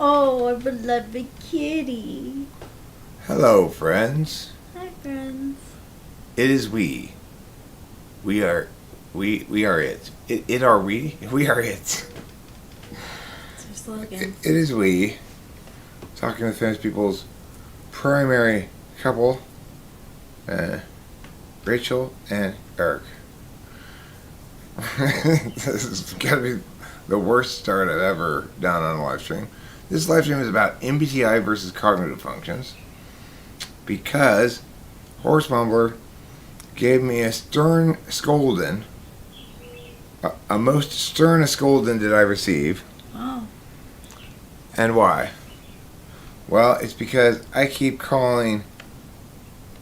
Oh, our beloved kitty. Hello, friends. Hi, friends. It is we. We are. We are it. It are we. We are it. It's our slogan. It is we. Talking with famous people's primary couple, Rachel and Eric. This is gotta be the worst start I've ever done on a live stream. This live stream is about MBTI versus cognitive functions because Horsemumbler gave me a stern scolding, a most stern scolding did I receive. Oh. And why? Well, it's because I keep calling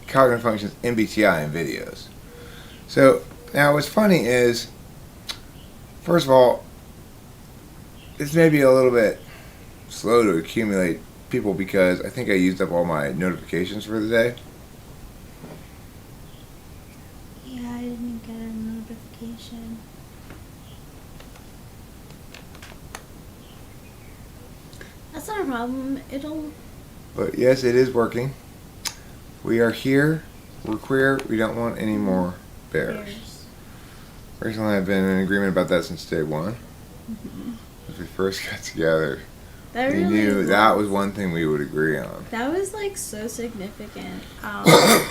cognitive functions MBTI in videos. So, now what's funny is, first of all, this may be a little bit slow to accumulate people because I think I used up all my notifications for the day. Yeah, I didn't get a notification. That's not a problem. But yes, it is working. We are here. We're queer. We don't want any more bears. Rachel and I have been in agreement about that since day one. Mm-hmm. As we first got together, That we really knew that was one thing we would agree on. That was like so significant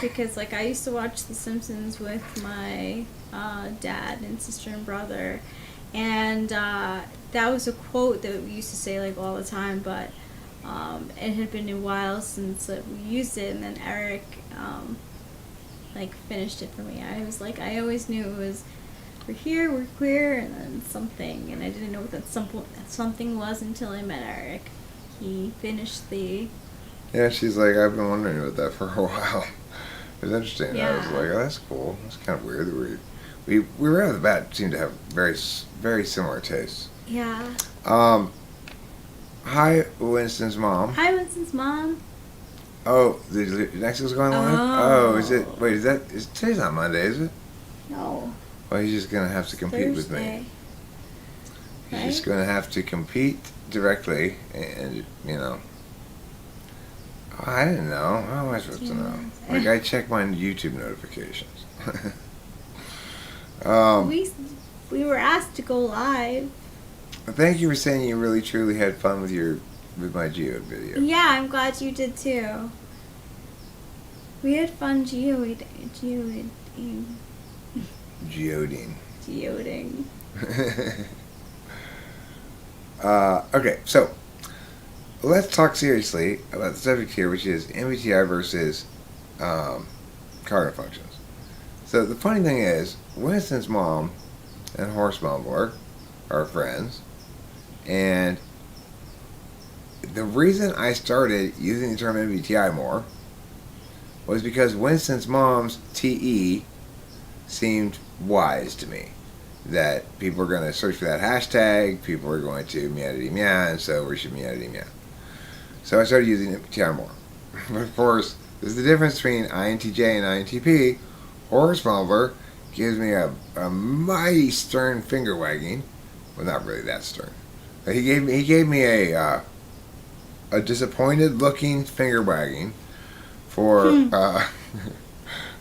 because like I used to watch The Simpsons with my dad and sister and brother, and that was a quote that we used to say like all the time. But it had been a while since we used it, and then Eric like finished it for me. I was like, I always knew it was we're here, we're queer, and then something, and I didn't know what that something was until I met Eric. He finished the... Yeah, she's like, I've been wondering about that for a while. It was interesting. Yeah. I was like, oh, that's cool. It's kind of weird that we right off the bat seem to have very similar tastes. Yeah. Hi, Winston's mom. Hi, Winston's mom. Oh, the next is going live? Oh. Oh, is it? Wait, today's not Monday, is it? No. Well, he's just going to have to compete with me. Thursday. He's Right? just going to have to compete directly, and, you know. Oh, I didn't know. How am I supposed to know? Like, I check my YouTube notifications. We were asked to go live. Thank you for saying you really truly had fun with my Geode video. Yeah, I'm glad you did too. We had fun geoding. Okay, so let's talk seriously about the subject here, which is MBTI versus cognitive functions. So the funny thing is, Winston's mom and Horsemumbler are friends, and the reason I started using the term MBTI more was because Winston's mom's TE seemed wise to me. That people are going to search for that hashtag, people are going to meow, and so we should meow. So I started using MBTI more. But of course, there's the difference between INTJ and INTP. Horsemumbler gives me a mighty stern finger wagging. Well, not really that stern. But he gave me a disappointed looking finger wagging for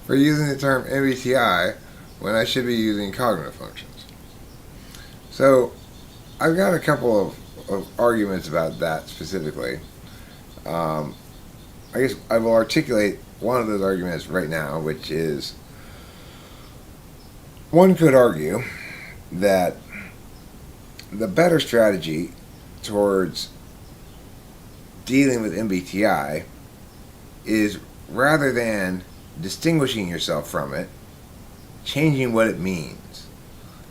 for using the term MBTI when I should be using cognitive functions. So I've got a couple of arguments about that specifically. I guess I will articulate one of those arguments right now, which is one could argue that the better strategy towards dealing with MBTI is, rather than distinguishing yourself from it, changing what it means.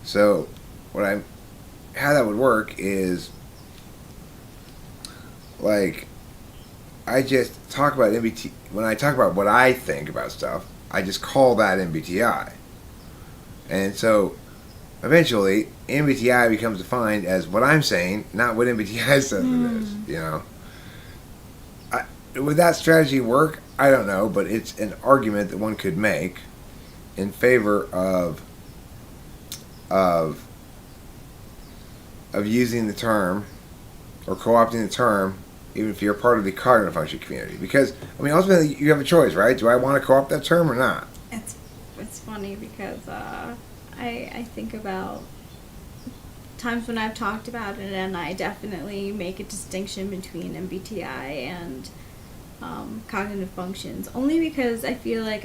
So how that would work is, like, I just talk about MBTI. When I talk about what I think about stuff, I just call that MBTI. And so eventually MBTI becomes defined as what I'm saying, not what MBTI says it is, you know. Would that strategy work? I don't know, but it's an argument that one could make in favor of using the term or co-opting the term, even if you're part of the cognitive function community. Because, I mean, ultimately, you have a choice, right? Do I want to co-opt that term or not? It's funny because I think about times when I've talked about it, and I definitely make a distinction between MBTI and cognitive functions, only because I feel like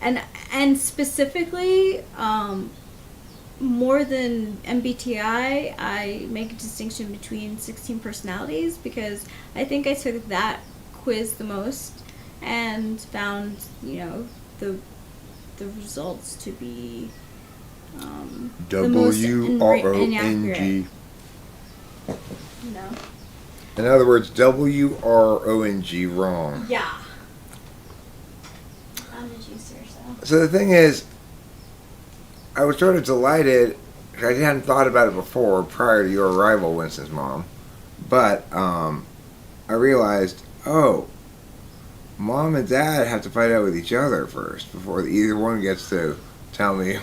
and specifically more than MBTI, I make a distinction between 16 personalities, because I think I took that quiz the most and found, the results to be the most inaccurate. No. In other words, WRONG, wrong. Yeah. How did you say so? So the thing is, I was sort of delighted. I hadn't thought about it before, prior to your arrival, Winston's mom. But I realized, Mom and Dad have to fight out with each other first before either one gets to tell me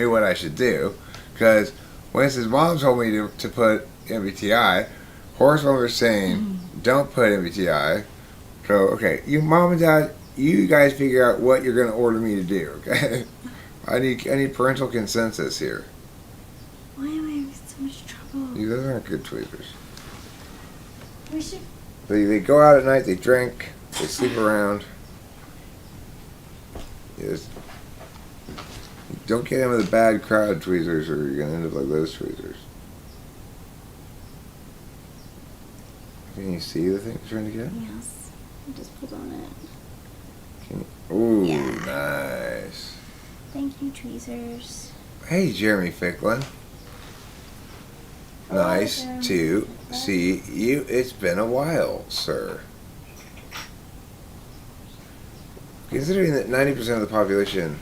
what I should do. Because Winston's mom told me to put MBTI. Horsemumbler is saying don't put MBTI. So okay, you Mom and Dad, you guys figure out what you're going to order me to do. Okay, I need parental consensus here. Why am I in so much trouble? Those aren't good tweezers. We should. They go out at night. They drink. They sleep around. Yes. Don't get in with the bad crowd tweezers, or you're gonna end up like those tweezers. Can you see the thing you're trying to get? Yes. I just pulled on it. Can you? Ooh, yeah. Nice. Thank you, tweezers. Hey, Jeremy Ficklin. Nice to see you. It's been a while, sir. Considering that 90% of the population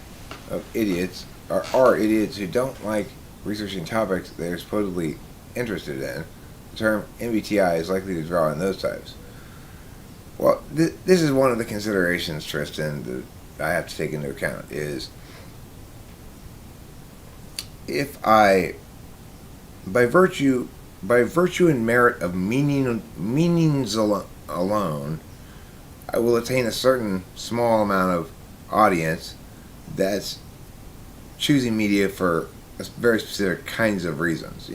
of idiots are idiots who don't like researching topics they're supposedly interested in, the term MBTI is likely to draw in those types. Well, this is one of the considerations, Tristan, that I have to take into account, is if I, by virtue and merit of meanings alone, I will attain a certain small amount of audience that's choosing media for very specific kinds of reasons,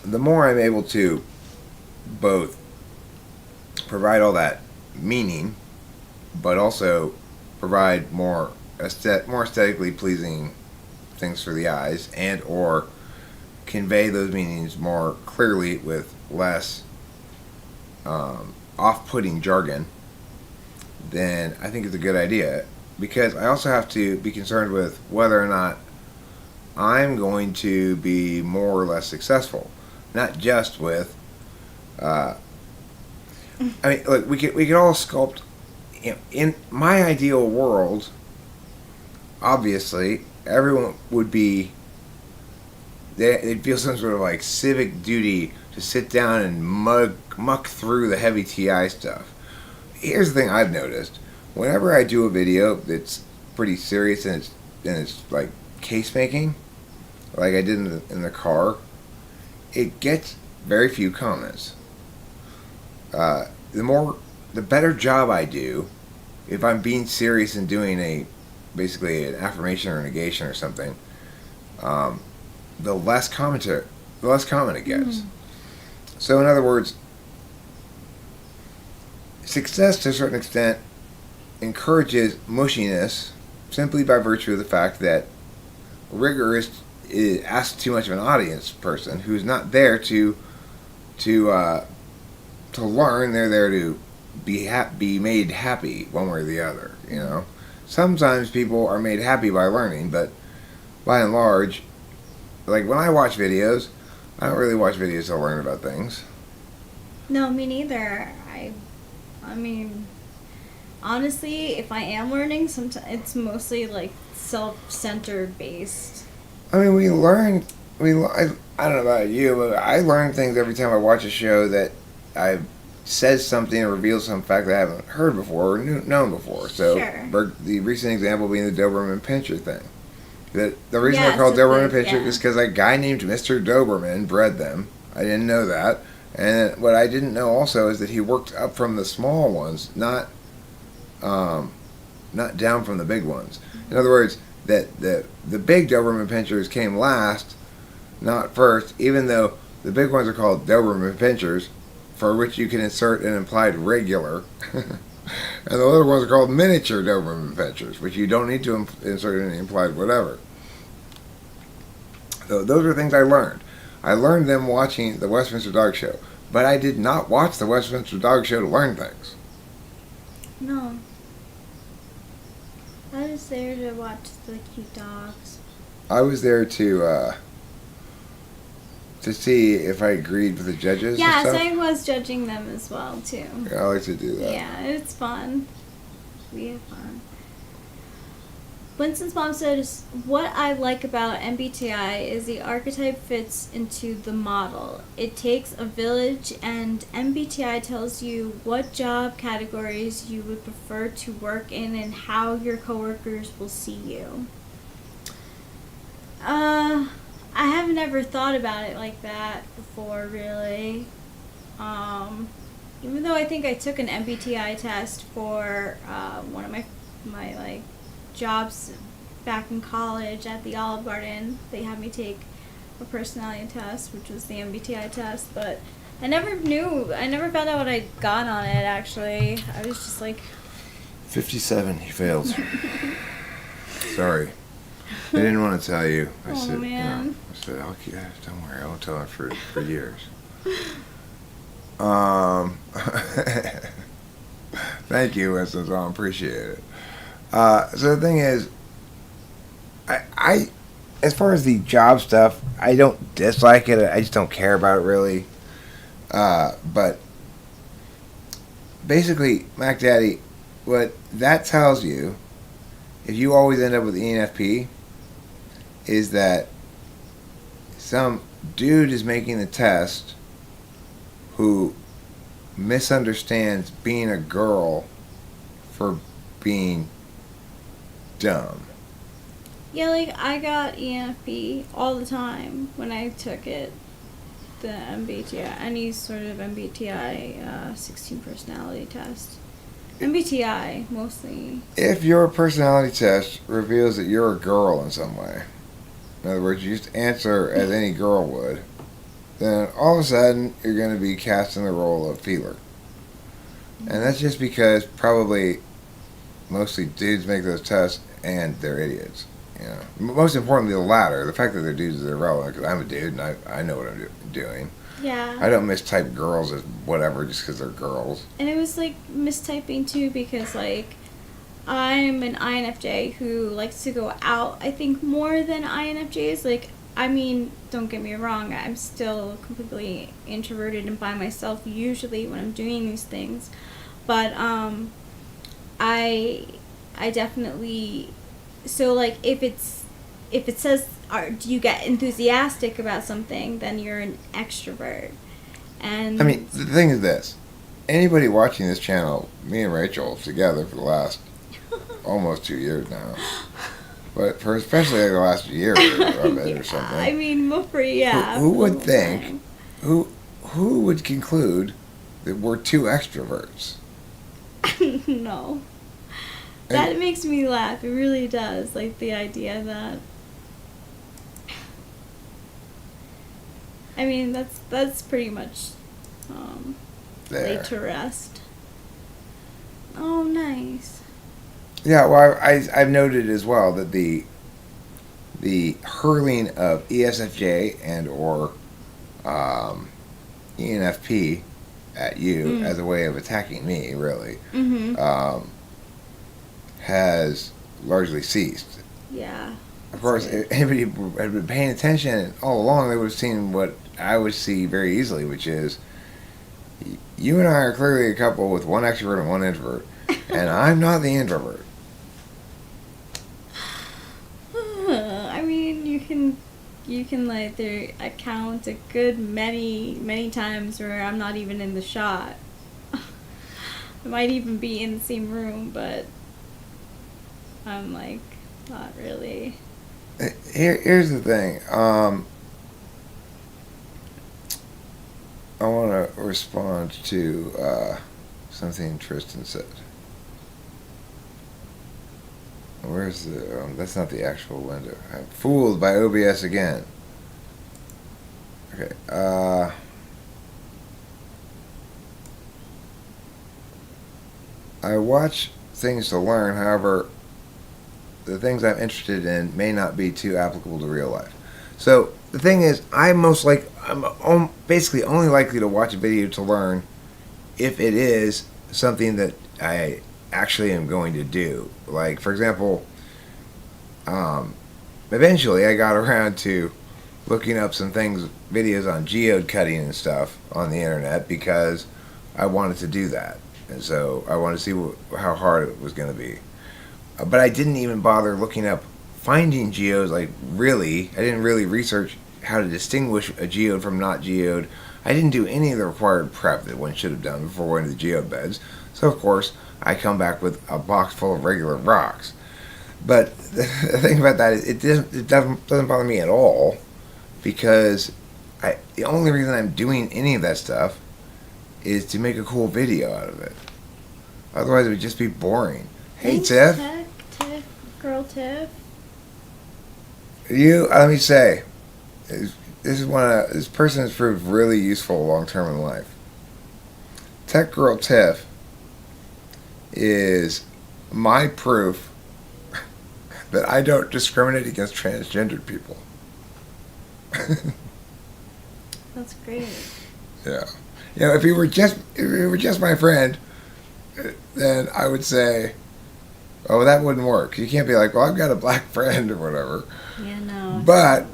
The more I'm able to both provide all that meaning, but also provide more aesthetically pleasing things for the eyes, and or convey those meanings more clearly with less off-putting jargon, then I think it's a good idea, because I also have to be concerned with whether or not I'm going to be more or less successful, not just with I mean, look, we could all sculpt in my ideal world. Obviously, everyone would be, they'd feel some sort of like civic duty to sit down and muck through the heavy TI stuff. Here's the thing I've noticed: whenever I do a video that's pretty serious and it's like case making, like I did in the car, it gets very few comments. The better job I do, if I'm being serious and doing basically an affirmation or negation or something, the less comment it gets. So in other words, success to a certain extent encourages mushiness simply by virtue of the fact that rigor asks too much of an audience person who's not there to learn. They're there to be made happy one way or the other. Sometimes people are made happy by learning, but by and large, like when I watch videos, I don't really watch videos to learn about things. No, me neither. I mean, honestly, if I am learning, sometimes it's mostly like self-centered based. I mean, I don't know about you, but I learn things every time I watch a show that says something or reveals some fact that I haven't heard before or known before. So, Sure. The recent example being the Doberman Pinscher thing. The reason they're called Doberman Pinschers is because a guy named Mr. Doberman bred them. I didn't know that. And what I didn't know also is that he worked up from the small ones, not down from the big ones. In other words, that the big Doberman Pinschers came last, not first, even though the big ones are called Doberman Pinschers, for which you can insert an implied regular. And the little ones are called miniature Doberman Pinschers, which you don't need to insert any implied whatever. So those are things I learned. I learned them watching the Westminster Dog Show. But I did not watch the Westminster Dog Show to learn things. No. I was there to watch the cute dogs. I was there to see if I agreed with the judges. Yes, and stuff. I was judging them as well too. Yeah, I like to do that. Yeah, it's fun. We have fun. Winston's mom said, what I like about MBTI is the archetype fits into the model. It takes a village, and MBTI tells you what job categories you would prefer to work in and how your coworkers will see you. I have never thought about it like that before, really. Even though I think I took an MBTI test for one of my like jobs back in college at the Olive Garden. They had me take a personality test, which was the MBTI test, but I never found out what I got on it, actually. I was just like... 57, he failed. Sorry. I didn't want to tell you. I said, man. No. I said, don't worry, I won't tell him for years. Thank you, Winston. I appreciate it. So the thing is, I as far as the job stuff, I don't dislike it. I just don't care about it really. But basically, Mac Daddy, what that tells you, if you always end up with ENFP, is that some dude is making the test who misunderstands being a girl for being dumb. Yeah, like, I got ENFP all the time when I took it, the MBTI, any sort of MBTI 16 personality test. MBTI, mostly. If your personality test reveals that you're a girl in some way, in other words, you just answer as any girl would, then all of a sudden you're going to be cast in the role of feeler. And that's just because probably mostly dudes make those tests and they're idiots. You know, most importantly, the latter. The fact that they're dudes is irrelevant because I'm a dude and I know what I'm doing. Yeah. I don't mistype girls as whatever just because they're girls. And it was like mistyping too because like I'm an INFJ who likes to go out, I think, more than INFJs. Like, I mean, don't get me wrong, I'm still completely introverted and by myself usually when I'm doing these things. But I definitely, so like if it says do you get enthusiastic about something, then you're an extrovert. And I mean, the thing is this. Anybody watching this channel, me and Rachel together for the last almost 2 years now. But for especially like the last year of it yeah, or something. I mean, for who would think, who would conclude that we're two extroverts? No. That makes me laugh. It really does. Like the idea that. I mean, that's pretty much laid to rest. Oh, nice. Yeah, well, I've noted as well that the hurling of ESFJ and or ENFP at you as a way of attacking me, really, has largely ceased. Yeah. Of course, if anybody had been paying attention all along, they would have seen what I would see very easily, which is you and I are clearly a couple with one extrovert and one introvert, and I'm not the introvert. I mean, you can like there account a good many times where I'm not even in the shot. I might even be in the same room, but I'm like not really. Here's the thing. I want to respond to something Tristan said. Where's the? That's not the actual window. I'm fooled by OBS again. Okay. I watch things to learn. However, the things I'm interested in may not be too applicable to real life. So the thing is, I'm basically only likely to watch a video to learn if it is something that I actually am going to do. Like, for example, eventually I got around to looking up some videos on geode cutting and stuff on the internet because I wanted to do that. And so I wanted to see how hard it was going to be. But I didn't even bother looking up finding geodes. I didn't really research how to distinguish a geode from not geode. I didn't do any of the required prep that one should have done before going to the geode beds. So of course I come back with a box full of regular rocks. But the thing about that is it doesn't bother me at all, because the only reason I'm doing any of that stuff is to make a cool video out of it. Otherwise it would just be boring. Hey, Tiff. Girl Tiff. Let me say, this person has proved really useful long term in life. Tech Girl Tiff is my proof that I don't discriminate against transgendered people. That's great. Yeah. If you were just my friend, then I would say, oh, that wouldn't work. You can't be like, well, I've got a black friend or whatever. Yeah, no. But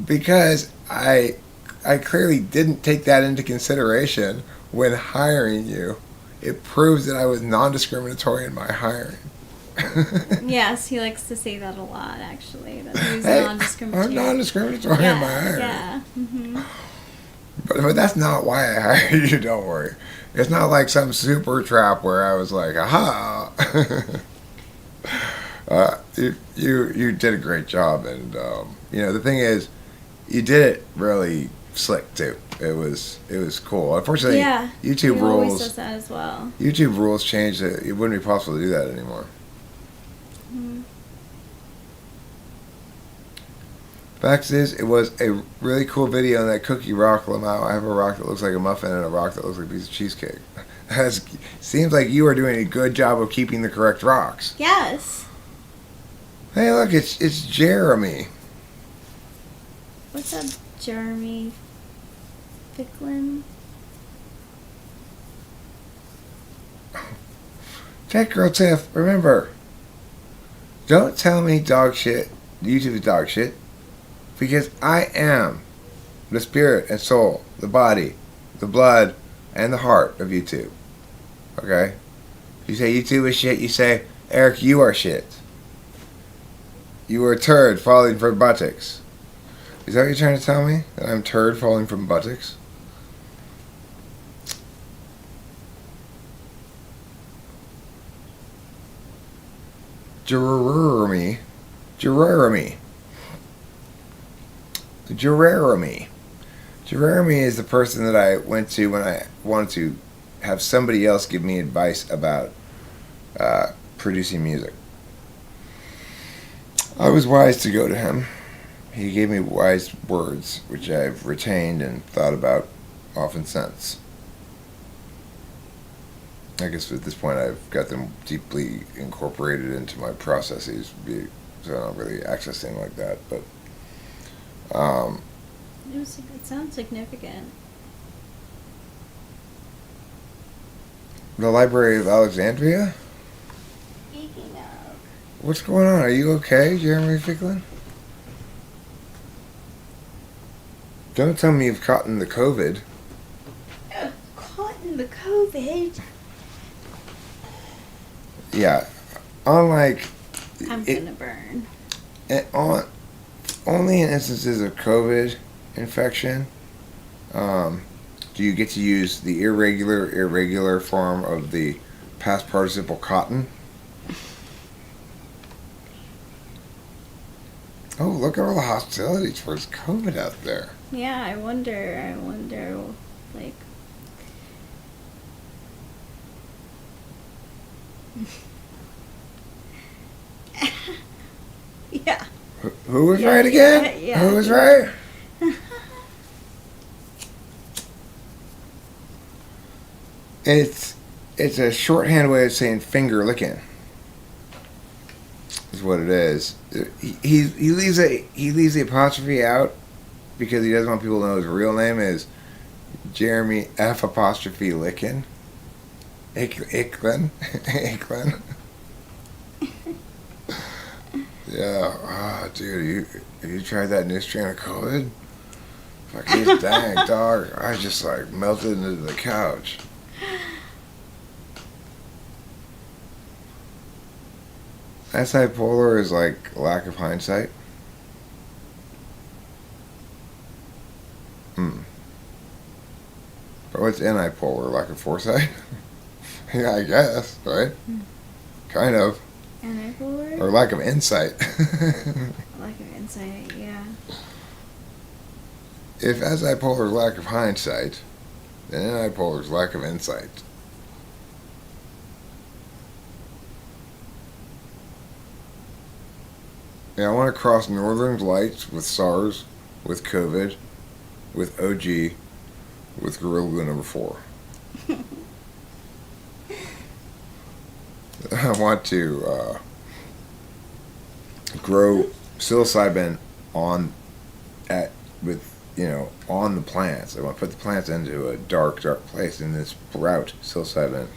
because I clearly didn't take that into consideration when hiring you, it proves that I was non-discriminatory in my hiring. Yes, he likes to say that a lot, actually. That he's Hey, non-discriminatory. I'm non-discriminatory in my hiring. Yeah. Mm-hmm. But that's not why I hired you, don't worry. It's not like some super trap where I was like, aha. You did a great job, and the thing is, you did it really slick too. It was cool. Unfortunately, Yeah, YouTube he always rules. does that as well. YouTube rules changed. It wouldn't be possible to do that anymore. Mm-hmm. Fact is, it was a really cool video on that cookie rock Lamau. I have a rock that looks like a muffin and a rock that looks like a piece of cheesecake. Seems like you are doing a good job of keeping the correct rocks. Yes. Hey, look, it's Jeremy. What's up, Jeremy Ficklin? Tech Girl Tiff, remember, don't tell me dog shit, YouTube is dog shit, because I am the spirit and soul, the body, the blood, and the heart of YouTube. Okay? If you say YouTube is shit, you say, Eric, you are shit. You are a turd falling from buttocks. Is that what you're trying to tell me? That I'm a turd falling from buttocks? Jeremy. Jeremy is the person that I went to when I wanted to have somebody else give me advice about producing music. I was wise to go to him. He gave me wise words, which I've retained and thought about often since. I guess at this point I've got them deeply incorporated into my processes, so I don't really access them like that. But It sounds significant. the Library of Alexandria? Speaking of. What's going on? Are you okay, Jeremy Ficklin? Don't tell me you've caught in the COVID. Caught in the COVID? Yeah. Unlike... I'm gonna burn. Only in instances of COVID infection do you get to use the irregular form of the past participle cotton. Oh, look at all the hostility towards COVID out there. Yeah, I wonder, like... yeah. Who was right again? Yeah. Who was right? It's a shorthand way of saying finger licking. Is what it is. He leaves the apostrophe out because he doesn't want people to know his real name is Jeremy F apostrophe Lickin. Icklin. Icklin. Yeah. Ah, dude, have you tried that new strain of COVID? Fucking dang, dog. I just like melted into the couch. Antipolar is like lack of hindsight. But what's antipolar? Lack of foresight? Yeah, I guess, right? Kind of. Antipolar? Or lack of insight. Lack of insight, yeah. If antipolar is lack of hindsight, then antipolar is lack of insight. Yeah, I want to cross Northern Lights with SARS, with COVID, with OG, with Gorilla Glue number 4. I want to grow psilocybin on the plants. I want to put the plants into a dark place and then sprout psilocybin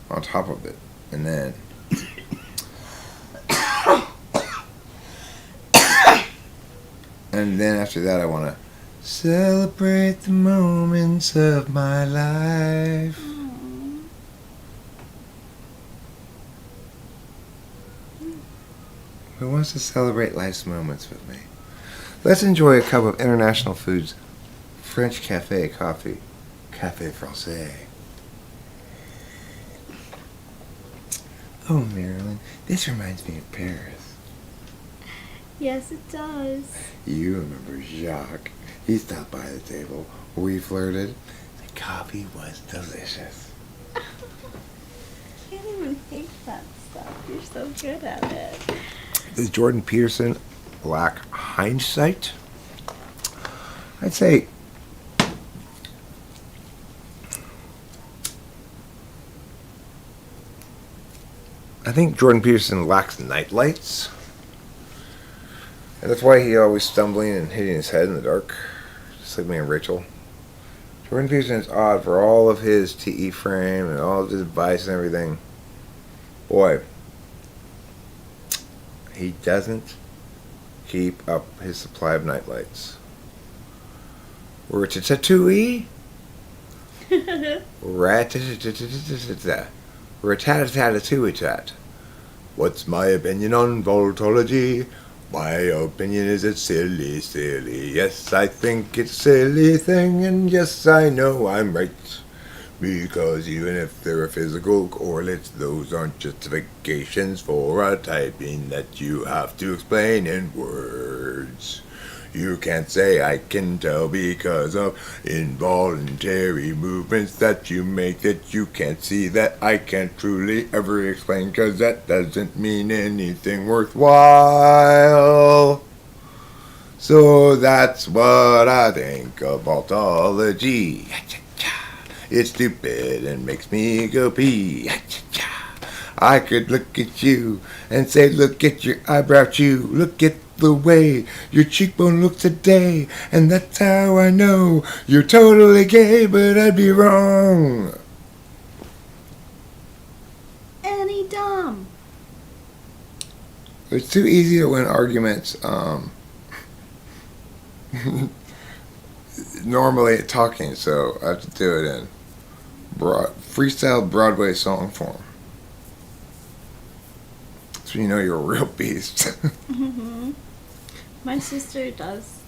on top of it, and then after that I want to celebrate the moments of my life. Who wants to celebrate life's moments with me? Let's enjoy a cup of international foods, French cafe coffee, Café Francais. Oh, Marilyn, this reminds me of Paris. Yes, it does. You remember Jacques. He stopped by the table. We flirted. The coffee was delicious. I can't even make that stuff. You're so good at it. Does Jordan Peterson lack hindsight? I'd say I think Jordan Peterson lacks night lights. And that's why he's always stumbling and hitting his head in the dark. Just like me and Rachel. Jordan Peterson is odd for all of his TE frame and all of his advice and everything. Boy, he doesn't keep up his supply of nightlights. Ratatouille? Rat-a-tat-a-tat-a-tat. What's my opinion on voltology? My opinion is it's silly, silly. Yes, I think it's a silly thing, and yes, I know I'm right. Because even if there are physical correlates, those aren't justifications for a typing that you have to explain in words. You can't say I can tell because of involuntary movements that you make that you can't see that I can't truly ever explain because that doesn't mean anything worthwhile. So that's what I think of altology. It's stupid and makes me go pee. I could look at you and say, look at your eyebrow chew. Look at the way your cheekbone looks today. And that's how I know you're totally gay, but I'd be wrong. Any dumb. It's too easy to win arguments. Normally at talking, so I have to do it in freestyle Broadway song form. So you know you're a real beast. Mm-hmm. My sister does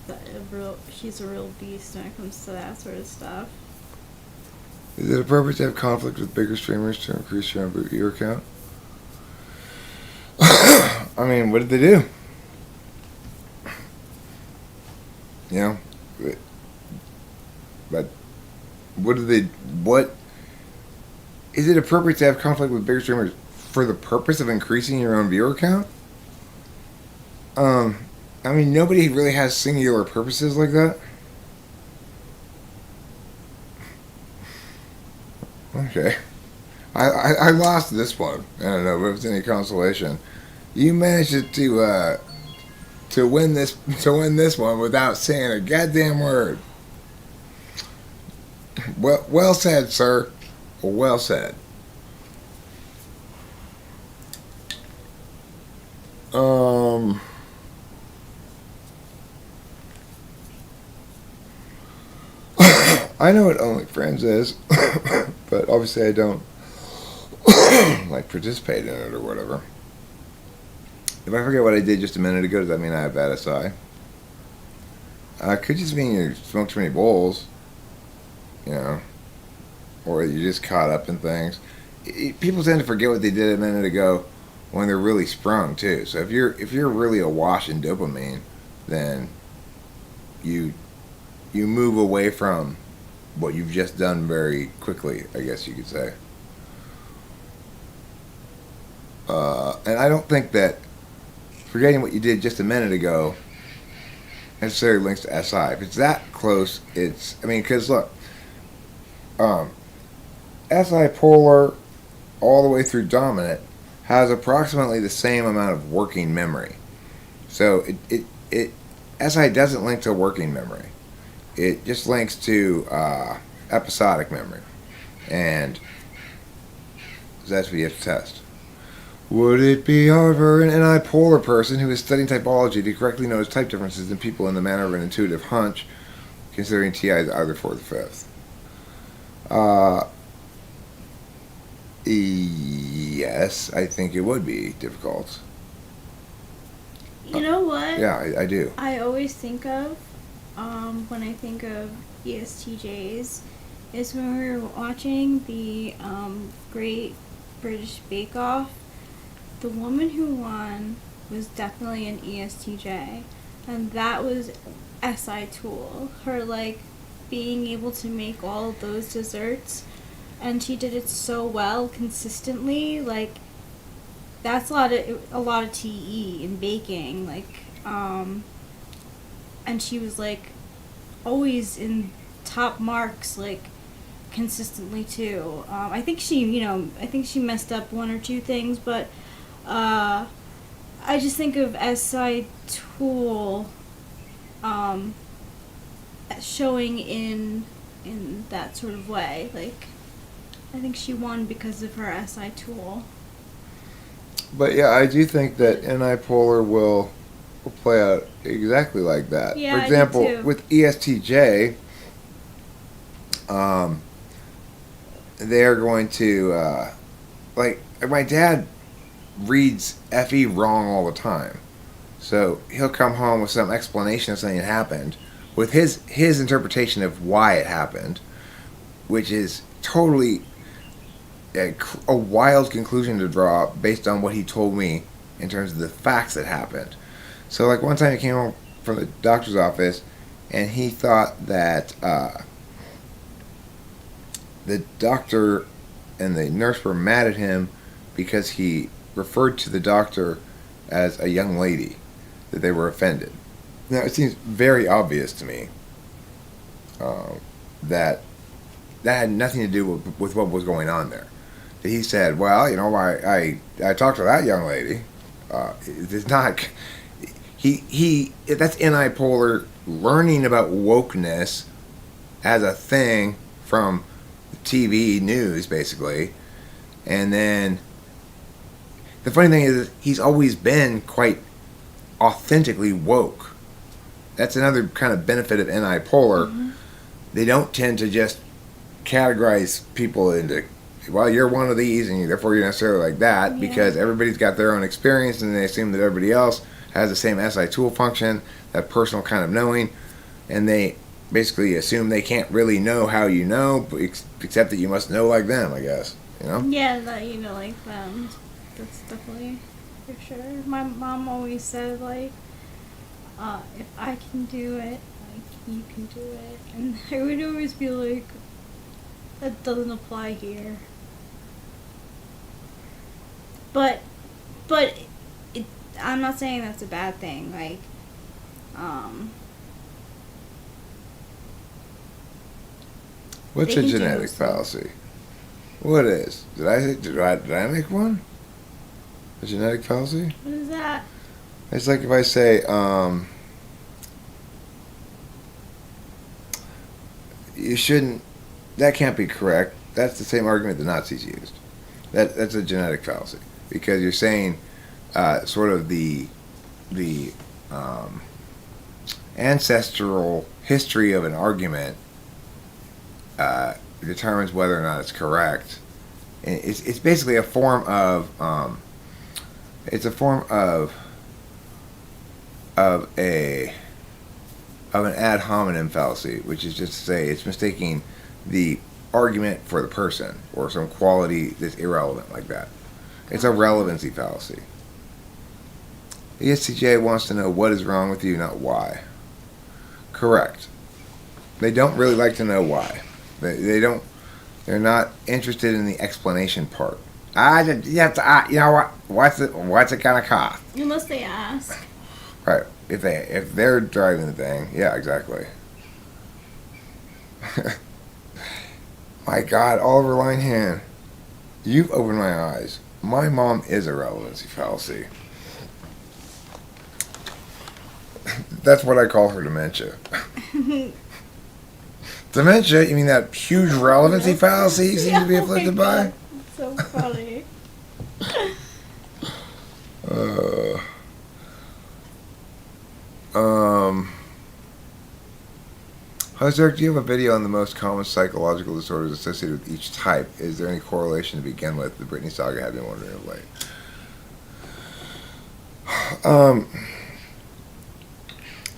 she's a real beast when it comes to that sort of stuff. Is it appropriate to have conflict with bigger streamers to increase your viewer count? I mean, what did they do? You know, but what is it appropriate to have conflict with bigger streamers for the purpose of increasing your own viewer count? I mean, nobody really has singular purposes like that. Okay. I lost this one. I don't know if it's any consolation. You managed to win this one without saying a goddamn word. Well said, sir. Well said. I know what OnlyFriends is, but obviously I don't like participate in it or whatever. If I forget what I did just a minute ago, does that mean I have bad SI? Could just mean you smoke too many bowls, you know, or you're just caught up in things. People tend to forget what they did a minute ago when they're really sprung too. So if you're really awash in dopamine, then you move away from what you've just done very quickly, I guess you could say. And I don't think that forgetting what you did just a minute ago necessarily links to SI. If it's that close, because look, SI polar all the way through dominant has approximately the same amount of working memory. So it SI doesn't link to working memory. It just links to episodic memory, and that's what you have to test. Would it be hard for an NI polar person who is studying typology to correctly notice type differences in people in the manner of an intuitive hunch, considering TI is either 4th or 5th? Yes, I think it would be difficult. You know what? Yeah, I do. I always think of, when I think of ESTJs, is when we were watching the Great British Bake Off. The woman who won was definitely an ESTJ, and that was SI tool. Her being able to make all of those desserts, and she did it so well consistently. That's a lot of TE in baking. And she was always in top marks consistently too. I think she messed up one or two things, but I just think of SI tool showing in that sort of way. I think she won because of her SI tool. But yeah, I do think that NI polar will play out exactly like that. Yeah, for example, I do too. with ESTJ, they're going to my dad reads FE wrong all the time. So he'll come home with some explanation of something that happened with his interpretation of why it happened, which is totally a wild conclusion to draw based on what he told me in terms of the facts that happened. So one time he came home from the doctor's office and he thought that the doctor and the nurse were mad at him because he referred to the doctor as a young lady, that they were offended. Now it seems very obvious to me that had nothing to do with what was going on there. That he said, well, I talked to that young lady. It's not... That's NI polar learning about wokeness as a thing from TV news, basically. And then the funny thing is he's always been quite authentically woke. That's another kind of benefit of NI polar. Mm-hmm. They don't tend to just categorize people into, well, you're one of these and therefore you're necessarily like that, because everybody's got their own experience and they assume that everybody else has the same SI tool function, that personal kind of knowing, and they basically assume they can't really know how you know, except that you must know like them, I guess. Yeah, that you know like them. That's definitely for sure. My mom always said if I can do it, you can do it. And I would always be like, that doesn't apply here. But I'm not saying that's a bad thing. Like, what's they a can do genetic those things. fallacy? What is? Did I make one? A genetic fallacy? What is that? It's like if I say, you shouldn't. That can't be correct. That's the same argument the Nazis used. That's a genetic fallacy because you're saying sort of the ancestral history of an argument determines whether or not it's correct. And it's basically a form of it's a form of an ad hominem fallacy, which is just to say it's mistaking the argument for the person or some quality that's irrelevant like that. It's a relevancy fallacy. The ISTJ wants to know what is wrong with you, not why. Correct. They don't really like to know why. They don't. They're not interested in the explanation part. You have to. You know what? What's it gonna cost? Unless they ask. Right. If they're driving the thing, yeah, exactly. My God, Oliver Linehan, you've opened my eyes. My mom is a relevancy fallacy. That's what I call her dementia. Dementia? You mean that huge relevancy fallacy you seem to be afflicted by? It's so funny. Derek, do you have a video on the most common psychological disorders associated with each type? Is there any correlation to begin with? The Britney saga have been wondering of late.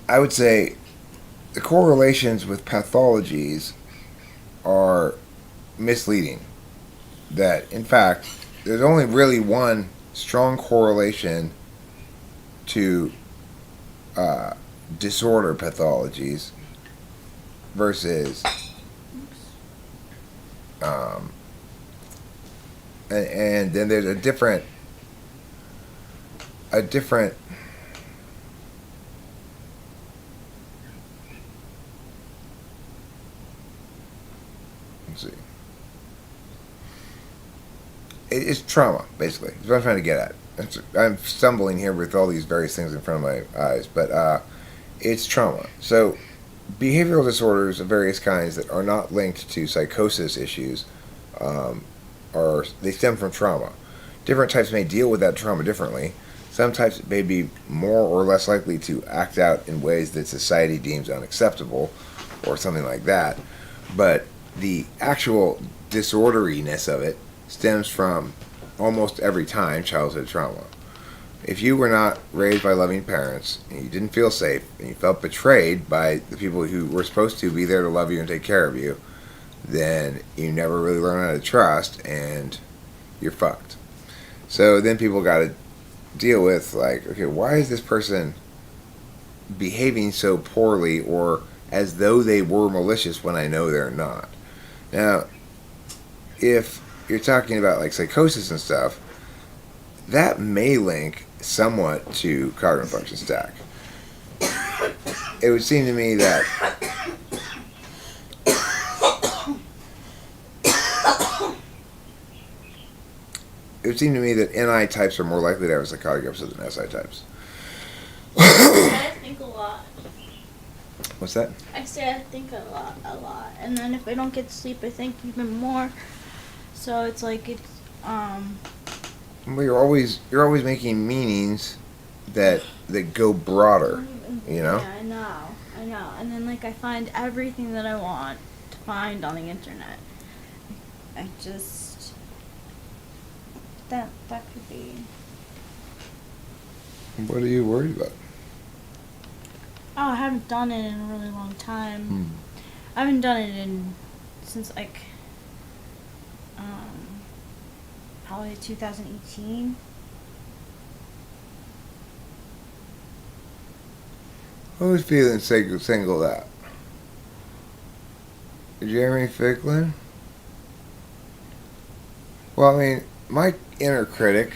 I would say the correlations with pathologies are misleading. That, in fact, there's only really one strong correlation to disorder pathologies versus and then there's a different let's see, it's trauma basically. That's what I'm trying to get at. I'm stumbling here with all these various things in front of my eyes, but it's trauma. So behavioral disorders of various kinds that are not linked to psychosis issues, they stem from trauma. Different types may deal with that trauma differently. Some types may be more or less likely to act out in ways that society deems unacceptable, or something like that. But the actual disorderiness of it stems from almost every time childhood trauma. If you were not raised by loving parents, and you didn't feel safe, and you felt betrayed by the people who were supposed to be there to love you and take care of you, then you never really learn how to trust, and you're fucked. So then people got to deal with, like, okay, why is this person behaving so poorly or as though they were malicious when I know they're not? Now, if you're talking about, like, psychosis and stuff, that may link somewhat to cognitive function stack. It would seem to me that NI types are more likely to have a psychotic episode than SI types. I think a lot. What's that? I say I think a lot. And then if I don't get sleep, I think even more. So it's like Well, you're always making meanings that go broader, you know? Yeah, I know. And then, like, I find everything that I want to find on the internet. I just... That could be... What are you worried about? Oh, I haven't done it in a really long time. I haven't done it since, like, probably 2018. I was feeling singled out. Jeremy Ficklin? Well, I mean, my inner critic,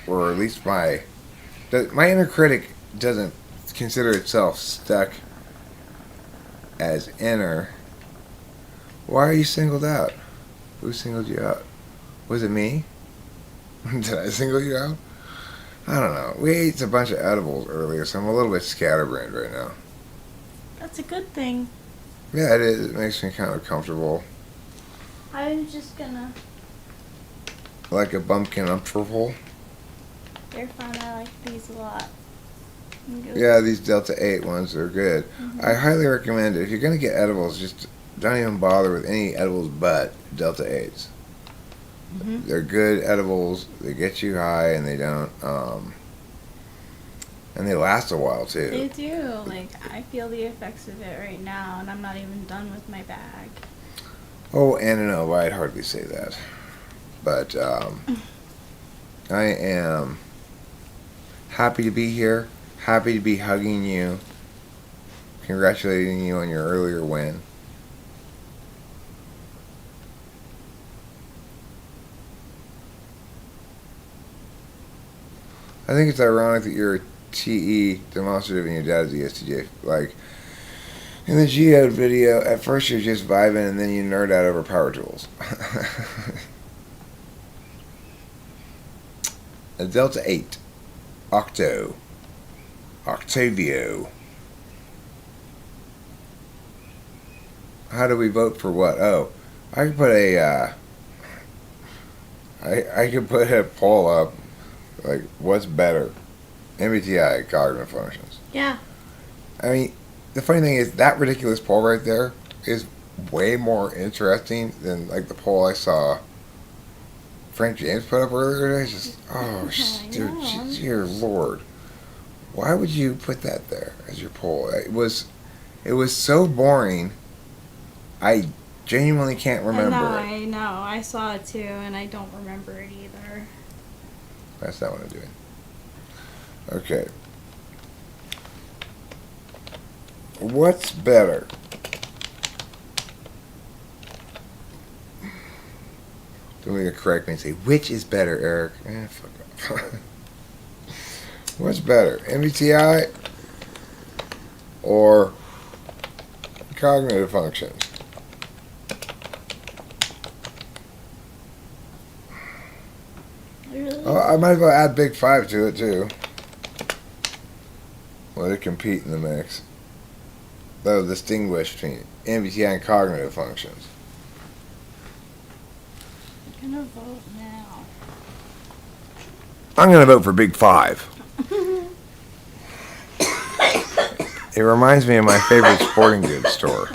or at least my inner critic doesn't consider itself stuck as inner. Why are you singled out? Who singled you out? Was it me? Did I single you out? I don't know. We ate a bunch of edibles earlier, so I'm a little bit scatterbrained right now. That's a good thing. Yeah, it is. It makes me kind of comfortable. I'm just gonna... Like a bumpkin umpful. They're fun. I like these a lot. Yeah, these Delta 8 ones are good. Mm-hmm. I highly recommend it. If you're going to get edibles, just don't even bother with any edibles but Delta 8s. Mm-hmm. They're good edibles. They get you high, and they don't... and they last a while, too. They do. Like, I feel the effects of it right now, and I'm not even done with my bag. Oh, and no, I'd hardly say that. But I am happy to be here. Happy to be hugging you. Congratulating you on your earlier win. I think it's ironic that you're a TE demonstrative and your dad's the ESTJ. Like, in the Geode video, at first you're just vibing and then you nerd out over power tools. A Delta 8. Octo. Octavio. How do we vote for what? Oh, I could put a, I could put a poll up, like, what's better? MBTI, cognitive functions. Yeah. I mean, the funny thing is, that ridiculous poll right there is way more interesting than, like, the poll I saw Frank James put up earlier today. Just, oh, dude, dear Lord. Why would you put that there as your poll? It was so boring, I genuinely can't remember it. I know. I saw it too, and I don't remember it either. That's not what I'm doing. Okay. What's better? Don't need to correct me and say, which is better, Eric? Fuck off. What's better, MBTI or cognitive functions? Really? Oh, I might as well add Big Five to it, too. Let it compete in the mix. That'll distinguish between MBTI and cognitive functions. I'm gonna vote now. I'm going to vote for Big Five. It reminds me of my favorite sporting goods store.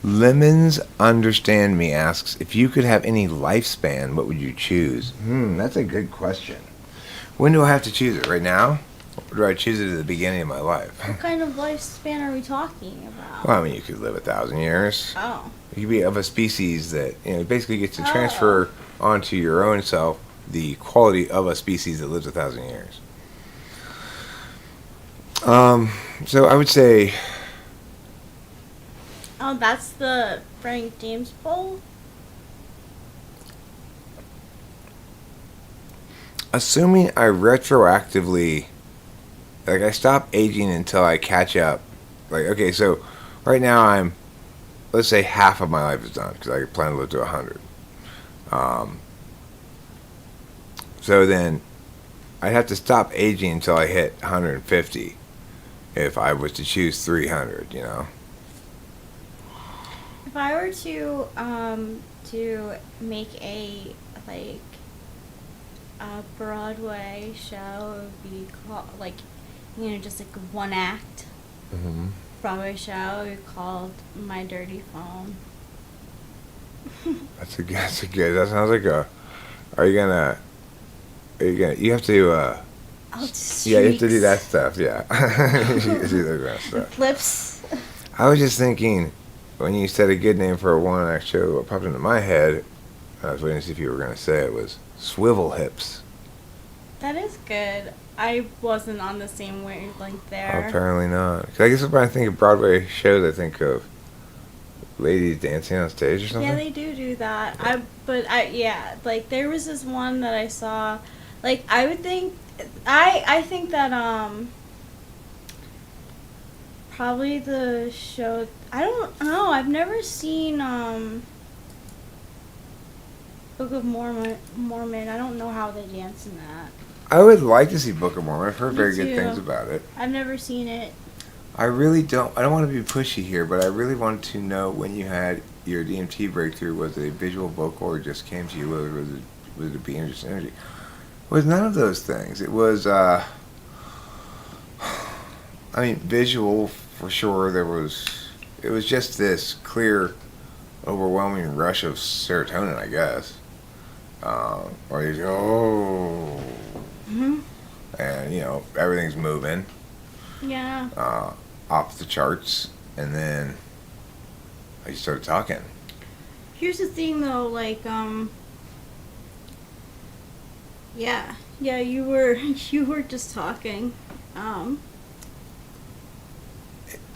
Lemons Understand Me asks, if you could have any lifespan, what would you choose? That's a good question. When do I have to choose it? Right now? Or do I choose it at the beginning of my life? What kind of lifespan are we talking about? Well, I mean, you could live 1,000 years. Oh. You could be of a species that, basically gets to transfer onto your own self the quality of a species that lives 1,000 years. So I would say... Oh, that's the Frank James poll? Assuming I retroactively... Like, I stop aging until I catch up. Like, okay, so right now I'm... Let's say half of my life is done, because I plan to live to 100. So then, I'd have to stop aging until I hit 150, if I was to choose 300, If I were to make a Broadway show, it would be called, just like one act Broadway show, it would be called My Dirty Phone. That's a good, that sounds like a, you have to, Oh, yeah, you have to do that stuff, yeah. You have to do that kind of stuff. Flips. I was just thinking, when you said a good name for a one-act show, what popped into my head, I was waiting to see if you were going to say it, was Swivel Hips. That is good. I wasn't on the same wavelength there. Apparently not. 'Cause I guess when I think of Broadway shows, I think of ladies dancing on stage or something. Yeah, they do that. Yeah, like there was this one that I saw. Like I would think, I think that probably the show. I don't know. I've never seen Book of Mormon. I don't know how they dance in that. I would like to see Book of Mormon. I've heard Me very good too. things about it. I've never seen it. I really don't. I don't want to be pushy here, but I really want to know when you had your DMT breakthrough. Was it a visual, vocal, or just came to you? Or was it being just energy? It was none of those things. It was. I mean, visual for sure. It was just this clear, overwhelming rush of serotonin, I guess. Or you go, Mhm. and everything's moving. Yeah. Off the charts, and then I started talking. Here's the thing, though. Like Yeah. Yeah. You were just talking.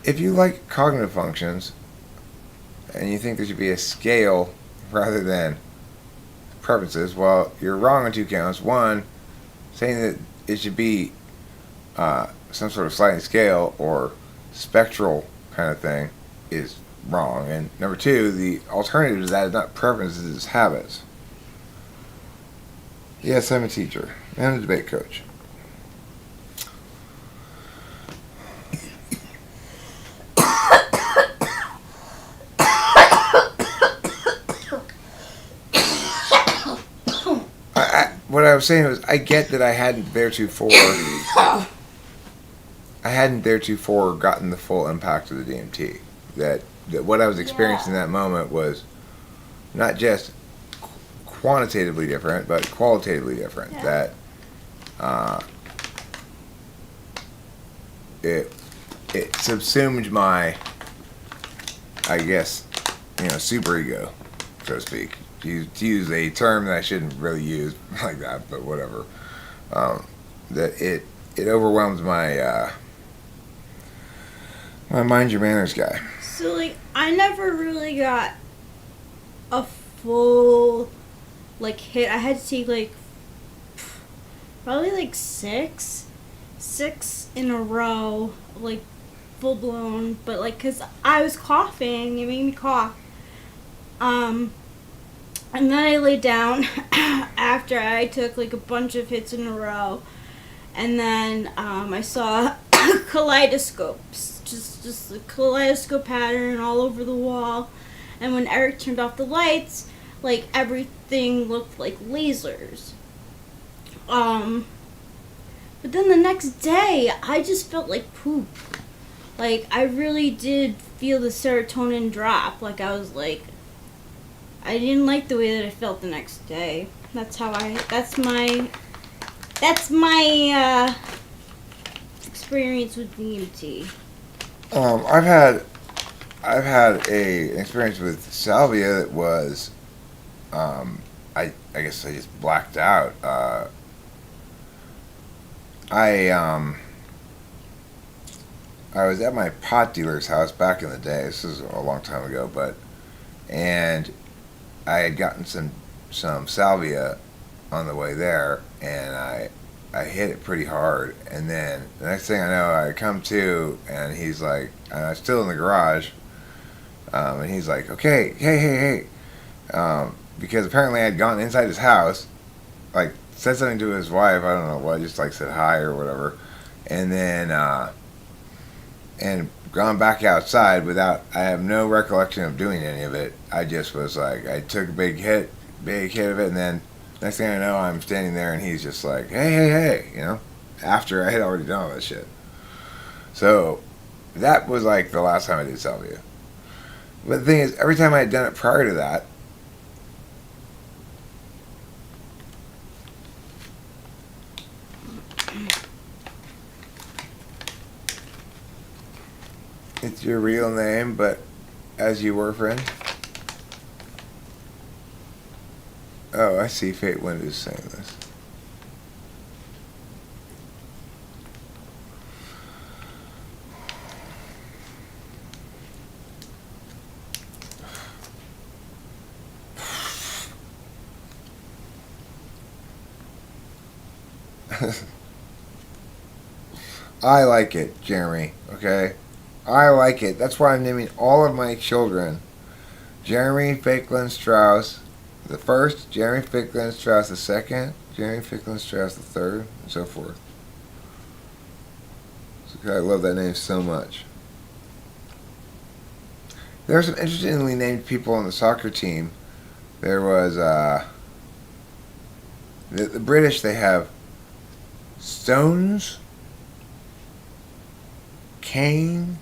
If you like cognitive functions, and you think there should be a scale rather than preferences, well, you're wrong on two counts. One, saying that it should be some sort of sliding scale or spectral kind of thing is wrong. And number two, the alternative to that is not preferences, it's habits. Yes, I'm a teacher and a debate coach. What I was saying was, I get that I hadn't theretofore gotten the full impact of the DMT. That what I was experiencing in that moment was not just quantitatively different, but qualitatively different. Yeah. That it subsumed my, I guess, super ego, so to speak. To use a term that I shouldn't really use like that, but whatever. That it overwhelms my my mind your manners guy. So like, I never really got a full hit. I had to take probably six in a row, full blown. But cause I was coughing, it made me cough. And then I laid down after I took a bunch of hits in a row, and then I saw kaleidoscopes, just a kaleidoscope pattern all over the wall. And when Eric turned off the lights, everything looked like lasers. But then the next day, I just felt like poop. I really did feel the serotonin drop. I was I didn't like the way that I felt the next day. That's my experience with DMT. I've had an experience with salvia that was, I guess I just blacked out. I was at my pot dealer's house back in the day. This is a long time ago, and I had gotten some salvia on the way there, and I hit it pretty hard. And then the next thing I know, I come to, and he's like, and I'm still in the garage, and he's like, okay, hey, because apparently I had gone inside his house, said something to his wife, I don't know what, just said hi or whatever, and then and gone back outside without, I have no recollection of doing any of it. I just was I took a big hit of it, and then next thing I know, I'm standing there, and he's just like, hey, after I had already done all that shit. So that was the last time I did salvia. But the thing is, every time I had done it prior to that, it's your real name, but as you were, friend. Oh, I see. Fate Wind is saying this. I like it, Jeremy. Okay? I like it. That's why I'm naming all of my children Jeremy Ficklin Strauss the first, Jeremy Ficklin Strauss the second, Jeremy Ficklin Strauss the third, and so forth. So I love that name so much. There are some interestingly named people on the soccer team. There was the British. They have Stones, Kane,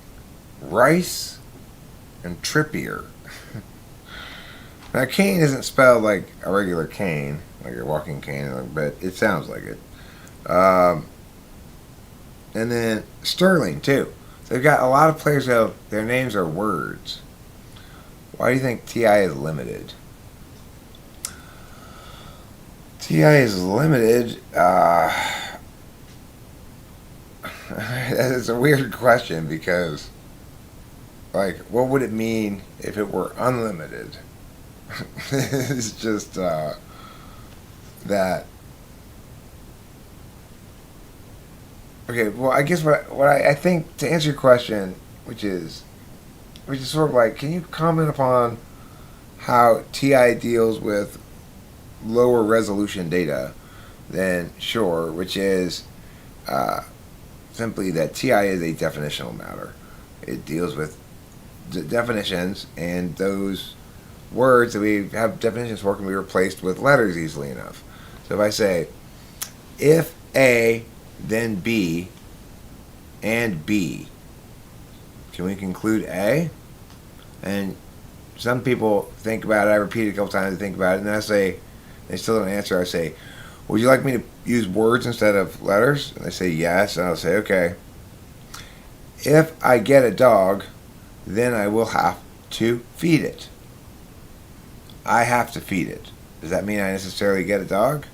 Rice, and Trippier. Now, Kane isn't spelled like a regular cane, like a walking cane, but it sounds like it. And then Sterling, too. They've got a lot of players who their names are words. Why do you think TI is limited? TI is limited. It's a weird question because, like, what would it mean if it were unlimited? It's just that. Okay, well, I guess what I think to answer your question, which is sort of like, can you comment upon how TI deals with lower resolution data? Then sure, which is simply that TI is a definitional matter. It deals with definitions, and those words that we have definitions for can be replaced with letters easily enough. So if I say, if A, then B, and B, can we conclude A? And some people think about it. I repeat it a couple times to think about it, and then I say, they still don't answer. I say, would you like me to use words instead of letters? And they say yes, and I'll say, okay. If I get a dog, then I will have to feed it. I have to feed it. Does that mean I necessarily get a dog?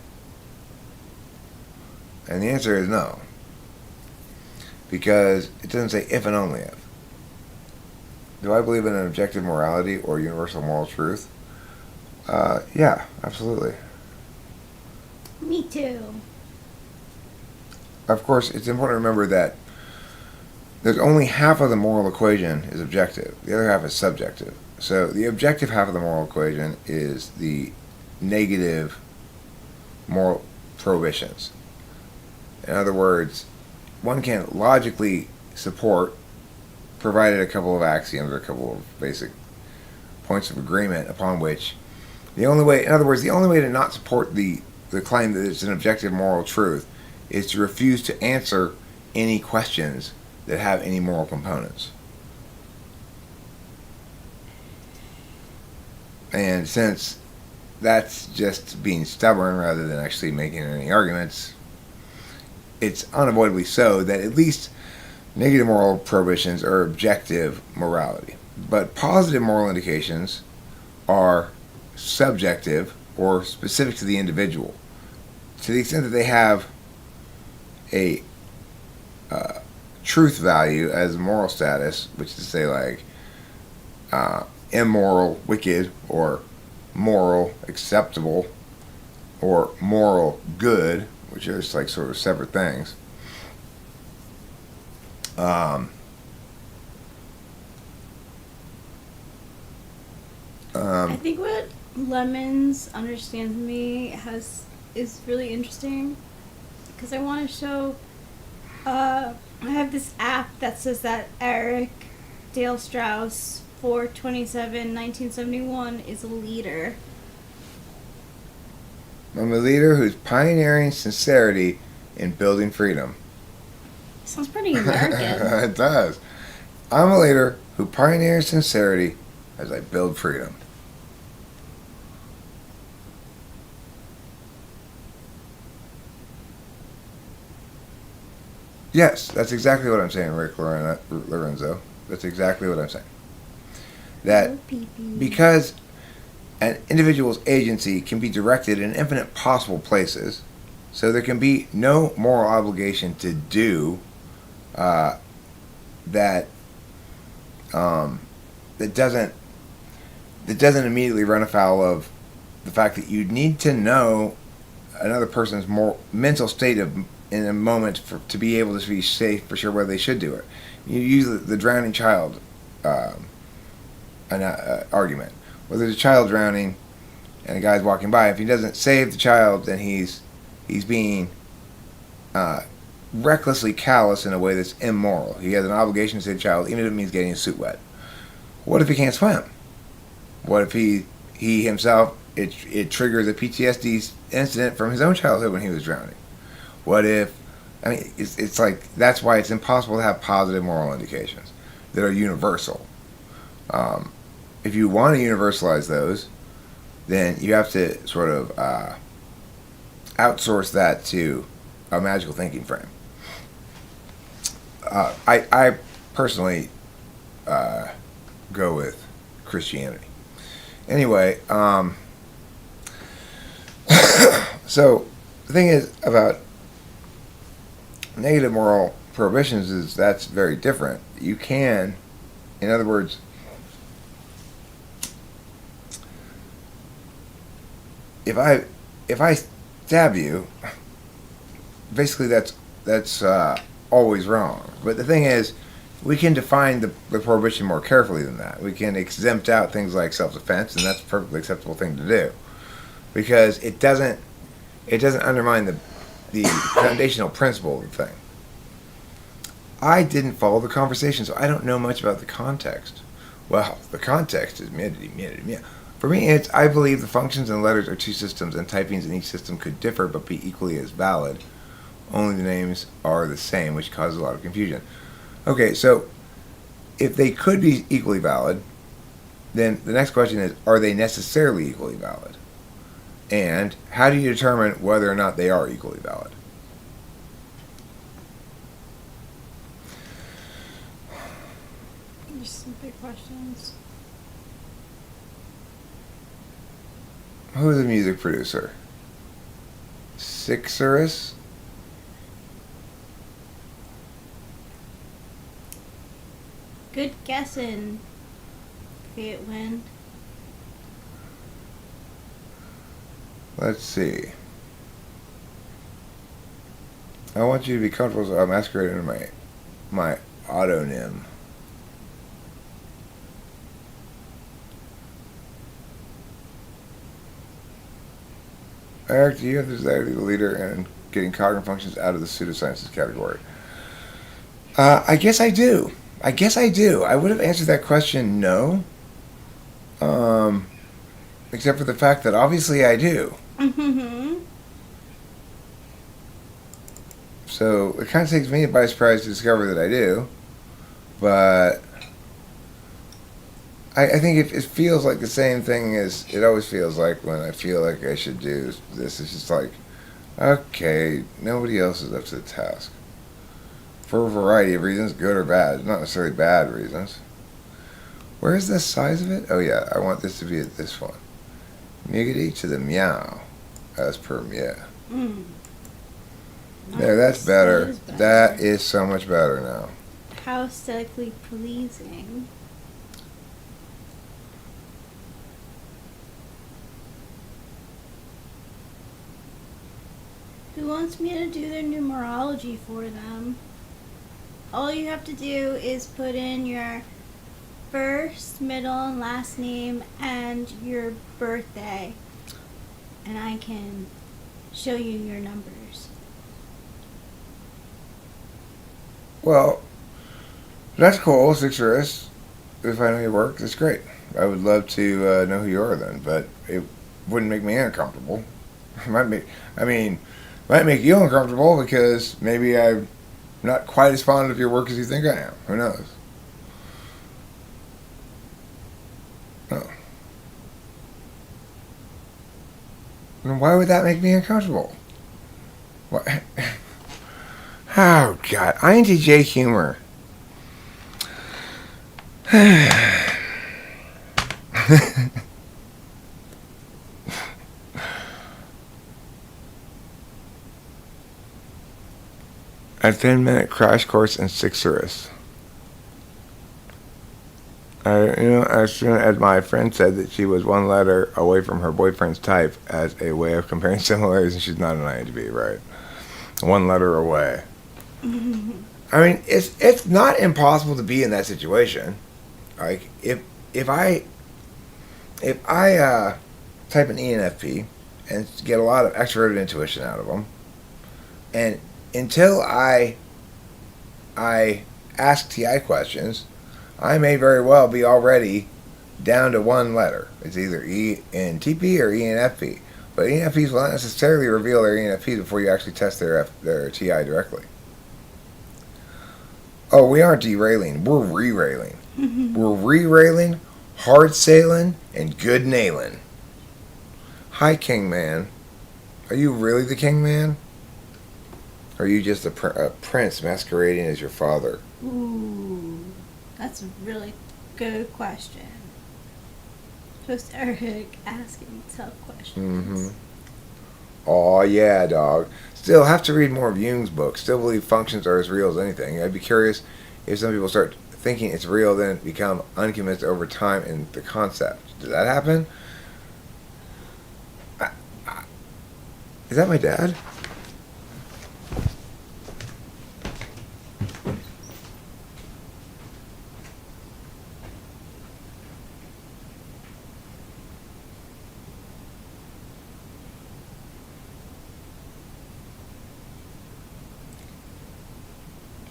And the answer is no. Because it doesn't say if and only if. Do I believe in an objective morality or universal moral truth? Yeah, absolutely. Me too. Of course, it's important to remember that there's only half of the moral equation is objective. The other half is subjective. So the objective half of the moral equation is the negative moral prohibitions. In other words, one can logically support, provided a couple of axioms or a couple of basic points of agreement upon which the only way to not support the claim that it's an objective moral truth is to refuse to answer any questions that have any moral components. And since that's just being stubborn rather than actually making any arguments, it's unavoidably so that at least negative moral prohibitions are objective morality. But positive moral indications are subjective or specific to the individual. To the extent that they have a truth value as moral status, which is to say like immoral, wicked, or moral, acceptable, or moral, good, which are just like sort of separate things. I think what Lemons understands me is really interesting because I want to show. I have this app that says that Eric Dale Strauss, 4/27/1971, is a leader. I'm a leader who's pioneering sincerity in building freedom. Sounds pretty American. It does. I'm a leader who pioneers sincerity as I build freedom. Yes, that's exactly what I'm saying, Rick Lorenzo. That's exactly what I'm saying. That because an individual's agency can be directed in infinite possible places, so there can be no moral obligation to do that doesn't immediately run afoul of the fact that you need to know another person's more mental state of in a moment to be able to be safe for sure whether they should do it. You use the drowning child argument. Where there's a child drowning and a guy's walking by, if he doesn't save the child, then he's being recklessly callous in a way that's immoral. He has an obligation to save the child, even if it means getting his suit wet. What if he can't swim? What if he himself, it triggers a PTSD incident from his own childhood when he was drowning? What if, I mean, it's like, that's why it's impossible to have positive moral indications that are universal. If you want to universalize those, then you have to sort of outsource that to a magical thinking frame. I personally go with Christianity. Anyway, so the thing is about negative moral prohibitions is that's very different. You can, in other words, if I stab you, basically that's always wrong. But the thing is, we can define the prohibition more carefully than that. We can exempt out things like self-defense, and that's a perfectly acceptable thing to do, because it doesn't undermine the foundational principle of the thing. I didn't follow the conversation, so I don't know much about the context. Well, the context is meh. For me, I believe the functions and letters are two systems, and typings in each system could differ but be equally as valid. Only the names are the same, which causes a lot of confusion. Okay, so if they could be equally valid, then the next question is, are they necessarily equally valid? And how do you determine whether or not they are equally valid? There's some big questions. Who's the music producer? Sixerus? Good guessing, Wind. Let's see. I want you to be comfortable, so I'm masquerading in my autonym. Eric, do you have the desire to be the leader and getting cognitive functions out of the pseudosciences category? I guess I do. I would have answered that question no. Except for the fact that obviously I do. Mm-hmm. So it kind of takes me by surprise to discover that I do. But I think it feels like the same thing as it always feels like when I feel like I should do this. It's just like, okay, nobody else is up to the task. For a variety of reasons, good or bad. Not necessarily bad reasons. Where's the size of it? Oh yeah, I want this to be at this one. Muggity to the meow, as per meow. Mm. There, that's better. That is better. That is so much better now. How aesthetically pleasing. Who wants me to do their numerology for them? All you have to do is put in your first, middle, and last name and your birthday, and I can show you your numbers. Well, that's cool, Sixerus. If I know your work, that's great. I would love to know who you are then, but it wouldn't make me uncomfortable. Might make you uncomfortable because maybe I'm not quite as fond of your work as you think I am. Who knows? Oh. And why would that make me uncomfortable? What? Oh, God. INTJ humor. A 10-minute crash course in Sixerus. As my friend said that she was one letter away from her boyfriend's type as a way of comparing similarities, and she's not an INTP, right? One letter away. I mean, it's not impossible to be in that situation. Like if I type an ENFP and get a lot of extroverted intuition out of them, and until I ask TI questions, I may very well be already down to one letter. It's either ENTP or ENFP. But ENFPs will not necessarily reveal their ENFPs before you actually test their TI directly. Oh, we aren't derailing. We're re-railing. We're re-railing, hard sailing, and good nailing. Hi, King Man. Are you really the King Man? Or are you just a prince masquerading as your father? Ooh, that's a really good question. Just Eric asking tough questions. Oh yeah, dog. Still have to read more of Jung's book. Still believe functions are as real as anything. I'd be curious if some people start thinking it's real, then become unconvinced over time in the concept. Does that happen? Is that my dad?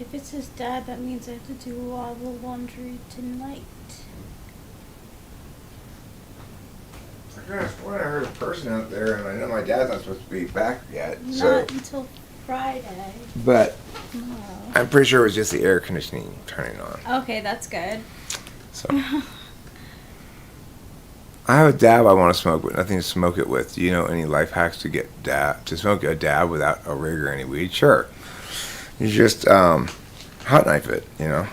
If it's his dad, that means I have to do all the laundry tonight. I could have sworn I heard a person out there, and I know my dad's not supposed to be back yet. Not until Friday. But No. I'm pretty sure it was just the air conditioning turning on. Okay, that's good. So I have a dab I want to smoke, but nothing to smoke it with. Do you know any life hacks to get to smoke a dab without a rig or any weed? Sure. You just hot knife it, you know.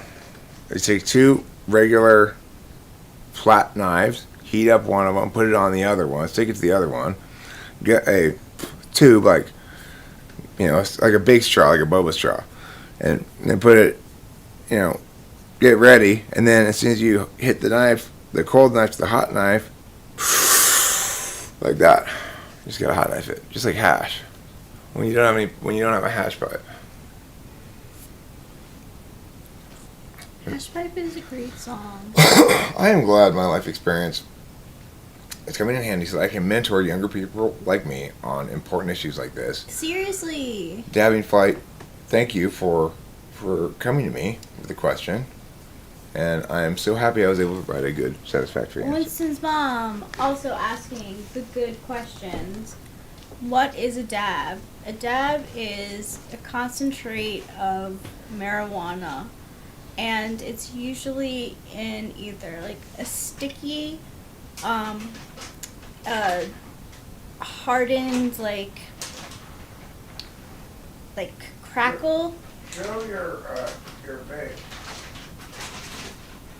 You take two regular flat knives, heat up one of them, put it on the other one, stick it to the other one, get a tube like, you know, like a big straw, like a boba straw, and then put it, you know, get ready, and then as soon as you hit the knife, the cold knife to the hot knife, like that, you just gotta hot knife it, just like hash. When you don't have a hash pipe. Hash Pipe is a great song. I am glad my life experience is coming in handy so that I can mentor younger people like me on important issues like this. Seriously. Dabbing Flight, thank you for coming to me with a question. And I am so happy I was able to provide a good, satisfactory answer. Winston's mom also asking the good questions. What is a dab? A dab is a concentrate of marijuana. And it's usually in either like a sticky, hardened like crackle. Show your vape.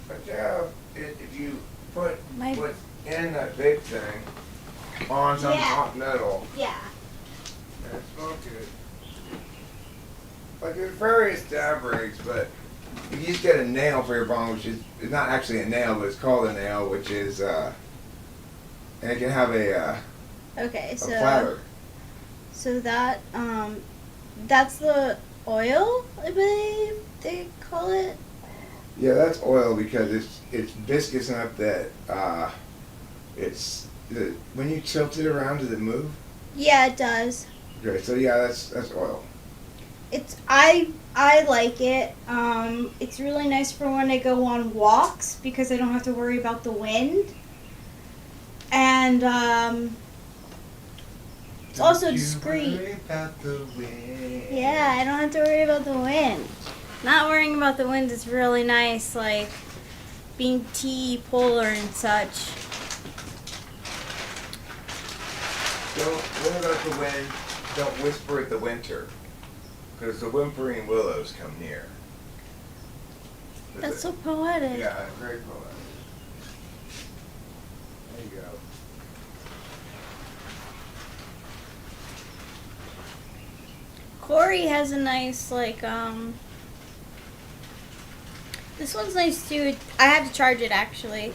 A dab, if you put what's in that vape thing on some hot metal. Yeah. And smoke it. Like there's various dab rigs, but you just get a nail for your bong, which is it's not actually a nail, but it's called a nail, which is and it can have a platter. So that that's the oil, I believe they call it. Yeah, that's oil because it's viscous enough that when you tilt it around, does it move? Yeah, it does. Okay, so yeah, that's oil. It's I like it. It's really nice for when I go on walks because I don't have to worry about the wind. And it's also discreet. Worry about the wind. Yeah, I don't have to worry about the wind. Not worrying about the wind is really nice, like being T-polar and such. Don't worry about the wind. Don't whisper at the winter. Because the whimpering willows come near. That's so poetic. Yeah, very poetic. There you go. Corey has a nice, This one's nice too. I had to charge it actually.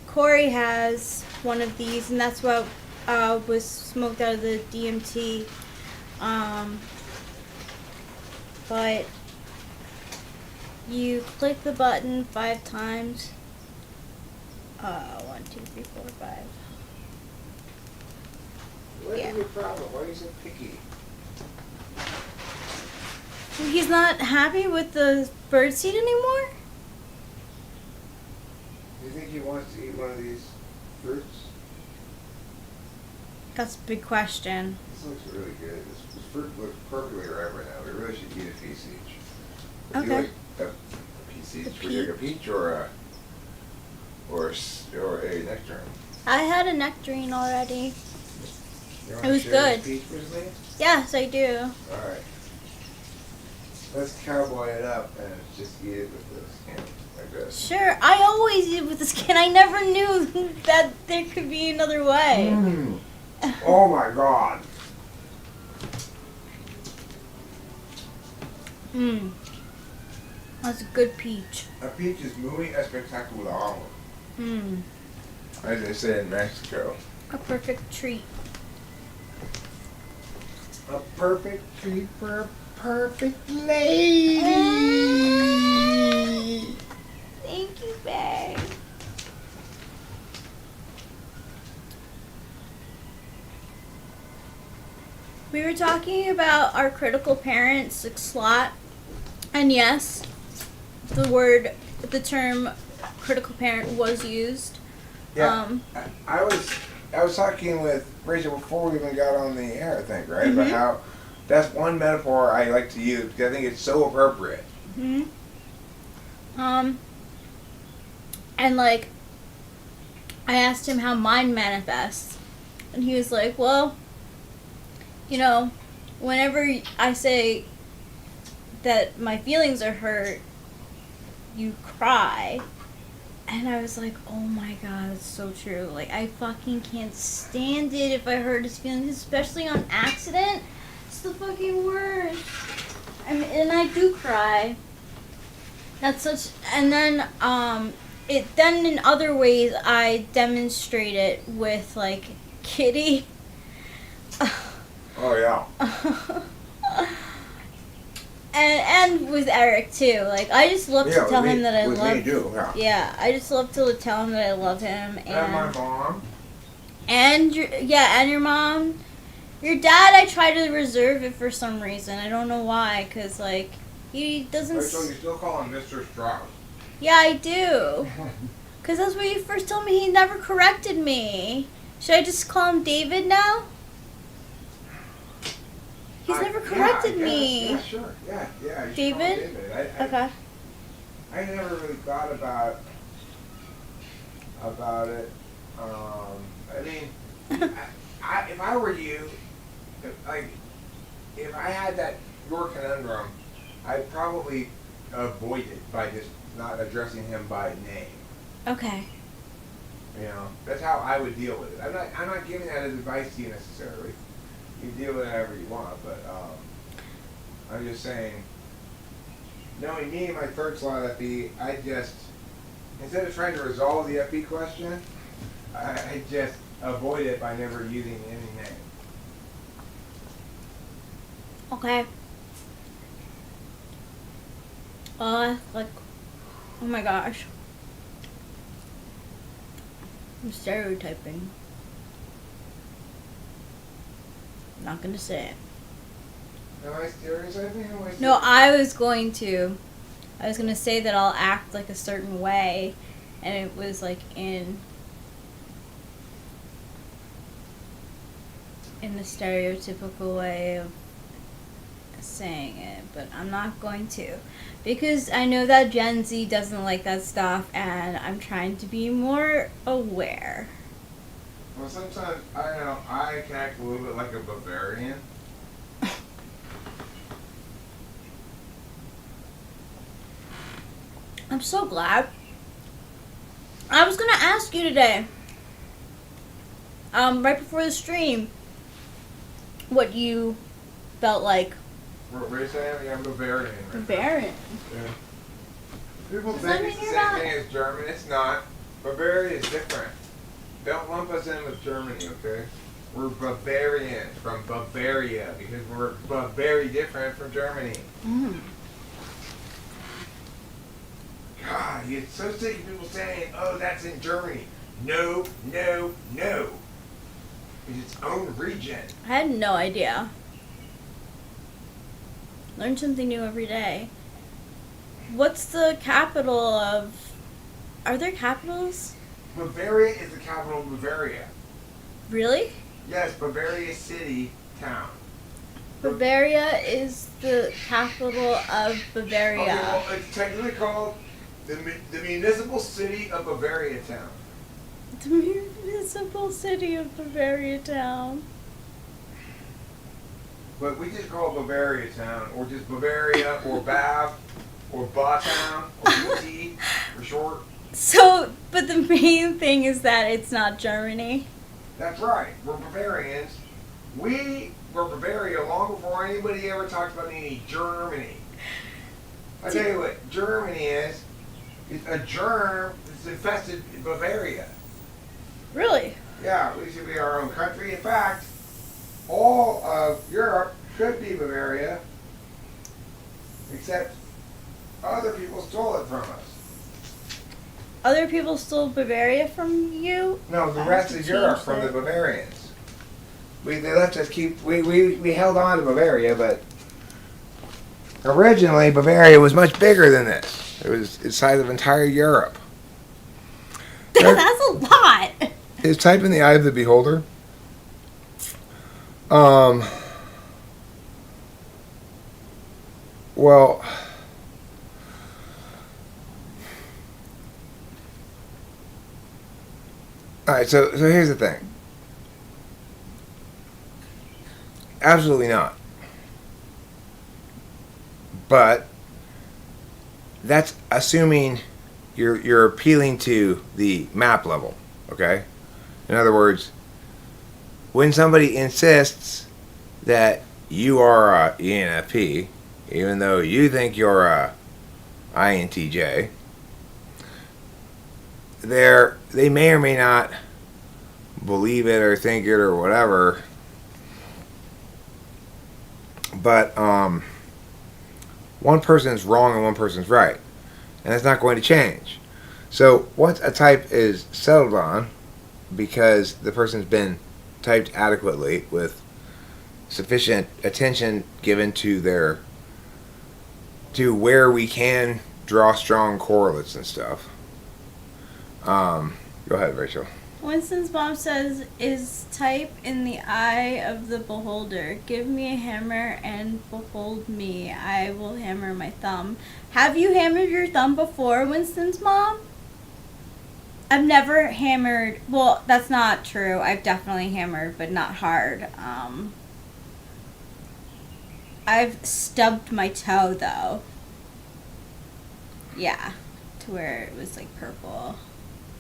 Corey has one of these, and that's what was smoked out of the DMT. But you click the button 5 times. 1, 2, 3, 4, 5. What is your problem? Why are you so picky? He's not happy with the birdseed anymore? Do you think he wants to eat one of these fruits? That's a big question. This looks really good. This fruit looks perfectly ripe right now. We really should eat a piece each. Would Okay. you like a piece each? Would you like a peach or a nectarine? I had a nectarine already. You It want was to share good. this peach with me? Yes, I do. All right. Let's cowboy it up and just eat it with the skin like this. Sure, I always eat with the skin. I never knew that there could be another way. Mm. Oh my God. Mmm. That's a good peach. A peach is muy espectacular. Mmm. As they say in Mexico. A perfect treat. A perfect treat for a perfect lady. Thank you, babe. We were talking about our critical parents slot, and yes, the term critical parent was used. Yeah. I was talking with Rachel before we even got on the air, I think, right? Mm-hmm. About how that's one metaphor I like to use because I think it's so appropriate. Hmm. And like, I asked him how mine manifests, and he was like, well, you know, whenever I say that my feelings are hurt, you cry. And I was like, oh my God, it's so true. Like, I fucking can't stand it if I hurt his feelings, especially on accident. It's the fucking worst. And I do cry. That's such, and then, then in other ways, I demonstrate it with, like, Kitty. Oh yeah. And with Eric too. Like, I just love to tell him that I with love me too, yeah. Yeah, I just love to tell him that I love him. And my mom. And your mom. Your dad, I try to reserve it for some reason. I don't know why, because, like, he doesn't... Wait, so you still call him Mr. Strauss? Yeah, I do. Because that's what you first told me. He never corrected me. Should I just call him David now? He's never corrected me. Yeah, sure. Yeah. You should call him David? David. Okay. I never really thought about it. I mean, if I were you, if I had your conundrum, I'd probably avoid it by just not addressing him by name. Okay. You know, that's how I would deal with it. I'm not giving that as advice to you necessarily. You deal with it however you want, but I'm just saying, knowing me and my third slot FE, I just, instead of trying to resolve the FE question, I just avoid it by never using any name. Okay. Like, oh my gosh. I'm stereotyping. I'm not gonna say it. Am I stereotyping? No, I was going to say that I'll act like a certain way, and it was like in the stereotypical way of saying it, but I'm not going to, because I know that Gen Z doesn't like that stuff, and I'm trying to be more aware. Well, sometimes, I know, I can act a little bit like a Bavarian. I'm so glad. I was gonna ask you today, right before the stream, what you felt like What race I am? Yeah, I'm Bavarian. Right? Bavarian. Yeah. People Does that think it's mean the you're same not- thing as German. It's not. Bavaria is different. Don't lump us in with Germany, okay? We're Bavarians from Bavaria because we're very different from Germany. Mm. God, you're so sick of people saying, oh, that's in Germany. No, no, no. It's its own region. I had no idea. Learn something new every day. What's the capital of... Are there capitals? Bavaria is the capital of Bavaria. Really? Yes, Bavaria City, town. Bavaria is the capital of Bavaria. Okay, well, it's technically called the municipal city of Bavaria town. The municipal city of Bavaria town. But we just call it Bavaria town, or just Bavaria, or Bav, or Ba town, or BT for short. So, but the main thing is that it's not Germany. That's right. We're Bavarians. We were Bavaria long before anybody ever talked about any Germany. I tell you what Germany is. It's a germ that's infested Bavaria. Really? Yeah, we should be our own country. In fact, all of Europe should be Bavaria, except other people stole it from us. Other people stole Bavaria from you? No, the I rest have of to Europe change from the that. Bavarians. They let us keep. We held on to Bavaria, but originally Bavaria was much bigger than this. It was the size of entire Europe. That's a lot. Is type in the eye of the beholder. Well, all right. So here's the thing. Absolutely not. But that's assuming you're appealing to the map level, okay? In other words, when somebody insists that you are a ENFP, even though you think you're a INTJ, they may or may not believe it or think it or whatever. But one person's wrong and one person's right, and that's not going to change. So once a type is settled on, because the person's been typed adequately with sufficient attention given to where we can draw strong correlates and stuff. Go ahead, Rachel. Winston's mom says, is type in the eye of the beholder. Give me a hammer and behold me. I will hammer my thumb. Have you hammered your thumb before, Winston's mom? I've never hammered. Well, that's not true. I've definitely hammered, but not hard. I've stubbed my toe, though. Yeah, to where it was like purple.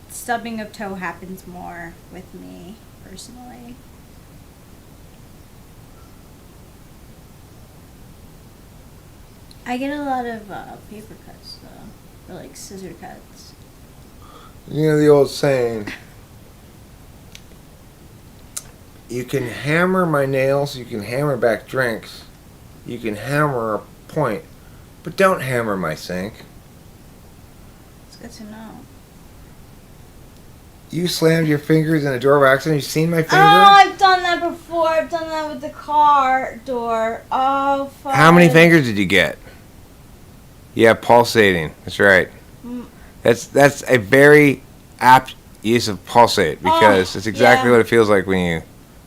Stubbing of toe happens more with me, personally. I get a lot of paper cuts, though. Or like scissor cuts. You know the old saying, you can hammer my nails, you can hammer back drinks, you can hammer a point, but don't hammer my sink. It's good to know. You slammed your fingers in a door by accident. You seen my finger? Oh, I've done that before. I've done that with the car door. Oh, fuck. How many fingers did you get? Yeah, pulsating. That's right. Mm. That's a very apt use of pulsate because it's exactly what it feels like when you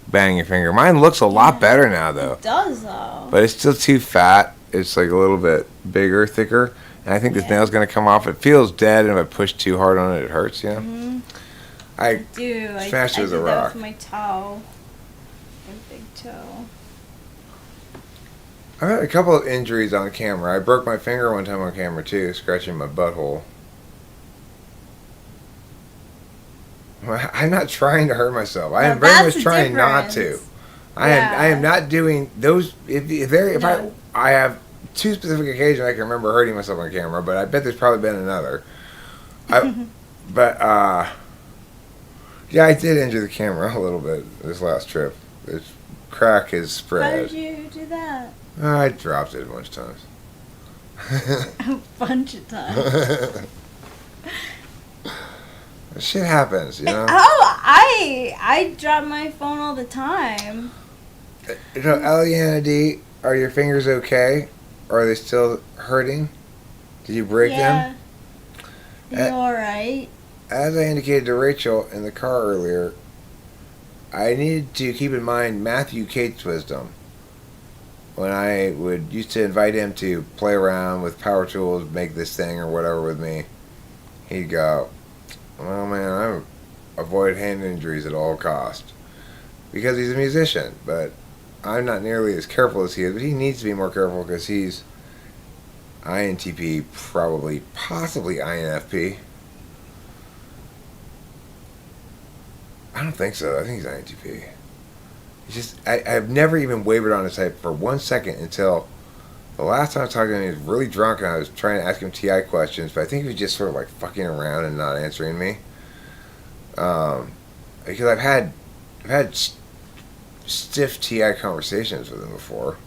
bang your finger. Mine looks a lot better now, though. It does, though. But it's still too fat. It's like a little bit bigger, thicker. And I think this nail's going to come off. It feels dead, and if I push too hard on it, it hurts, you know? Mm-hmm. I do. smashed it with a did rock. that with my toe. My big toe. I've had a couple of injuries on camera. I broke my finger one time on camera, too, scratching my butthole. I'm not trying to hurt myself. I am very much trying not to. I am not doing those. If I have two specific occasions I can remember hurting myself on camera, but I bet there's probably been another. But yeah, I did injure the camera a little bit this last trip. Its crack has spread. How did you do that? I dropped it a bunch of times. A bunch of times. Shit happens, you know. Oh, I drop my phone all the time. You know, Eliana D, are your fingers okay? Are they still hurting? Did you break them? Yeah. You alright? As I indicated to Rachel in the car earlier, I needed to keep in mind Matthew Cate's wisdom. When I would used to invite him to play around with power tools, make this thing or whatever with me, he'd go, "Well, man, I avoid hand injuries at all costs." Because he's a musician, but I'm not nearly as careful as he is, but he needs to be more careful because he's INTP, probably, possibly INFP. I don't think so. I think he's INTP. It's just, I've never even wavered on his type for 1 second until the last time I was talking to him, he was really drunk and I was trying to ask him TI questions, but I think he was just sort of like fucking around and not answering me. Because I've had stiff TI conversations with him before.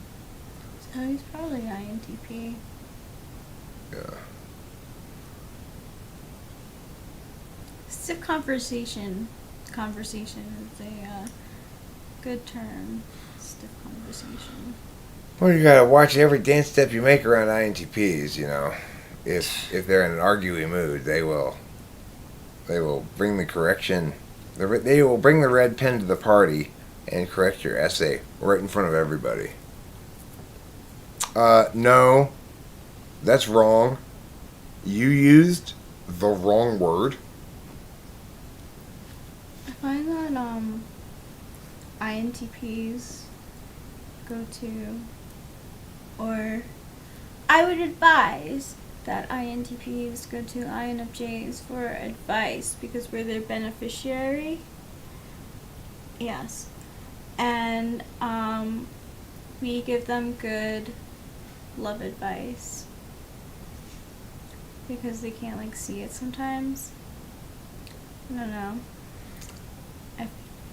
So he's probably INTP. Yeah. Stiff conversation is a good term. Stiff conversation. Well, you gotta watch every dance step you make around INTPs, you know. If they're in an arguing mood, they will bring the correction. They will bring the red pen to the party and correct your essay right in front of everybody. No, that's wrong. You used the wrong word. I find that INTPs go to, or I would advise that INTPs go to INFJs for advice because we're their beneficiary. Yes. And we give them good love advice because they can't like see it sometimes. I don't know. I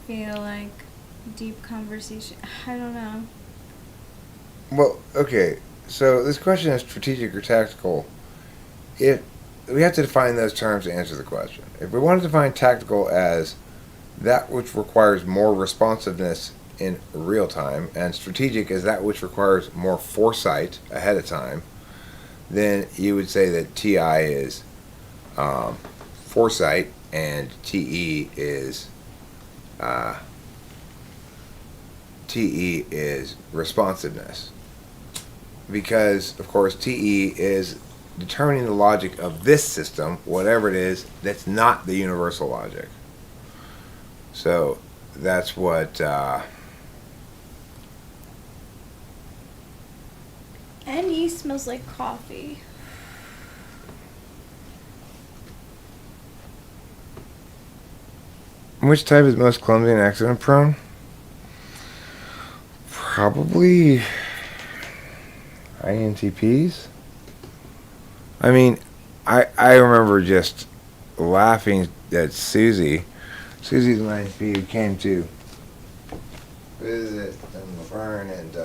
feel like deep conversation. I don't know. Well, okay. So this question is strategic or tactical. If we have to define those terms to answer the question. If we want to define tactical as that which requires more responsiveness in real time, and strategic as that which requires more foresight ahead of time, then you would say that TI is foresight and TE is responsiveness. Because, of course, TE is determining the logic of this system, whatever it is, that's not the universal logic. So that's what And he smells like coffee. Which type is most clumsy and accident prone? Probably INTPs. I mean, I remember just laughing at Susie. Susie's an INTP who came to visit in Laverne, and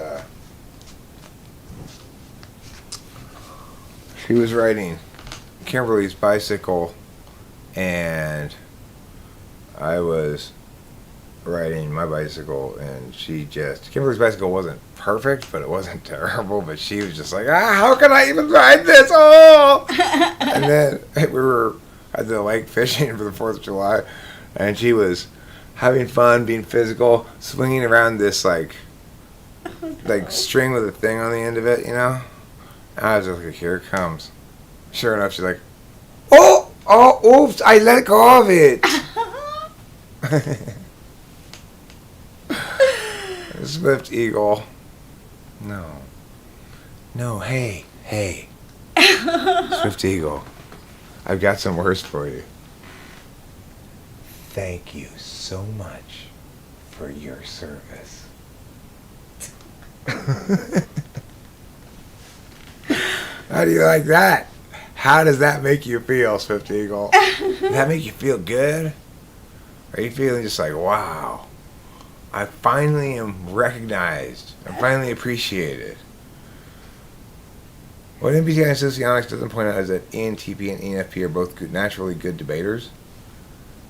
she was riding Kimberly's bicycle, and I was riding my bicycle, and Kimberly's bicycle wasn't perfect, but it wasn't terrible, but she was just like, how can I even ride this? Oh! And then we were at the lake fishing for the 4th of July, and she was having fun, being physical, swinging around this like string with a thing on the end of it, you know? And I was just like, here it comes. Sure enough, she's like, oops, I let go of it. Swift Eagle. No, hey. Swift Eagle. I've got some words for you. Thank you so much for your service. How do you like that? How does that make you feel, Swift Eagle? Does that make you feel good? Are you feeling just like, wow, I finally am recognized. I'm finally appreciated. What MBTI and socionics doesn't point out is that ENTP and ENFP are both naturally good debaters,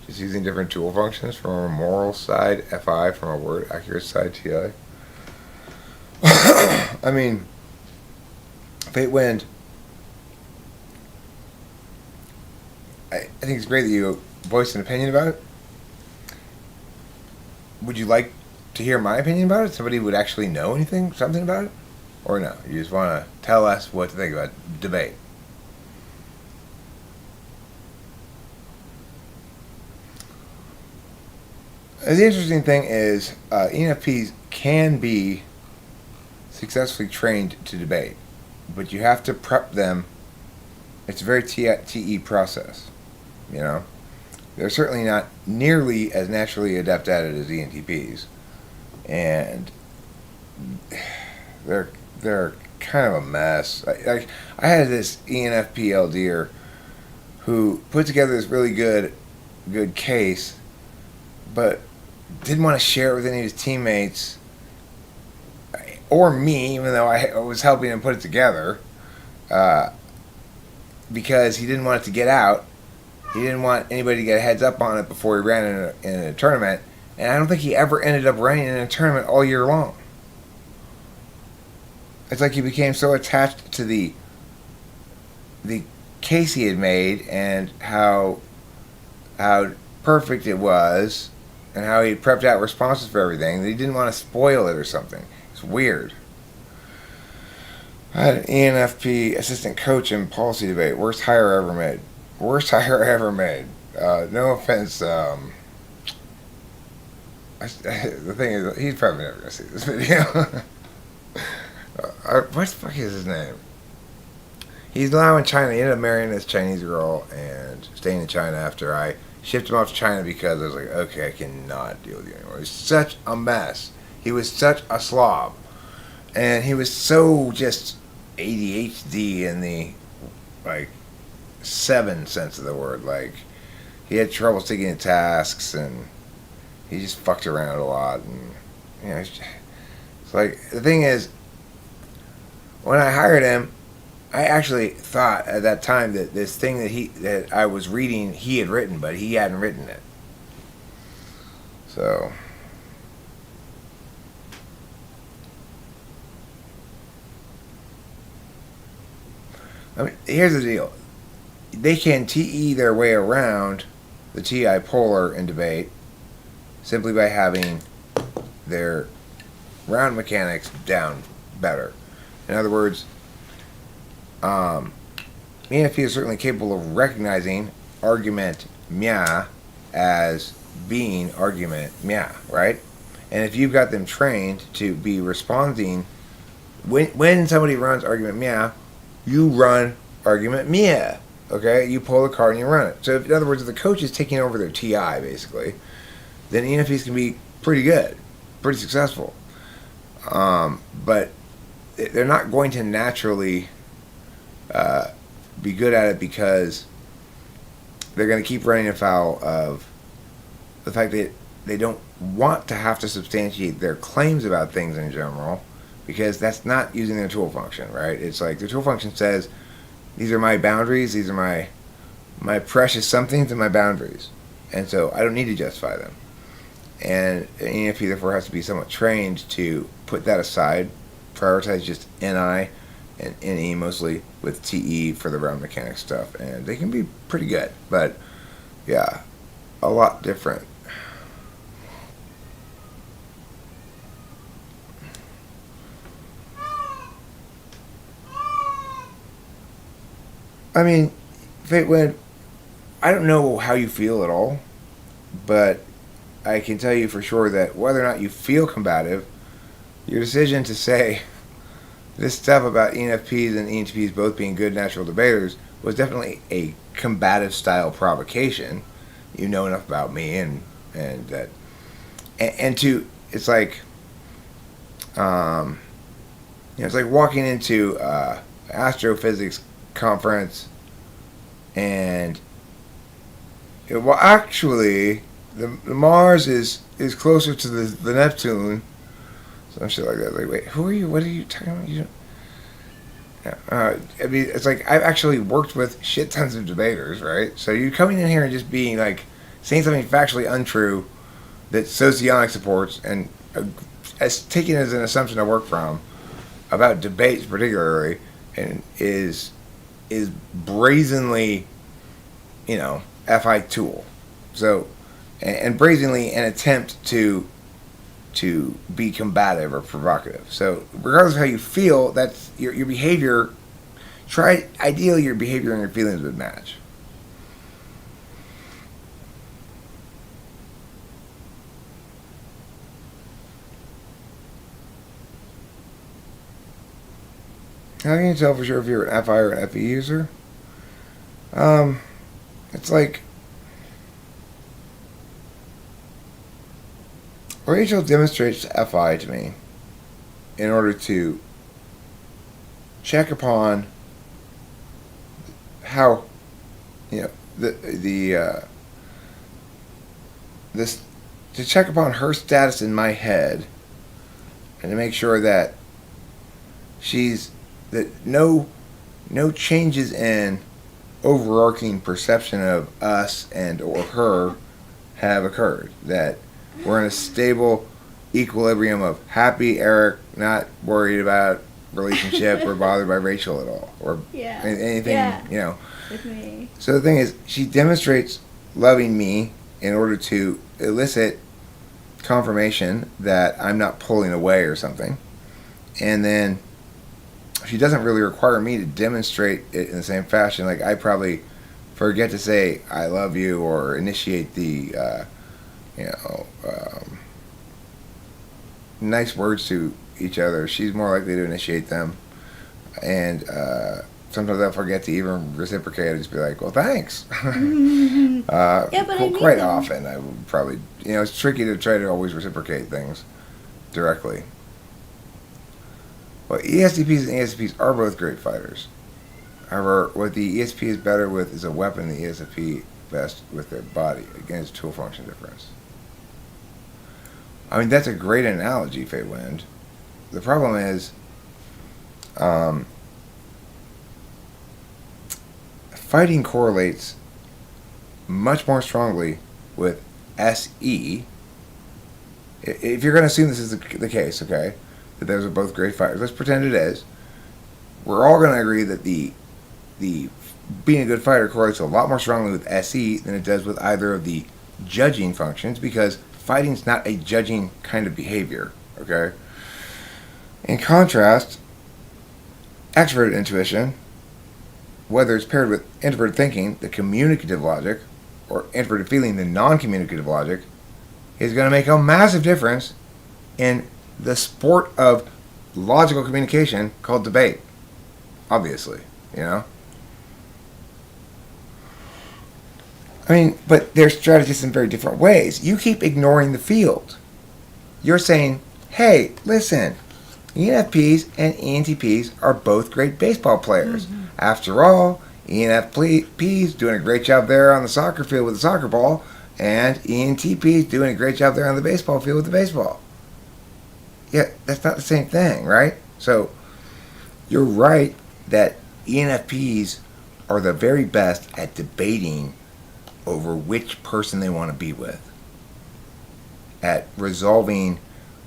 just using different tool functions. From a moral side, FI; from a word accurate side, TI. I mean, Fate Wind, I think it's great that you voiced an opinion about it. Would you like to hear my opinion about it? Somebody would actually know something about it? Or no? You just want to tell us what to think about debate? The interesting thing is ENFPs can be successfully trained to debate, but you have to prep them. It's a very TE process, you know. They're certainly not nearly as naturally adept at it as ENTPs, and they're kind of a mess. I had this ENFP LDer who put together this really good case, but didn't want to share it with any of his teammates or me, even though I was helping him put it together, because he didn't want it to get out. He didn't want anybody to get a heads up on it before he ran in a tournament, and I don't think he ever ended up running in a tournament all year long. It's like he became so attached to the case he had made and how perfect it was and how he prepped out responses for everything that he didn't want to spoil it or something. It's weird. I had an ENFP assistant coach in policy debate. Worst hire ever made. Worst hire ever made. No offense. The thing is, he's probably never going to see this video. What the fuck is his name? He's now in China. He ended up marrying this Chinese girl and staying in China after I shipped him off to China because I was like, okay, I cannot deal with you anymore. He's such a mess. He was such a slob. And he was so just ADHD in the, like, 7 sense of the word. Like, he had trouble sticking to tasks, and he just fucked around a lot. And, you know, it's like, the thing is, when I hired him, I actually thought at that time that this thing that I was reading, he had written, but he hadn't written it. So, I mean, here's the deal. They can TE their way around the TI polar in debate simply by having their round mechanics down better. In other words, ENFP is certainly capable of recognizing argument mia as being argument mia, right? And if you've got them trained to be responding, when somebody runs argument mia, you run argument mia, okay? You pull the card and you run it. So, in other words, if the coach is taking over their TI, basically, then ENFPs can be pretty good, pretty successful. But they're not going to naturally be good at it because they're going to keep running afoul of the fact that they don't want to have to substantiate their claims about things in general, because that's not using their tool function, right? It's like their tool function says, these are my boundaries, these are my precious somethings and my boundaries, and so I don't need to justify them. And an ENFP therefore has to be somewhat trained to put that aside, prioritize just NI and NE mostly, with TE for the round mechanic stuff, and they can be pretty good, but yeah, a lot different. I mean, Fate Wind, I don't know how you feel at all, but I can tell you for sure that whether or not you feel combative, your decision to say this stuff about ENFPs and ENTPs both being good natural debaters was definitely a combative style provocation. You know enough about me and that, and to, it's like, it's like walking into astrophysics conference, and well, actually, the Mars is closer to the Neptune, some shit like that. Like, wait, who are you? What are you talking about? You don't. I mean, it's like I've actually worked with shit tons of debaters, right? So you're coming in here and just being like saying something factually untrue that sociology supports and as taking as an assumption to work from about debates particularly, and is brazenly, FI tool. So and brazenly an attempt to be combative or provocative. So regardless of how you feel, that's your behavior. Ideally, your behavior and your feelings would match. How can you tell for sure if you're an FI or an FE user? It's like Rachel demonstrates FI to me in order to check upon how this to check upon her status in my head and to make sure that no changes in overarching perception of us and or her have occurred, that we're in a stable equilibrium of happy Eric, not worried about relationship or bothered by Rachel at all, or anything, with me. So the thing is, she demonstrates loving me in order to elicit confirmation that I'm not pulling away or something, and then she doesn't really require me to demonstrate it in the same fashion. Like, I probably forget to say I love you or initiate the nice words to each other. She's more likely to initiate them, and sometimes I'll forget to even reciprocate. I'll just be like, well, thanks. But quite often I would probably, it's tricky to try to always reciprocate things directly. Well, ESTPs and ESFPs are both great fighters. However, what the ESP is better with is a weapon the ESFP best with their body. Again, it's tool function difference. I mean, that's a great analogy, Faye Wind. The problem is, fighting correlates much more strongly with SE. If you're going to assume this is the case, okay, that those are both great fighters, let's pretend it is. We're all going to agree that the being a good fighter correlates a lot more strongly with SE than it does with either of the judging functions, because fighting's not a judging kind of behavior, okay? In contrast, extroverted intuition, whether it's paired with introverted thinking, the communicative logic, or introverted feeling, the non-communicative logic, is going to make a massive difference in the sport of logical communication called debate. Obviously, I mean, but they're strategists in very different ways. You keep ignoring the field. You're saying, hey, listen, ENFPs and ENTPs are both great baseball players. Mm-hmm. After all, ENFPs doing a great job there on the soccer field with the soccer ball, and ENTPs doing a great job there on the baseball field with the baseball. Yeah, that's not the same thing, right? So, you're right that ENFPs are the very best at debating over which person they want to be with, at resolving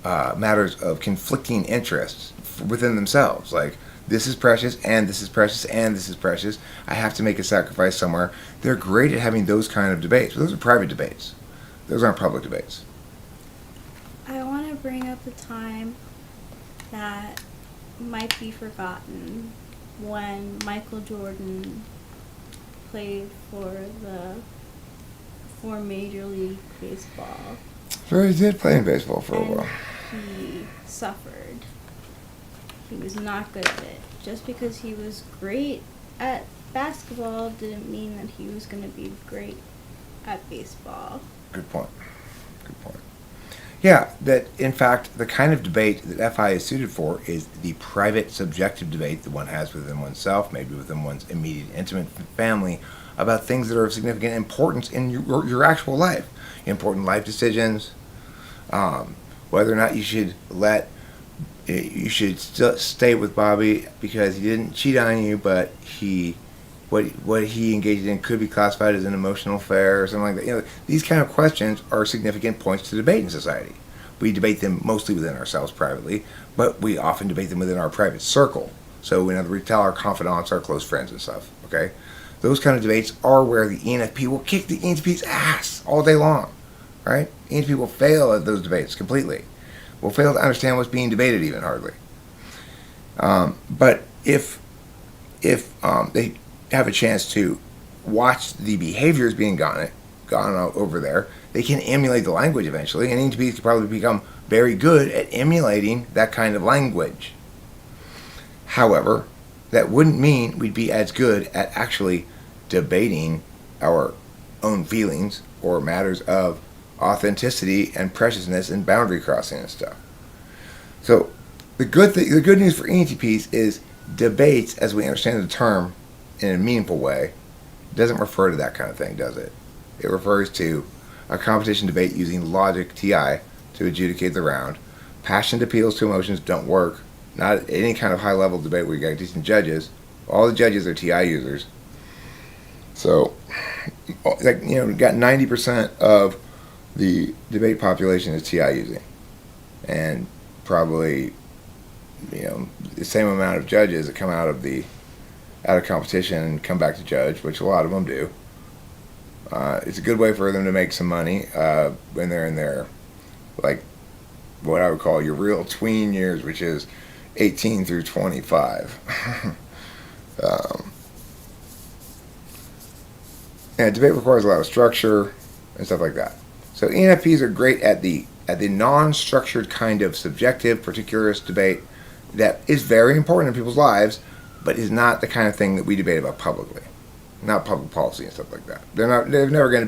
matters of conflicting interests within themselves. Like, this is precious, and this is precious, and this is precious. I have to make a sacrifice somewhere. They're great at having those kind of debates. But those are private debates. Those aren't public debates. I want to bring up a time that might be forgotten when Michael Jordan played for Major League Baseball. So he did play in baseball for a while. He suffered. He was not good at it. Just because he was great at basketball didn't mean that he was going to be great at baseball. Good point. Yeah, that in fact, the kind of debate that FI is suited for is the private, subjective debate that one has within oneself, maybe within one's immediate, intimate family, about things that are of significant importance in your actual life. Important life decisions, whether or not you should still stay with Bobby because he didn't cheat on you, but what he engaged in could be classified as an emotional affair or something like that. These kind of questions are significant points to debate in society. We debate them mostly within ourselves privately, but we often debate them within our private circle. So in other words, we tell our confidants, our close friends and stuff. Okay, those kind of debates are where the ENFP will kick the ENTP's ass all day long. Right? ENTP will fail at those debates completely. Will fail to understand what's being debated even hardly. But if they have a chance to watch the behaviors being gone out over there, they can emulate the language eventually, and ENTPs can probably become very good at emulating that kind of language. However, that wouldn't mean we'd be as good at actually debating our own feelings or matters of authenticity and preciousness and boundary crossing and stuff. So the good news for ENTPs is debates, as we understand the term in a meaningful way, doesn't refer to that kind of thing, does it? It refers to a competition debate using logic, TI, to adjudicate the round. Passionate appeals to emotions don't work. Not any kind of high-level debate where you got decent judges. All the judges are TI users. So, got 90% of the debate population is TI using, and probably the same amount of judges that come out of competition and come back to judge, which a lot of them do. It's a good way for them to make some money when they're in their, like, what I would call your real tween years, which is 18 through 25. And debate requires a lot of structure and stuff like that. So ENFPs are great at the non-structured kind of subjective, particularist debate that is very important in people's lives, but is not the kind of thing that we debate about publicly, not public policy and stuff like that. They're never going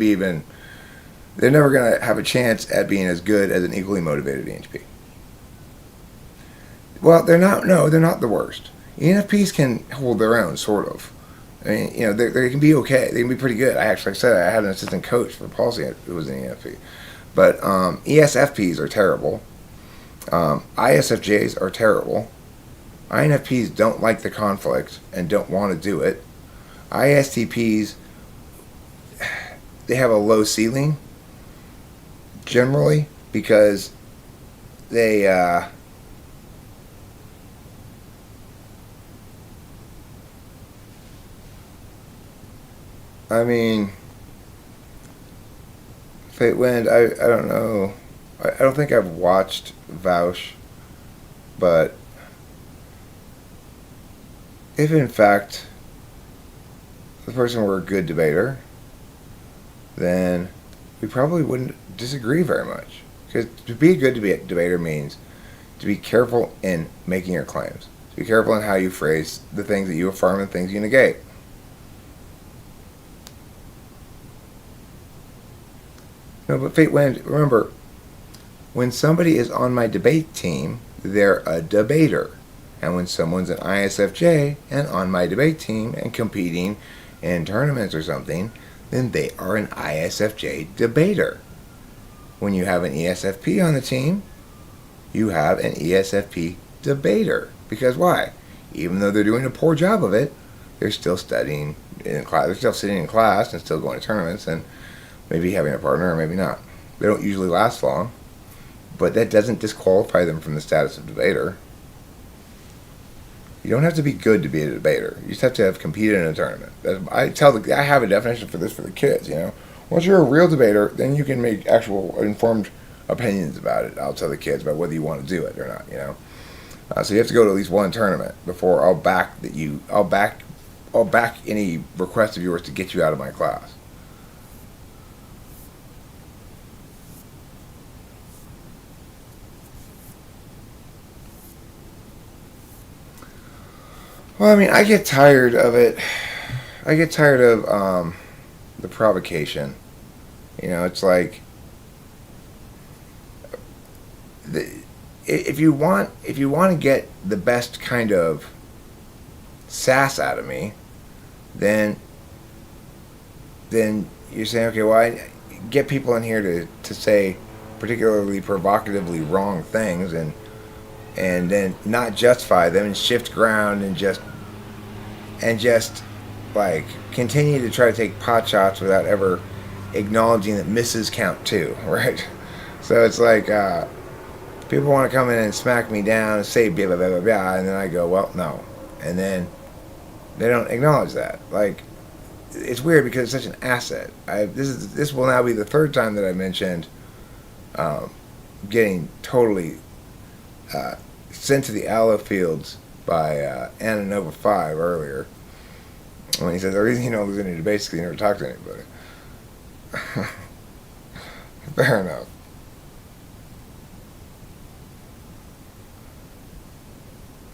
to have a chance at being as good as an equally motivated ENTP. Well, they're not the worst. ENFPs can hold their own, sort of. I mean, they can be okay. They can be pretty good. I actually said I had an assistant coach for policy who was an ENFP. But ESFPs are terrible. ISFJs are terrible. INFPs don't like the conflict and don't want to do it. ISTPs, they have a low ceiling, generally, because they... I mean, Fate Wind, I don't know. I don't think I've watched Vouch, but if in fact the person were a good debater, then we probably wouldn't disagree very much. Because to be a good debater means to be careful in making your claims. To be careful in how you phrase the things that you affirm and things you negate. No, but Fate Wind, remember, when somebody is on my debate team, they're a debater. And when someone's an ISFJ and on my debate team and competing in tournaments or something, then they are an ISFJ debater. When you have an ESFP on the team, you have an ESFP debater. Because why? Even though they're doing a poor job of it, they're still studying in class. They're still sitting in class and still going to tournaments and maybe having a partner or maybe not. They don't usually last long, but that doesn't disqualify them from the status of debater. You don't have to be good to be a debater. You just have to have competed in a tournament. I have a definition for this for the kids. Once you're a real debater, then you can make actual informed opinions about it. I'll tell the kids about whether you want to do it or not. So you have to go to at least one tournament before I'll back any request of yours to get you out of my class. Well, I mean, I get tired of it. I get tired of the provocation. It's like, if you want to get the best kind of sass out of me, then you're saying, okay, well, I get people in here to say particularly provocatively wrong things, and then not justify them and shift ground and just like continue to try to take pot shots without ever acknowledging that misses count too, right? So it's like people want to come in and smack me down and say blah blah blah blah blah, and then I go, well, no, and then they don't acknowledge that. Like, it's weird because it's such an asset. This will now be the third time that I mentioned getting totally sent to the aloe fields by Ananova 5 earlier, when he said the reason you don't lose any debates is because you never talk to anybody. Fair enough.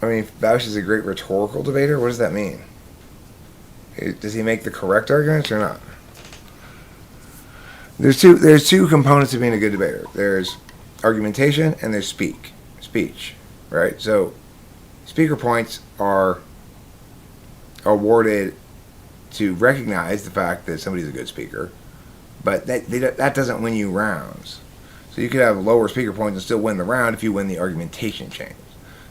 I mean, Bausch is a great rhetorical debater. What does that mean? Does he make the correct arguments or not? There's two components to being a good debater. There's argumentation and there's speech, right? So speaker points are awarded to recognize the fact that somebody's a good speaker, but that doesn't win you rounds. So you could have lower speaker points and still win the round if you win the argumentation chains.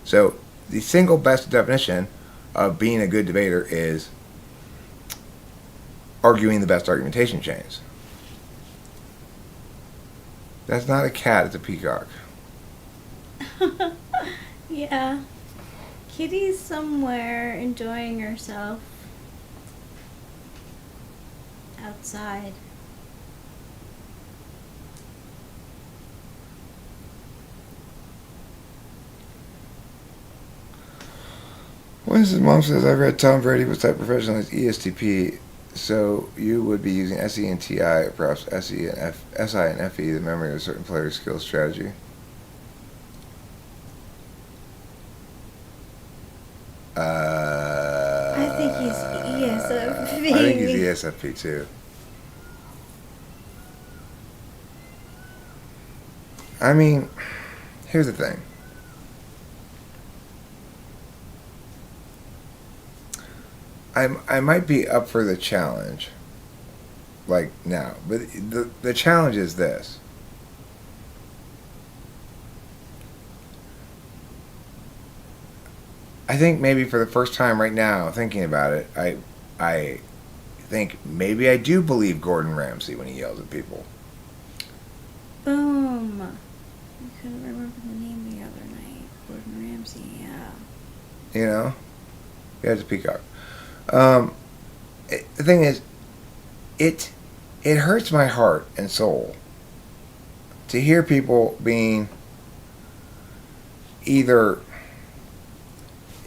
So the single best definition of being a good debater is arguing the best argumentation chains. That's not a cat, it's a peacock. Yeah. Kitty's somewhere enjoying herself outside. Winston's mom says, I've read Tom Brady was type professional as ESTP, so you would be using SENTI, perhaps SINFE, the memory of a certain player's skill strategy. I think he's ESFP. I think he's ESFP too. I mean, here's the thing. I might be up for the challenge, like now, but the challenge is this. I think maybe for the first time right now, thinking about it, I think maybe I do believe Gordon Ramsay when he yells at people. Boom. I couldn't remember the name the other night. Gordon Ramsay, yeah. You know? Yeah, it's a peacock. The thing is, it hurts my heart and soul to hear people being either...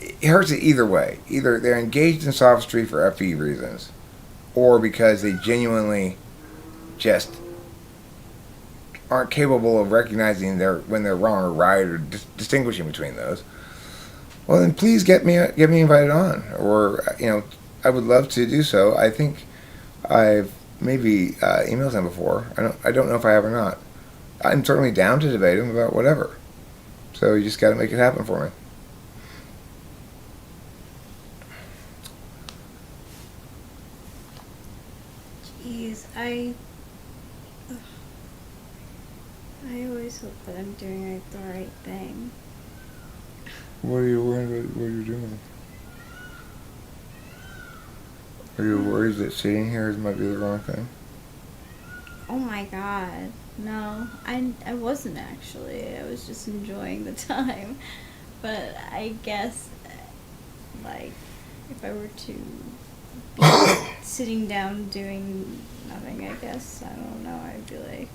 It hurts it either way. Either they're engaged in sophistry for FE reasons, or because they genuinely just aren't capable of recognizing when they're wrong or right, or distinguishing between those. Well, then please get me invited on, or I would love to do so. I think I've maybe emailed him before. I don't know if I have or not. I'm certainly down to debate him about whatever. So you just got to make it happen for me. Jeez, I always hope that I'm doing the right thing. What are you worried about? What are you doing? Are you worried that sitting here might be the wrong thing? Oh my god. No, I wasn't actually. I was just enjoying the time. But I guess, like, if I were to be sitting down doing nothing, I guess, I don't know, I'd be like,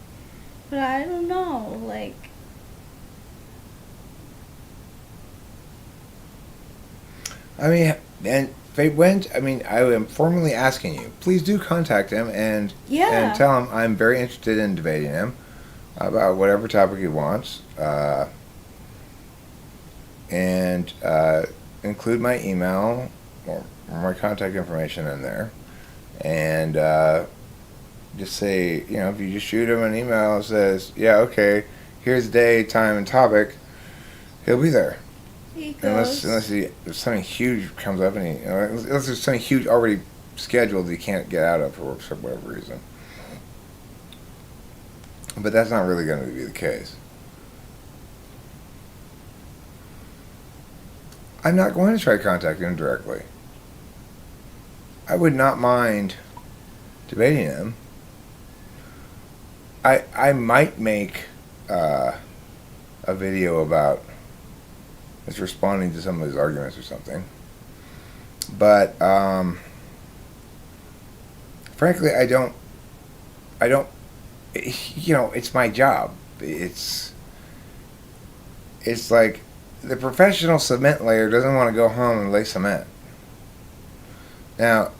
but I don't know, like... I mean, and Fate went. I mean, I am formally asking you. Please do contact him and tell him I'm very interested in debating him about whatever topic he wants, and include my email or my contact information in there, and just say, if you just shoot him an email that says, yeah, okay, here's the day, time, and topic, he'll be there. He goes. Unless if something huge comes up, and unless there's something huge already scheduled that he can't get out of for whatever reason. But that's not really going to be the case. I'm not going to try contacting him directly. I would not mind debating him. I might make a video about just responding to some of his arguments or something. But frankly, I don't. It's my job. It's like the professional cement layer doesn't want to go home and lay cement. Now,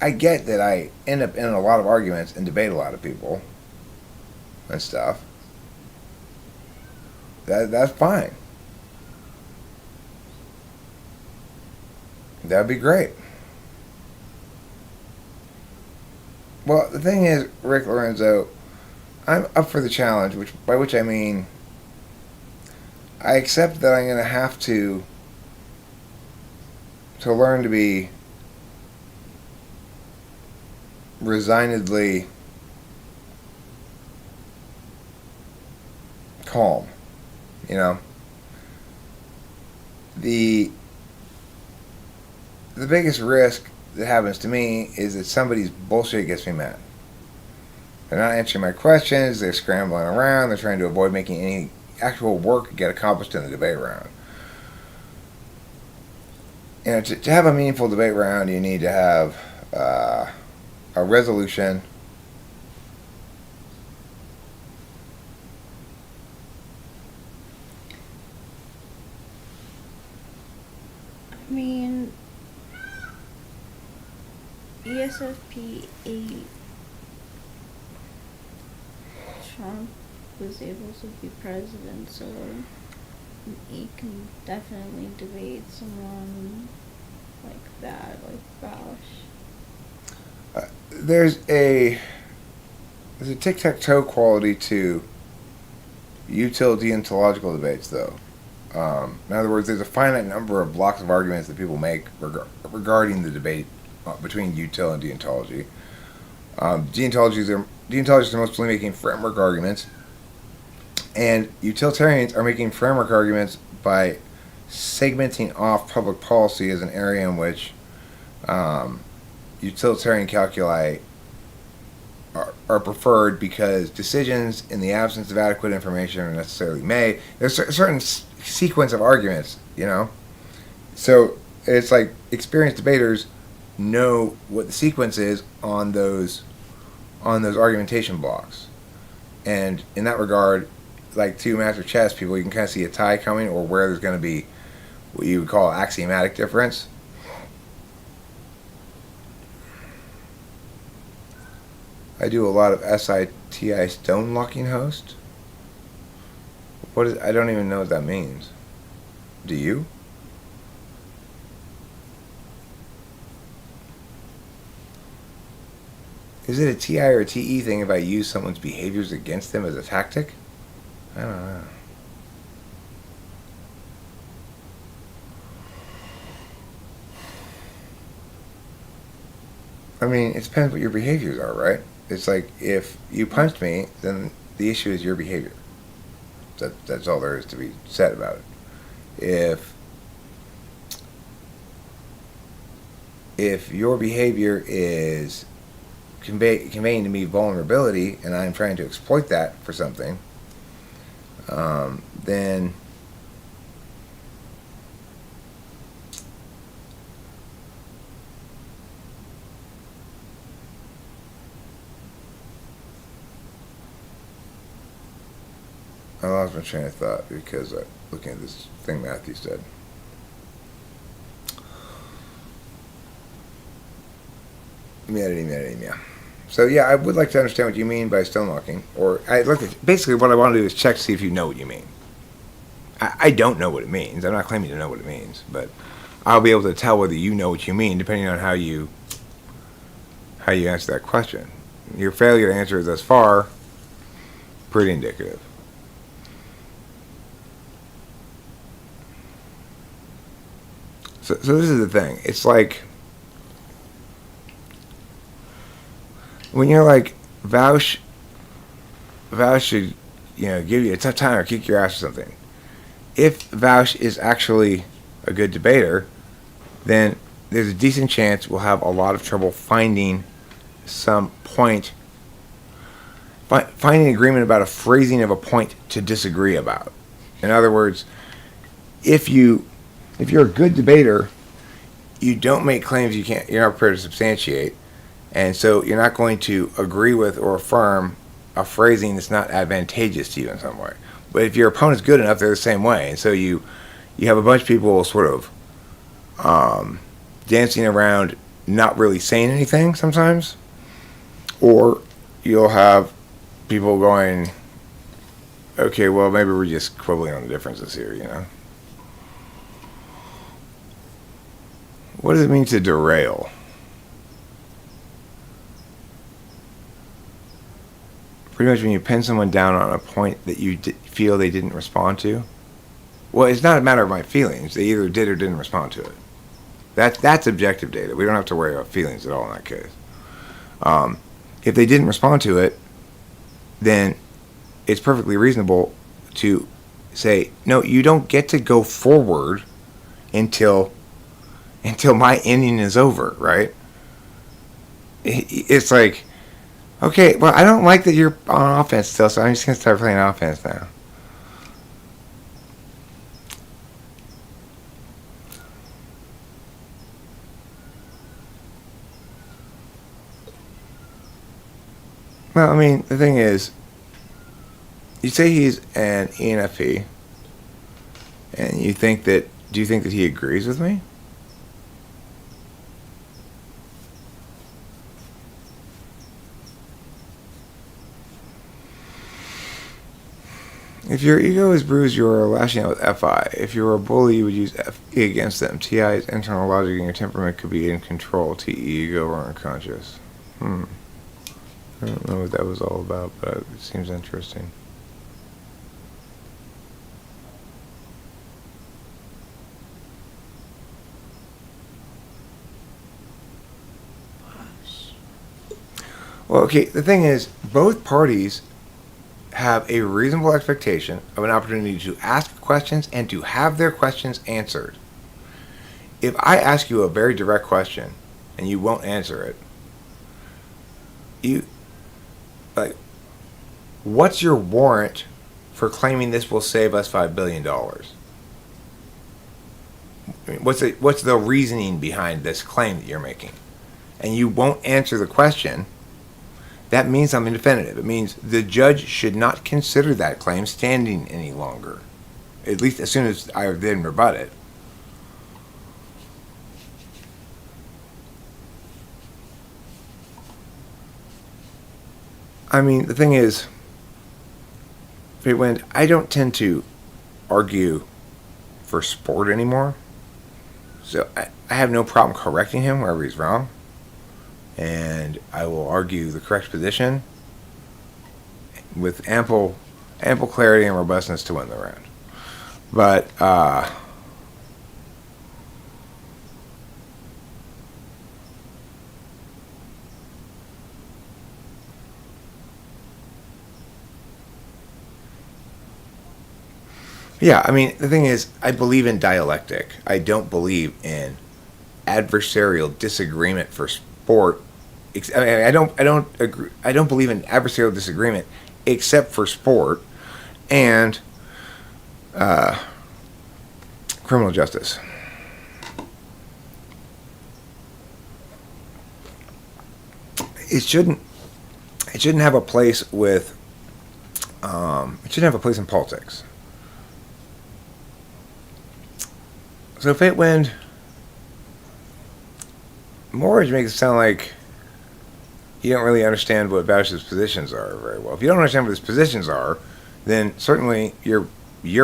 I get that I end up in a lot of arguments and debate a lot of people and stuff. That's fine. That'd be great. Well, the thing is, Rick Lorenzo, I'm up for the challenge, by which I mean I accept that I'm going to have to learn to be resignedly calm. The biggest risk that happens to me is that somebody's bullshit gets me mad. They're not answering my questions, they're scrambling around, they're trying to avoid making any actual work get accomplished in the debate round. To have a meaningful debate round, you need to have a resolution. I mean, ESFP 8, Trump was able to be president, so he can definitely debate someone like that, like Bausch. There's a tic-tac-toe quality to util-deontological debates, though. In other words, there's a finite number of blocks of arguments that people make regarding the debate between util and deontology. Deontologists are mostly making framework arguments, and utilitarians are making framework arguments by segmenting off public policy as an area in which utilitarian calculi are preferred because decisions in the absence of adequate information are necessarily made. There's a certain sequence of arguments, So it's like experienced debaters know what the sequence is on those argumentation blocks. And in that regard, like two master chess people, you can kind of see a tie coming or where there's going to be what you would call axiomatic difference. I do a lot of SITI stone locking host. I don't even know what that means. Do you? Is it a TI or a TE thing if I use someone's behaviors against them as a tactic? I don't know. I mean, it depends what your behaviors are, right? It's like, if you punched me, then the issue is your behavior. That's all there is to be said about it. If your behavior is conveying to me vulnerability, and I'm trying to exploit that for something, then I lost my train of thought because I'm looking at this thing Matthew said. Yeah. So yeah, I would like to understand what you mean by stonewalking, or basically what I want to do is check to see if you know what you mean. I don't know what it means. I'm not claiming to know what it means, but I'll be able to tell whether you know what you mean depending on how you answer that question. Your failure to answer it thus far, pretty indicative. So this is the thing. It's like when you're like Vouch should, give you a tough time or kick your ass or something. If Vouch is actually a good debater, then there's a decent chance we'll have a lot of trouble finding some point, finding agreement about a phrasing of a point to disagree about. In other words, if you're a good debater, you don't make claims you're not prepared to substantiate, and so you're not going to agree with or affirm a phrasing that's not advantageous to you in some way. But if your opponent's good enough, they're the same way, and so you have a bunch of people sort of dancing around, not really saying anything sometimes, or you'll have people going, okay, well, maybe we're just quibbling on the differences here, What does it mean to derail? Pretty much when you pin someone down on a point that you feel they didn't respond to. Well, it's not a matter of my feelings. They either did or didn't respond to it. That's objective data. We don't have to worry about feelings at all in that case. If they didn't respond to it, then it's perfectly reasonable to say, no, you don't get to go forward until my inning is over, right? It's like, okay, well, I don't like that you're on offense still, so I'm just going to start playing offense now. Well, I mean, the thing is, you say he's an ENFP, and do you think that he agrees with me? If your ego is bruised, you are lashing out with FI. If you were a bully, you would use FE against them. TI is internal logic, and your temperament could be in control. TE, ego, or unconscious. I don't know what that was all about, but it seems interesting. Well, okay, the thing is, both parties have a reasonable expectation of an opportunity to ask questions and to have their questions answered. If I ask you a very direct question and you won't answer it, what's your warrant for claiming this will save us $5 billion? I mean, what's the reasoning behind this claim that you're making? And you won't answer the question. That means something definitive. It means the judge should not consider that claim standing any longer, at least as soon as I then rebut it. I mean, the thing is, Wind, I don't tend to argue for sport anymore, so I have no problem correcting him wherever he's wrong. And I will argue the correct position with ample clarity and robustness to win the round. But yeah, I mean, the thing is, I believe in dialectic. I don't believe in adversarial disagreement for sport. I mean, I don't believe in adversarial disagreement except for sport and criminal justice. It shouldn't have a place with. It shouldn't have a place in politics. So Fate Wind, Morridge makes it sound like you don't really understand what Vouch's positions are very well. If you don't understand what his positions are, then certainly your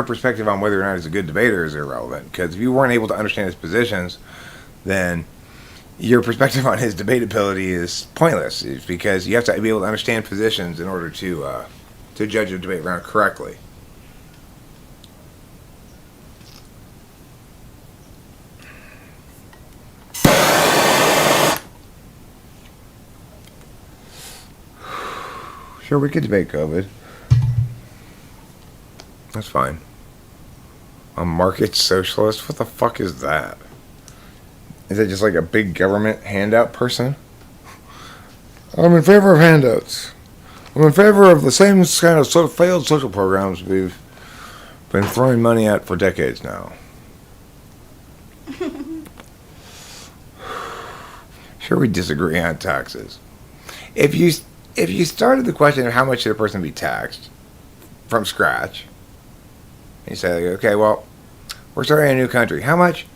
perspective on whether or not he's a good debater is irrelevant. Because if you weren't able to understand his positions, then your perspective on his debatability is pointless. It's because you have to be able to understand positions in order to judge a debate round correctly. Sure, we could debate COVID. That's fine. A market socialist? What the fuck is that? Is it just like a big government handout person? I'm in favor of handouts. I'm in favor of the same kind of failed social programs we've been throwing money at for decades now. Sure, we disagree on taxes. If you started the question of how much should a person be taxed from scratch, and you say, like, okay, well, we're starting a new country. How much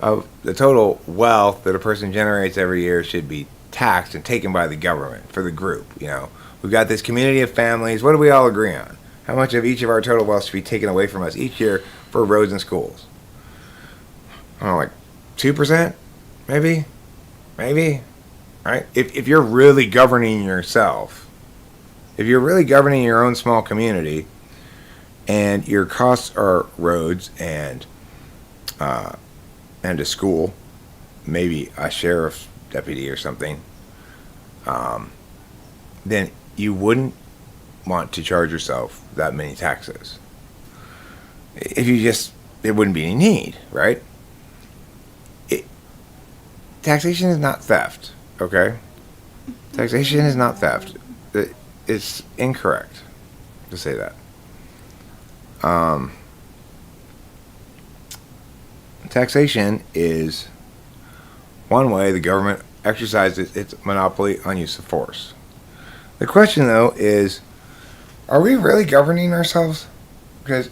of the total wealth that a person generates every year should be taxed and taken by the government for the group? You know, we've got this community of families. What do we all agree on? How much of each of our total wealth should be taken away from us each year for roads and schools? I don't know, like 2%, maybe, right? If you're really governing yourself, if you're really governing your own small community, and your costs are roads and a school, maybe a sheriff's deputy or something, then you wouldn't want to charge yourself that many taxes. There wouldn't be any need, right? Taxation is not theft, okay? Taxation is not theft. It's incorrect to say that. Taxation is one way the government exercises its monopoly on use of force. The question, though, is, are we really governing ourselves? Because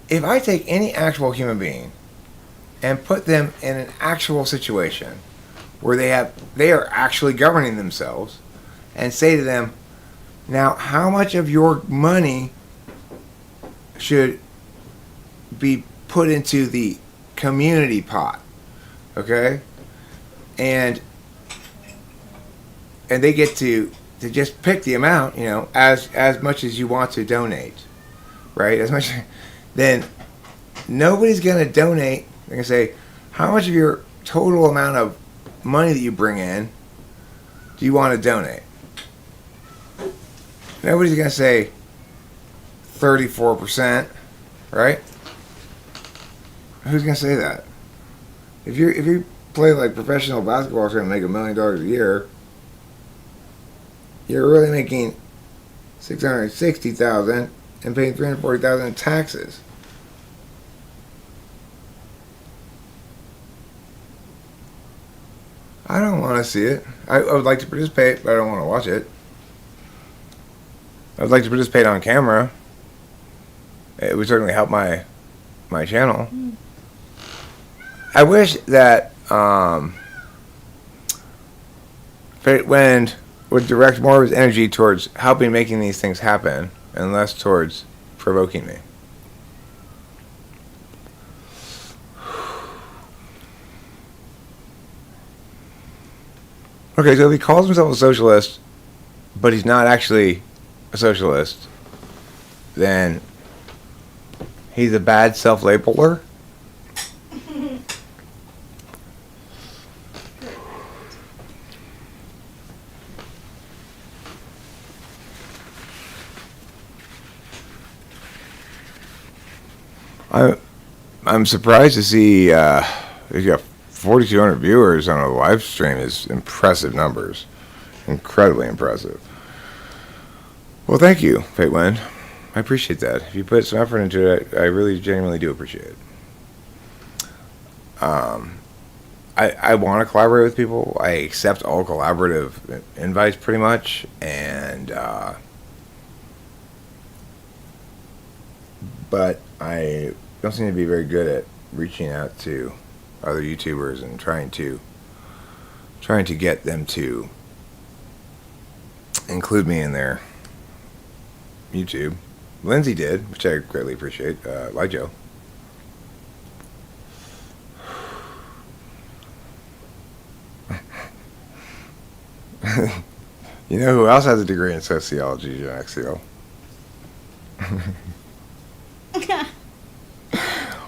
if I take any actual human being and put them in an actual situation where they are actually governing themselves, and say to them, now, how much of your money should be put into the community pot, okay? And they get to just pick the amount, you know, as much as you want to donate, right? As much, then nobody's gonna donate. They're gonna say, how much of your total amount of money that you bring in do you want to donate? Nobody's gonna say 34%, right? Who's gonna say that? If you play like professional basketball, trying to make $1 million a year, you're really making $660,000 and paying $340,000 in taxes. I don't want to see it. I would like to participate, but I don't want to watch it. I would like to participate on camera. It would certainly help my channel. I wish that Fate would direct more of his energy towards helping making these things happen and less towards provoking me. Okay, so if he calls himself a socialist, but he's not actually a socialist, then he's a bad self-labeler? I'm surprised to see he's got 4,200 viewers on a live stream. Is impressive numbers, incredibly impressive. Well, thank you, Fate Wind. I appreciate that. If you put some effort into it, I really genuinely do appreciate it. I want to collaborate with people. I accept all collaborative invites pretty much, and but I don't seem to be very good at reaching out to other YouTubers and trying to get them to include me in their YouTube. Lindsay did, which I greatly appreciate. Lijo. You know who else has a degree in sociology, Jaxio?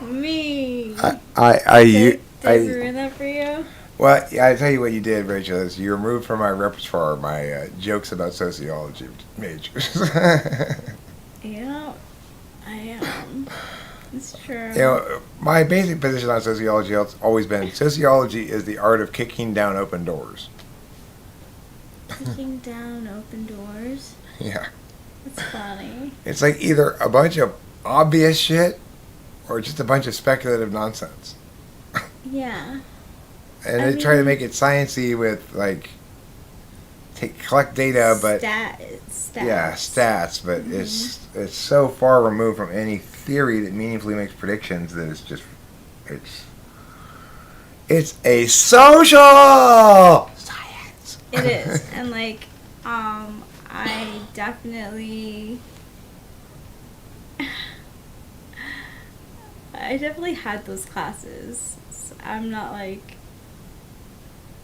Me. I Did I ruin that for you? Well, yeah, I tell you what you did, Rachel, is you removed from my repertoire my jokes about sociology majors. Yeah, I am. It's true. You know, my basic position on sociology has always been sociology is the art of kicking down open doors. Kicking down open doors. Yeah. It's funny. It's like either a bunch of obvious shit or just a bunch of speculative nonsense. Yeah. And I they try to mean- make it sciencey with, like, collect data, but... Stats. Yeah, stats, but it's so far removed from any theory that meaningfully makes predictions that it's just... It's a social science! It is. And, like, I definitely... I definitely had those classes. So I'm not, like,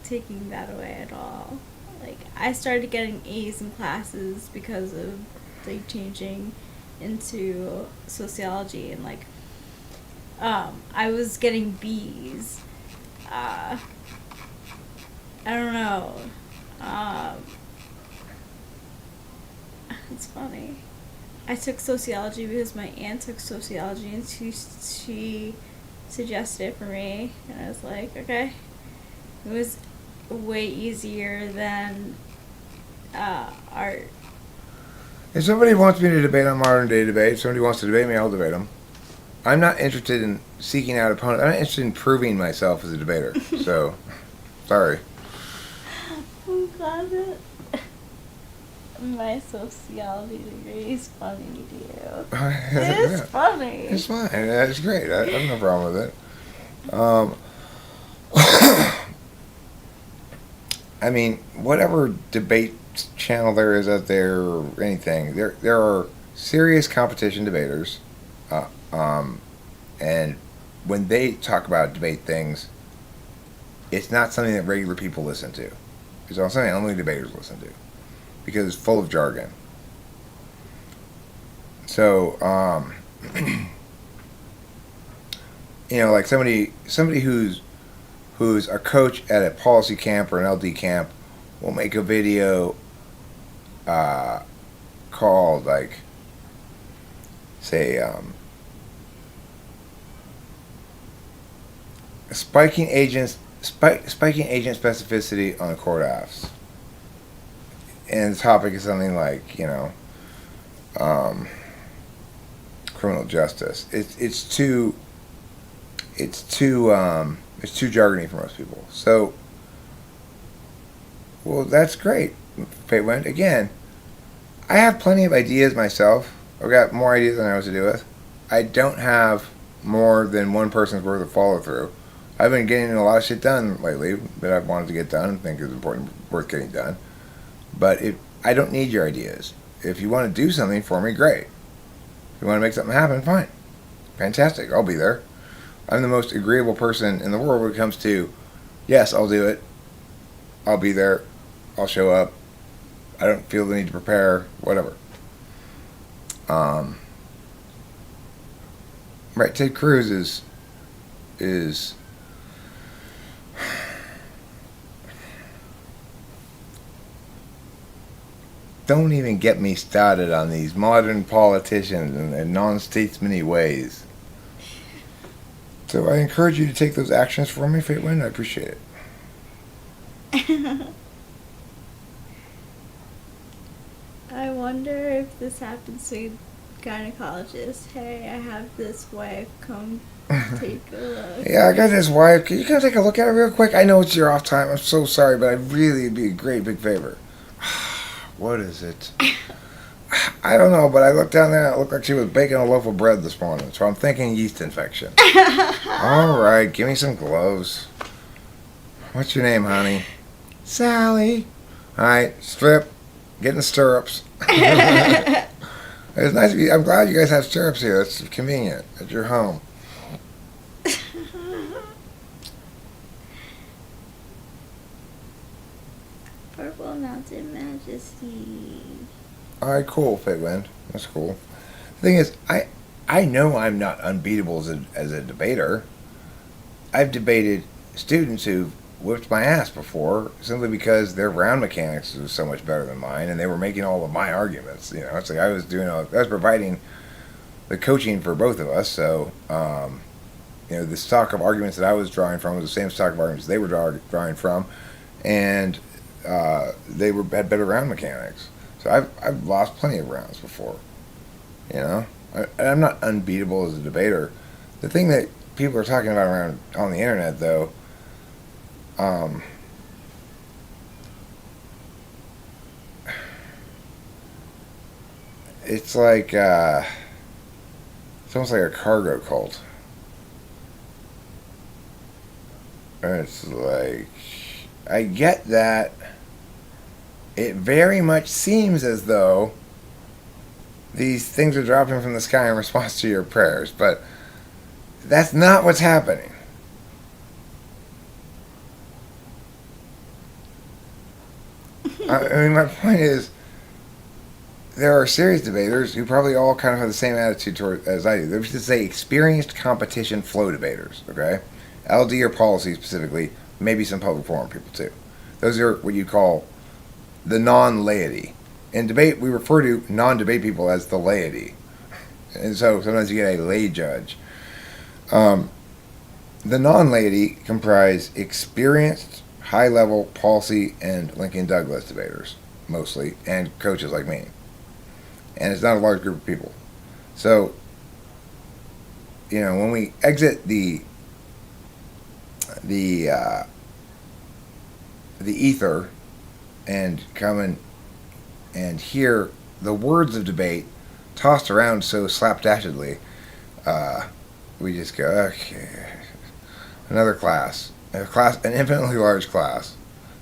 taking that away at all. Like, I started getting A's in classes because of, like, changing into sociology, and, like, I was getting B's. I don't know. It's funny. I took sociology because my aunt took sociology, and she suggested it for me, and I was like, okay. It was way easier than art. If somebody wants me to debate on modern day debate, if somebody wants to debate me, I'll debate them. I'm not interested in seeking out opponents. I'm not interested in proving myself as a debater. So, sorry. I'm glad that my sociology degree is funny to you. It is funny. It's fine. It's great. I have no problem with it. I mean, whatever debate channel there is out there or anything, there are serious competition debaters, and when they talk about debate things, it's not something that regular people listen to. It's not something only debaters listen to because it's full of jargon. So, you know, like somebody who's a coach at a policy camp or an LD camp will make a video called, like, say, spiking agent specificity on court apps. And the topic is something like, you know, criminal justice. It's too jargony for most people. So, well, that's great. Went again. I have plenty of ideas myself. I've got more ideas than I know what to do with. I don't have more than one person's worth of follow through. I've been getting a lot of shit done lately that I've wanted to get done and think is important, worth getting done. But I don't need your ideas. If you want to do something for me, great. If you want to make something happen, fine. Fantastic. I'll be there. I'm the most agreeable person in the world when it comes to, yes, I'll do it. I'll be there. I'll show up. I don't feel the need to prepare. Whatever. Right. Ted Cruz is don't even get me started on these modern politicians and non-statesman-y ways. So I encourage you to take those actions for me, Fatewind. I appreciate it. I wonder if this happens to gynecologists. Hey, I have this wife. Come take a look. Yeah, I got this wife. Can you come take a look at it real quick? I know it's your off time. I'm so sorry, but I'd really be a great big favor. What is it? I don't know, but I looked down there and it looked like she was baking a loaf of bread this morning, so I'm thinking yeast infection. All right, give me some gloves. What's your name, honey? Sally. All right, strip. Get in the stirrups. It's nice. I'm glad you guys have stirrups here. It's convenient at your home. Purple Mountain Majesty. All right, cool, Fatewind. That's cool. The thing is, I know I'm not unbeatable as a debater. I've debated students whipped my ass before simply because their round mechanics was so much better than mine, and they were making all of my arguments. It's like I was providing the coaching for both of us. So, the stock of arguments that I was drawing from was the same stock of arguments they were drawing from, and they had better round mechanics. So I've lost plenty of rounds before. I'm not unbeatable as a debater. The thing that people are talking about around on the internet, though, it's like it's almost like a cargo cult. It's like, I get that it very much seems as though these things are dropping from the sky in response to your prayers, but that's not what's happening. I mean, my point is, there are serious debaters who probably all kind of have the same attitude toward as I do. They should say experienced competition flow debaters, okay? LD or policy specifically, maybe some public forum people too. Those are what you call the non-laity. In debate, we refer to non-debate people as the laity. And so sometimes you get a lay judge. The non-laity comprise experienced, high-level policy and Lincoln Douglas debaters, mostly, and coaches like me. And it's not a large group of people. So, when we exit the ether and come in and hear the words of debate tossed around so slapdashedly, we just go, okay, another class, an infinitely large class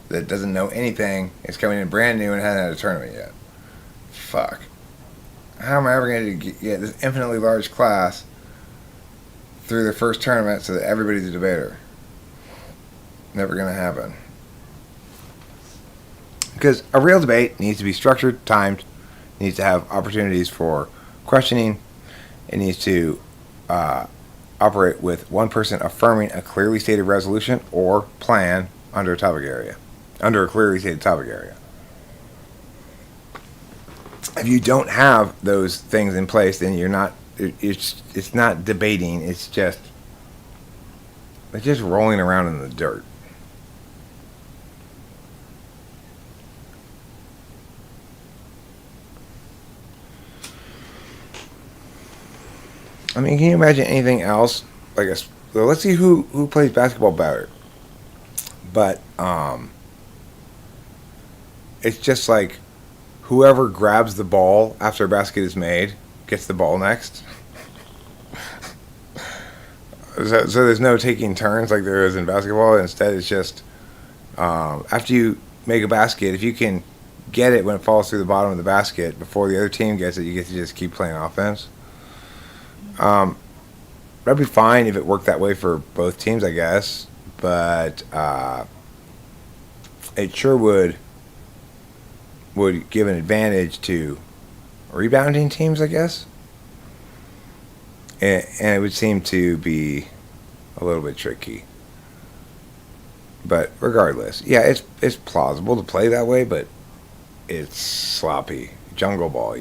that doesn't know anything, is coming in brand new and hasn't had a tournament yet. Fuck. How am I ever going to get this infinitely large class through the first tournament so that everybody's a debater? Never going to happen. Because a real debate needs to be structured, timed, needs to have opportunities for questioning, it needs to operate with one person affirming a clearly stated resolution or plan under a clearly stated topic area. If you don't have those things in place, then you're not. It's not debating. It's just rolling around in the dirt. I mean, can you imagine anything else? So let's see who plays basketball better. But it's just like whoever grabs the ball after a basket is made gets the ball next. So there's no taking turns like there is in basketball. Instead, it's just after you make a basket, if you can get it when it falls through the bottom of the basket before the other team gets it, you get to just keep playing offense. That'd be fine if it worked that way for both teams, I guess. But it sure would give an advantage to rebounding teams, I guess. And it would seem to be a little bit tricky. But regardless, yeah, it's plausible to play that way, but it's sloppy. Jungle ball,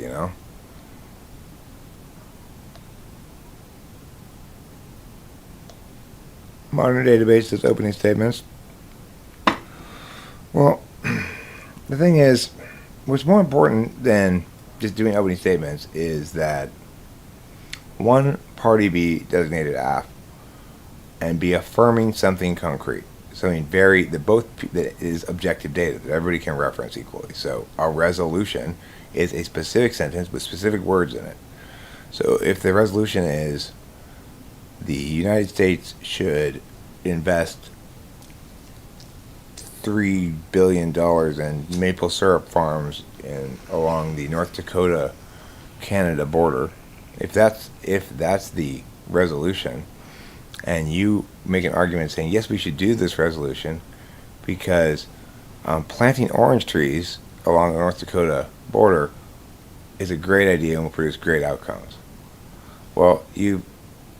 Modern day debates as opening statements. Well, the thing is, what's more important than just doing opening statements is that one party be designated AF and be affirming something concrete, something that is objective data that everybody can reference equally. So a resolution is a specific sentence with specific words in it. So if the resolution is the United States should invest $3 billion in maple syrup farms along the North Dakota Canada border, if that's the resolution, and you make an argument saying yes, we should do this resolution because planting orange trees along the North Dakota border is a great idea and will produce great outcomes. Well, you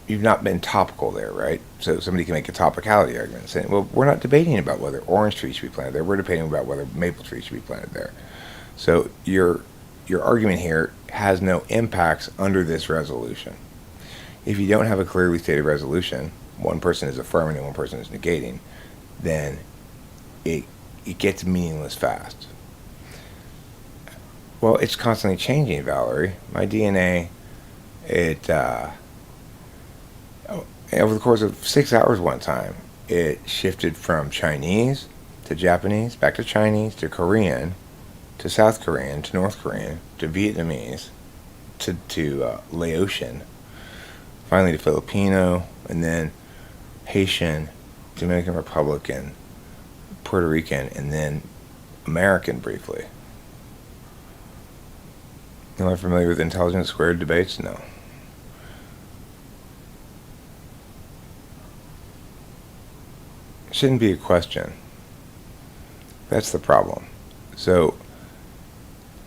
you've not been topical there, right? So somebody can make a topicality argument saying, well, we're not debating about whether orange trees should be planted there. We're debating about whether maple trees should be planted there. So your argument here has no impacts under this resolution. If you don't have a clearly stated resolution, one person is affirming and one person is negating, then it gets meaningless fast. Well, it's constantly changing, Valerie. My DNA, over the course of 6 hours one time, it shifted from Chinese to Japanese, back to Chinese, to Korean, to South Korean, to North Korean, to Vietnamese, to Laotian, finally to Filipino, and then Haitian, Dominican Republican, Puerto Rican, and then American briefly. Am I familiar with intelligence squared debates? No. It shouldn't be a question. That's the problem. So,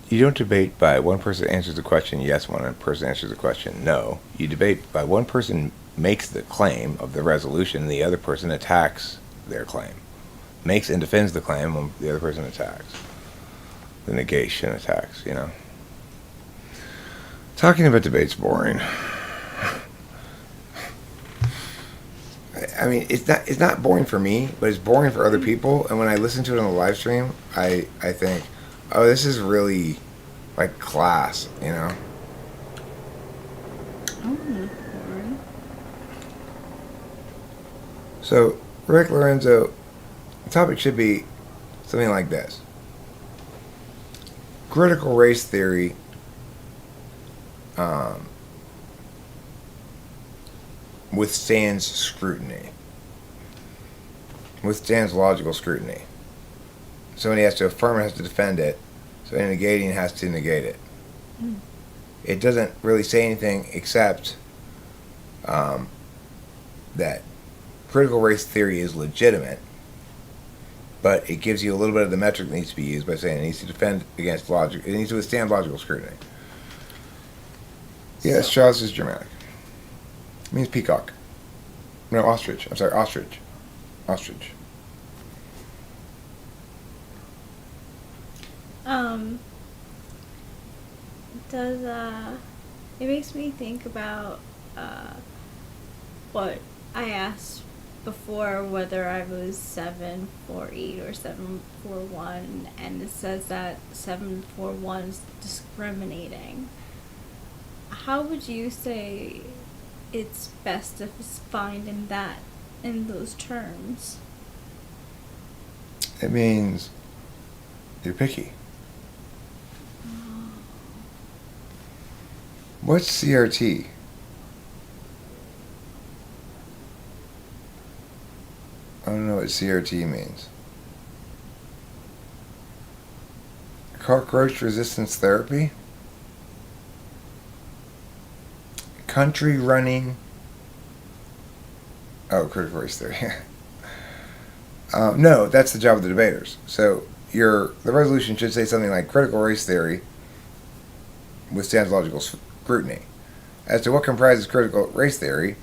you don't debate by one person answers the question yes, one person answers the question no. You debate by one person makes the claim of the resolution and the other person attacks their claim. Makes and defends the claim when the other person attacks. The negation attacks, you know. Talking about debate's boring. I mean, it's not boring for me, but it's boring for other people. And when I listen to it on the live stream, I think, oh, this is really like class, you know? Oh, boring. So, Rick Lorenzo, the topic should be something like this. Critical race theory withstands scrutiny. Withstands logical scrutiny. Somebody has to affirm it, has to defend it. So negating has to negate it. Mm. It doesn't really say anything except that critical race theory is legitimate, but it gives you a little bit of the metric that needs to be used by saying it needs to defend against logic. It needs to withstand logical scrutiny. Yes, Charles is Germanic. It means peacock. No, ostrich. I'm sorry, ostrich. Ostrich. It makes me think about what I asked before, whether I was 748 or 741, and it says that 741 is discriminating. How would you say it's best defined in those terms? It means you're picky. What's CRT? I don't know what CRT means. Cockroach resistance therapy? Country running. Oh, critical race theory. No, that's the job of the debaters. So the resolution should say something like critical race theory withstands logical scrutiny. As to what comprises critical race theory,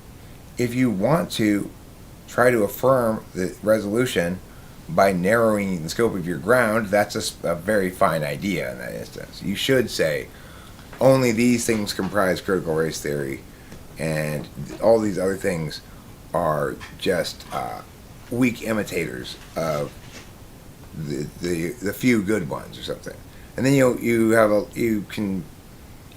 if you want to try to affirm the resolution by narrowing the scope of your ground, that's a very fine idea in that instance. You should say only these things comprise critical race theory, and all these other things are just weak imitators of the few good ones or something. And then if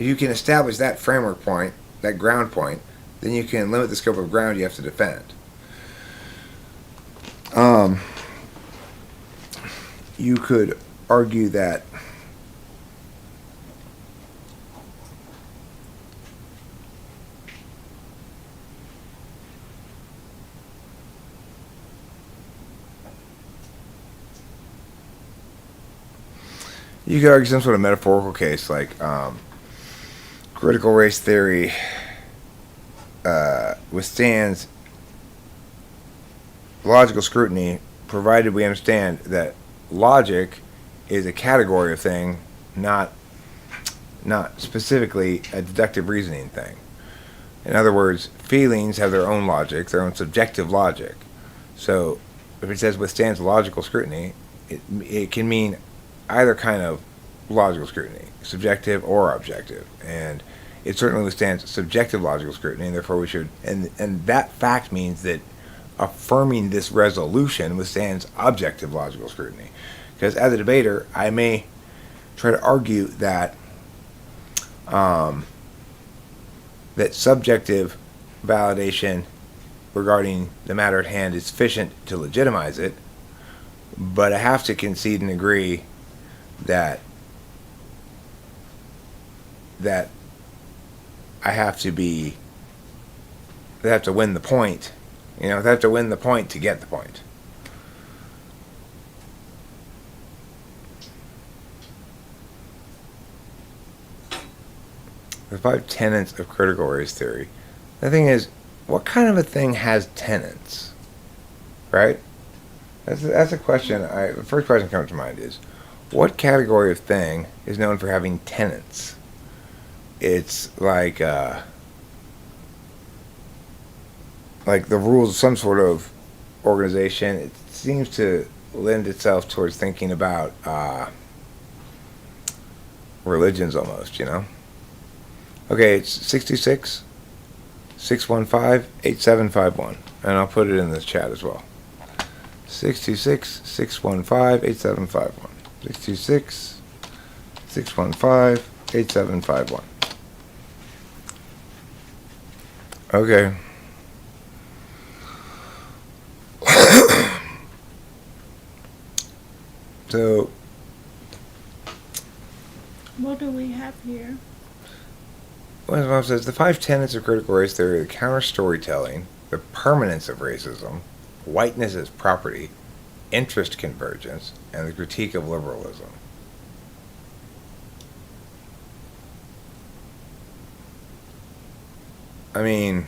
you can establish that framework point, that ground point, then you can limit the scope of ground you have to defend. You could argue that you could argue some sort of metaphorical case like critical race theory withstands logical scrutiny, provided we understand that logic is a category of thing, not specifically a deductive reasoning thing. In other words, feelings have their own logic, their own subjective logic. So if it says withstands logical scrutiny, it can mean either kind of logical scrutiny, subjective or objective. And it certainly withstands subjective logical scrutiny, and therefore we should, and that fact means that affirming this resolution withstands objective logical scrutiny. Because as a debater, I may try to argue that that subjective validation regarding the matter at hand is sufficient to legitimize it, but I have to concede and agree that I have to win the point. I have to win the point to get the point. The 5 tenets of critical race theory. The thing is, what kind of a thing has tenets? Right? That's a question. The first question that comes to mind is, what category of thing is known for having tenets? It's like the rules of some sort of organization. It seems to lend itself towards thinking about religions almost, Okay, it's 66 615 8751, and I'll put it in the chat as well. 66 615 8751. 66 615 8751. Okay. So, what do we have here? Well, Mom says the 5 tenets of critical race theory are the counter storytelling, the permanence of racism, whiteness as property, interest convergence, and the critique of liberalism. I mean,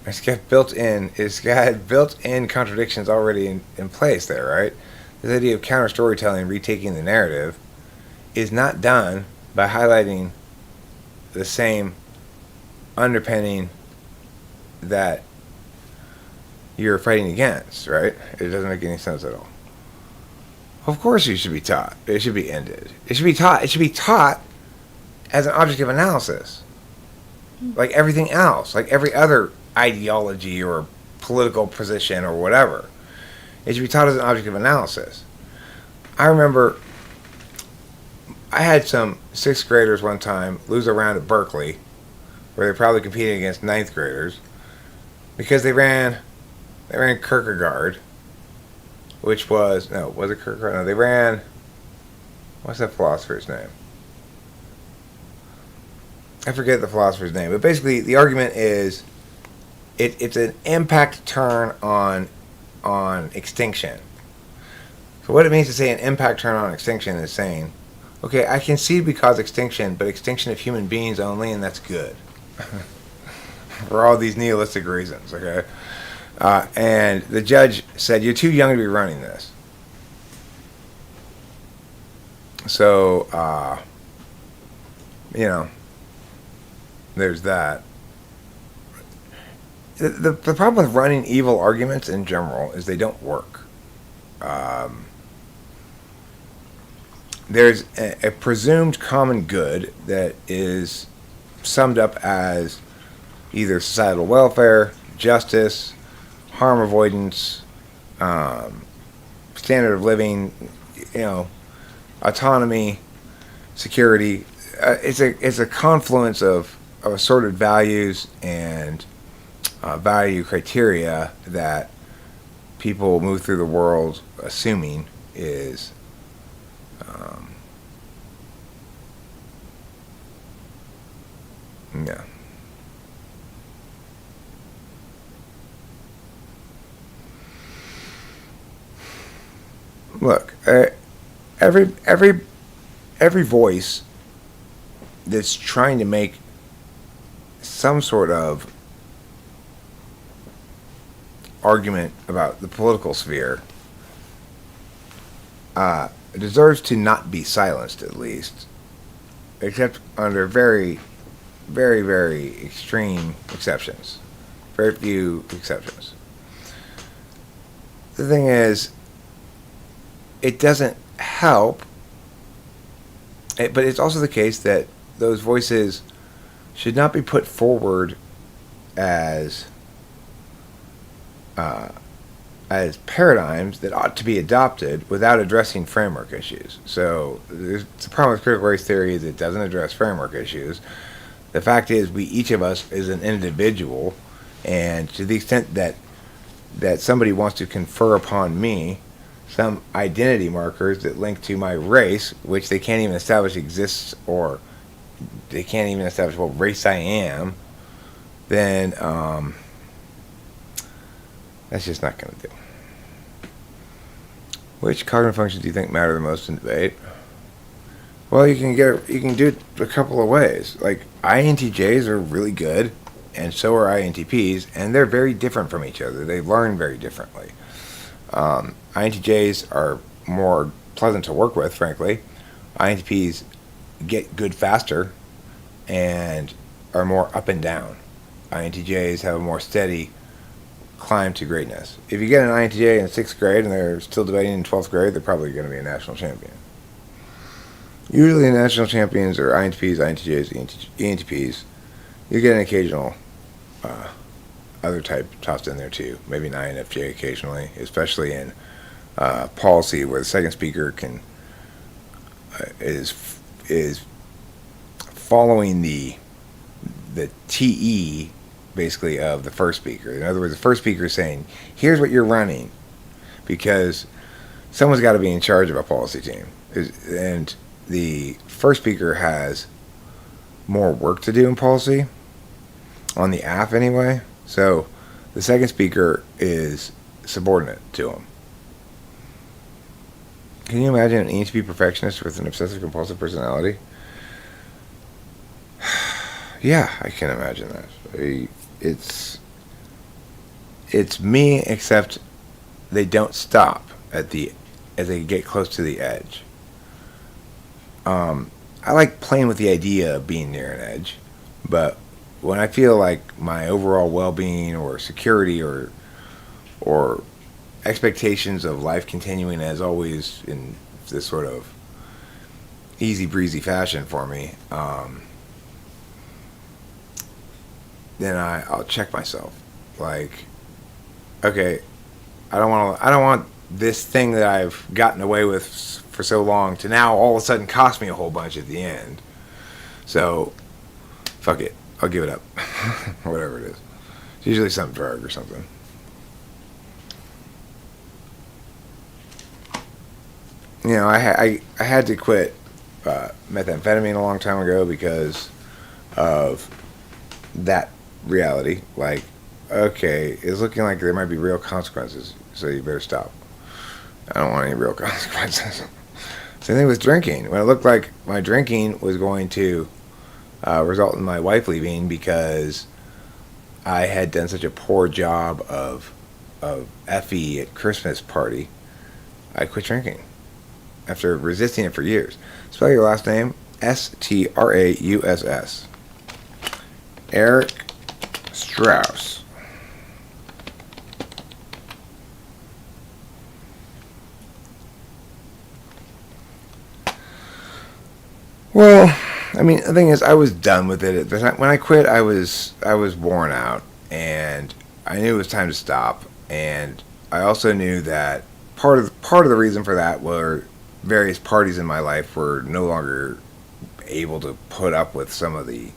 it's got built-in contradictions already in place there, right? This idea of counter storytelling, retaking the narrative, is not done by highlighting the same underpinning that you're fighting against, right? It doesn't make any sense at all. Of course you should be taught. It should be ended. It should be taught. It should be taught as an object of analysis. Like everything else. Like every other ideology or political position or whatever. It should be taught as an object of analysis. I remember I had some 6th graders one time lose a round at Berkeley where they probably competing against 9th graders because they ran Kierkegaard, which was it Kierkegaard? No, they ran, what's that philosopher's name? I forget the philosopher's name, but basically the argument is it's an impact turn on extinction. So what it means to say an impact turn on extinction is saying, okay, I can see because extinction, but extinction of human beings only, and that's good. For all these nihilistic reasons, okay? And the judge said, you're too young to be running this. So, there's that. The problem with running evil arguments in general is they don't work. There's a presumed common good that is summed up as either societal welfare, justice, harm avoidance, standard of living, autonomy, security. It's a confluence of assorted values and value criteria that people move through the world assuming is yeah. Look, every voice that's trying to make some sort of argument about the political sphere deserves to not be silenced, at least, except under very very, very extreme exceptions. Very few exceptions. The thing is, it doesn't help, but it's also the case that those voices should not be put forward as paradigms that ought to be adopted without addressing framework issues. So the problem with critical race theory is it doesn't address framework issues. The fact is, each of us is an individual, and to the extent that somebody wants to confer upon me some identity markers that link to my race, which they can't even establish exists, or they can't even establish what race I am, then that's just not going to do. Which cognitive functions do you think matter the most in debate? Well, you can do it a couple of ways. Like, INTJs are really good, and so are INTPs, and they're very different from each other. They learn very differently. INTJs are more pleasant to work with, frankly. INTPs get good faster and are more up and down. INTJs have a more steady climb to greatness. If you get an INTJ in 6th grade and they're still debating in 12th grade, they're probably going to be a national champion. Usually national champions are INTPs, INTJs, ENTPs. You get an occasional other type tossed in there too. Maybe an INFJ occasionally, especially in policy, where the second speaker is following the TE basically of the first speaker. In other words, the first speaker is saying, "Here's what you're running," because someone's got to be in charge of a policy team, and the first speaker has more work to do in policy on the app anyway. So the second speaker is subordinate to him. Can you imagine an ENTP perfectionist with an obsessive compulsive personality? Yeah, I can imagine that. It's me, except they don't stop as they get close to the edge. I like playing with the idea of being near an edge, but when I feel like my overall well-being or security or expectations of life continuing as always in this sort of easy breezy fashion for me, then I'll check myself. Like, okay, I don't want this thing that I've gotten away with for so long to now all of a sudden cost me a whole bunch at the end. So, fuck it. I'll give it up. Whatever it is. It's usually some drug or something. You know, I had to quit methamphetamine a long time ago because of that reality. Like, okay, it's looking like there might be real consequences, so you better stop. I don't want any real consequences. Same thing with drinking. When it looked like my drinking was going to result in my wife leaving because I had done such a poor job of Effie at Christmas party, I quit drinking after resisting it for years. Spell your last name: Strauss. Eric Strauss. Well, I mean, the thing is, I was done with it. When I quit, I was worn out, and I knew it was time to stop. And I also knew that part of the reason for that were various parties in my life were no longer able to put up with some of the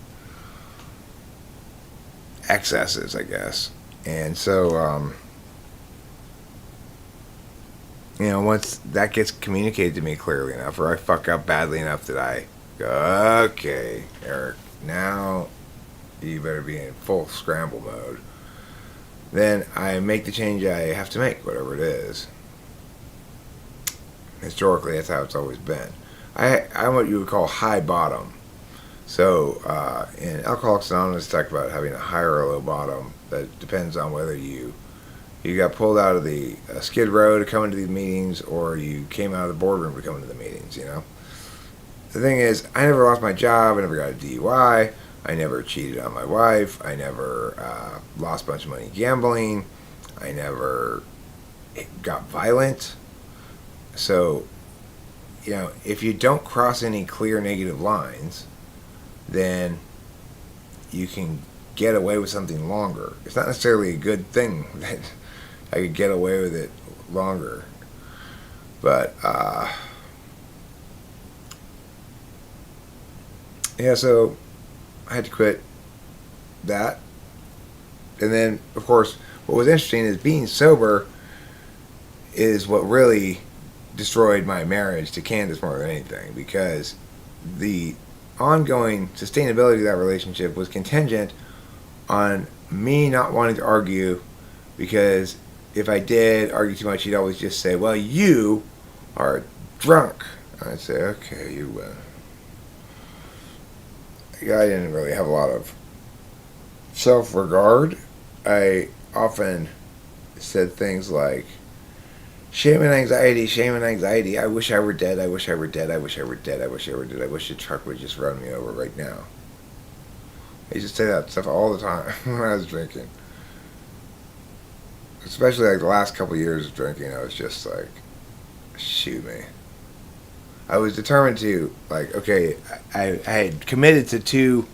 excesses, I guess. And so, you know, once that gets communicated to me clearly enough, or I fuck up badly enough that I go, okay, Eric, now you better be in full scramble mode, then I make the change I have to make, whatever it is. Historically, that's how it's always been. I'm what you would call high bottom. So in Alcoholics Anonymous, talk about having a high or a low bottom. That depends on whether you got pulled out of the skid row to come into these meetings, or you came out of the boardroom to come into the meetings, you know. The thing is, I never lost my job, I never got a DUI, I never cheated on my wife. I never lost a bunch of money gambling. I never got violent. So, if you don't cross any clear negative lines, then you can get away with something longer. It's not necessarily a good thing that I could get away with it longer. But, so I had to quit that. And then, of course, what was interesting is being sober is what really destroyed my marriage to Candace more than anything, because the ongoing sustainability of that relationship was contingent on me not wanting to argue, because if I did argue too much, he'd always just say, well, you are drunk. I'd say, okay, you win. I didn't really have a lot of self-regard. I often said things like, shame and anxiety, I wish I were dead, I wish I were dead, I wish I were dead, I wish I were dead, I wish the truck would just run me over right now. I used to say that stuff all the time when I was drinking. Especially like the last couple of years of drinking, I was just like, shoot me. I was determined to, like, okay, I had committed to two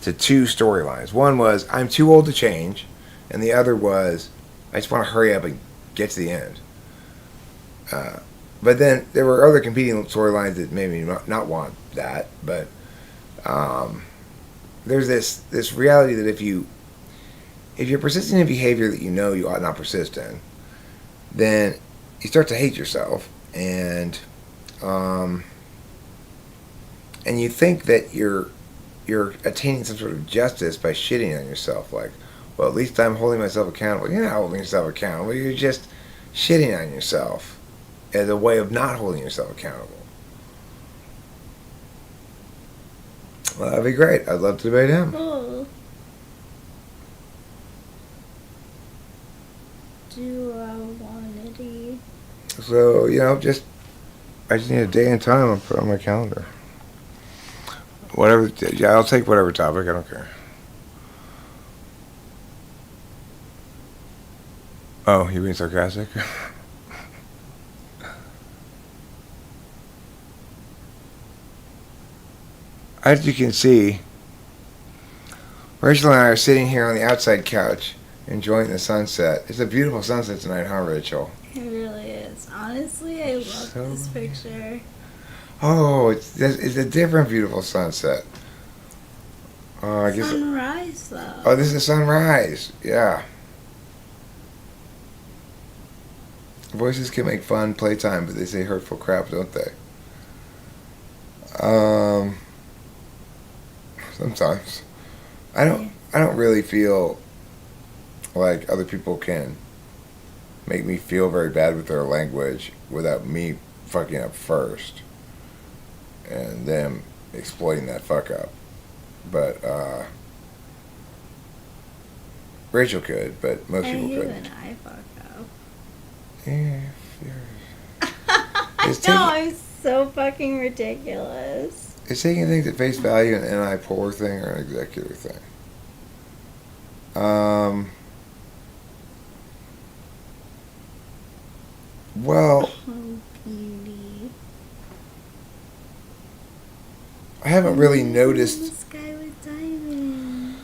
storylines. One was, I'm too old to change, and the other was, I just want to hurry up and get to the end. But then there were other competing storylines that made me not want that. But there's this reality that if you're persistent in behavior that you ought not persist in, then you start to hate yourself, and you think that you're attaining some sort of justice by shitting on yourself. Like, well, at least I'm holding myself accountable. You're not holding yourself accountable. You're just shitting on yourself as a way of not holding yourself accountable. Well, that'd be great. I'd love to debate him. Oh. Duality. So, I just need a day and time I'll put on my calendar. Whatever, yeah, I'll take whatever topic, I don't care. Oh, you being sarcastic? As you can see, Rachel and I are sitting here on the outside couch enjoying the sunset. It's a beautiful sunset tonight, huh, Rachel? It really is. Honestly, I love this picture. Oh, it's a different beautiful sunset. I guess Sunrise, though. Oh, this is a sunrise. Yeah. Voices can make fun playtime, but they say hurtful crap, don't they? Sometimes. I don't really feel like other people can make me feel very bad with their language without me fucking up first and them exploiting that fuck up. But Rachel could, but most people couldn't. And I fuck up. Yeah, I know, I'm so fucking ridiculous. Is taking things at face value an NI polar thing or an executor thing? Well, Oh, beauty. I haven't really noticed. The sky with diamonds.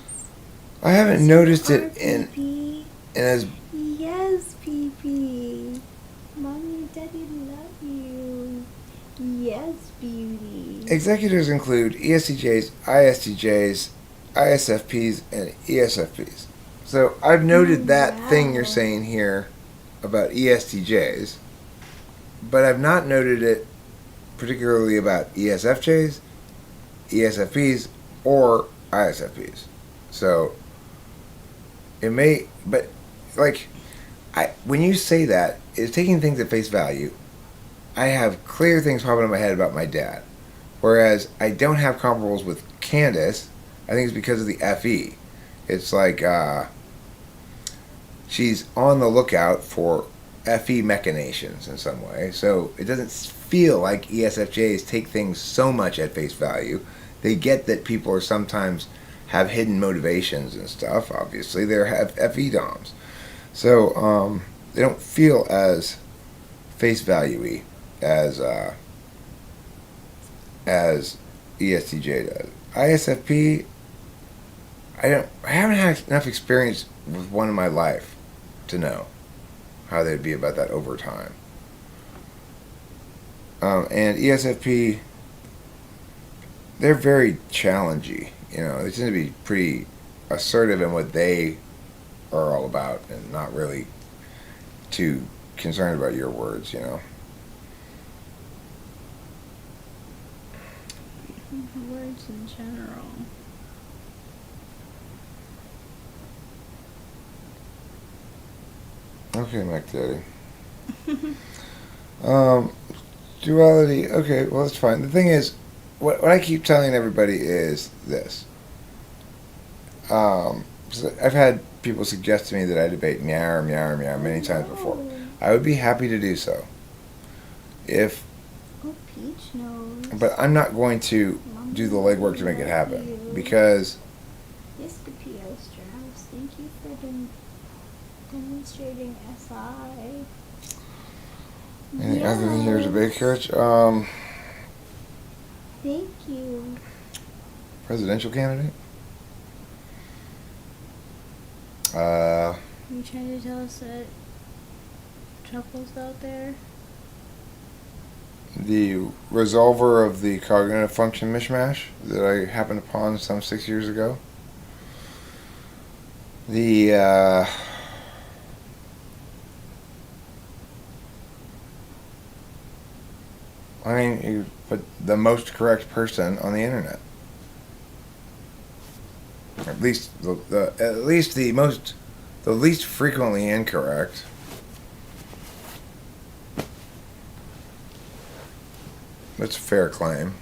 I haven't noticed it in as. Yes, PP. Mommy and Daddy love you. Yes, beauty. Executors include ESTJs, ISTJs, ISFPs, and ESFPs. So I've noted that thing you're saying here about ESTJs, but I've not noted it particularly about ESFJs, ESFPs, or ISFPs. So it may, but like, when you say that, it's taking things at face value. I have clear things popping in my head about my dad, whereas I don't have comparables with Candace. I think it's because of the FE. It's like she's on the lookout for FE machinations in some way. So it doesn't feel like ESFJs take things so much at face value. They get that people are sometimes have hidden motivations and stuff. Obviously, they have FE DOMs, so they don't feel as face value-y as ESTJ does. ISFP, I haven't had enough experience with one in my life to know how they'd be about that over time. And ESFP, they're very challenging. They tend to be pretty assertive in what they are all about, and not really too concerned about your words. Words in general. Okay, Mac Daddy. Duality. Okay, well, that's fine. The thing is, what I keep telling everybody is this. So I've had people suggest to me that I debate meow many times before. I would be happy to do so. If. Oh, Peach knows. But I'm not going to do the legwork to make it happen, because. Yes, the PO Strauss. Thank you for demonstrating SI. Anything other than your debate coach? Thank you. Presidential candidate? Are you trying to tell us that trouble's out there? The resolver of the cognitive function mishmash that I happened upon some 6 years ago. You put the most correct person on the internet. At least the least frequently incorrect. That's a fair claim,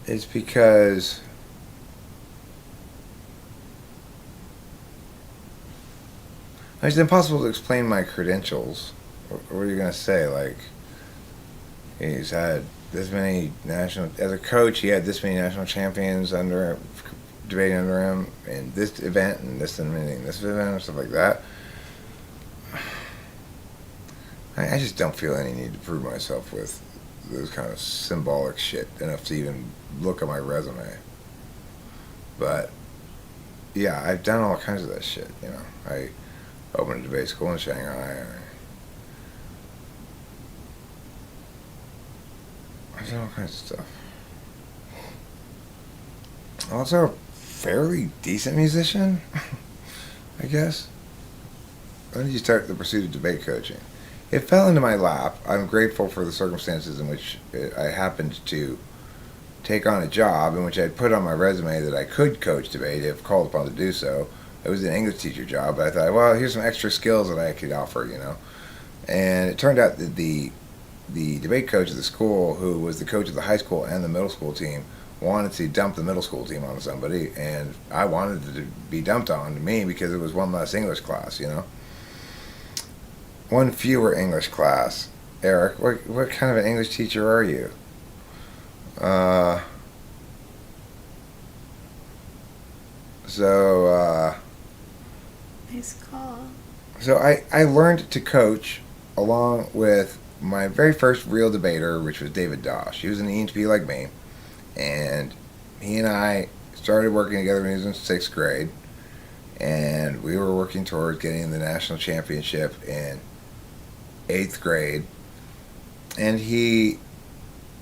It's because it's impossible to explain my credentials. What are you going to say? Like, he's had this many as a coach, he had this many national champions debating under him, in this event, and this event, and stuff like that. I just don't feel any need to prove myself with those kind of symbolic shit enough to even look at my resume. But, yeah, I've done all kinds of that shit, I opened a debate school in Shanghai. I've done all kinds of stuff. I'm also a fairly decent musician, I guess. When did you start the pursuit of debate coaching? It fell into my lap. I'm grateful for the circumstances in which I happened to take on a job in which I'd put on my resume that I could coach debate if called upon to do so. It was an English teacher job, but I thought, well, here's some extra skills that I could offer, And it turned out that the debate coach of the school, who was the coach of the high school and the middle school team, wanted to dump the middle school team on somebody, and I wanted it to be dumped on me because it was one less English class, One fewer English class. Eric, what kind of an English teacher are you? Nice call. So I learned to coach along with my very first real debater, which was David Dosh. He was an ENTP like me, and he and I started working together when he was in 6th grade, and we were working towards getting the national championship in 8th grade, and he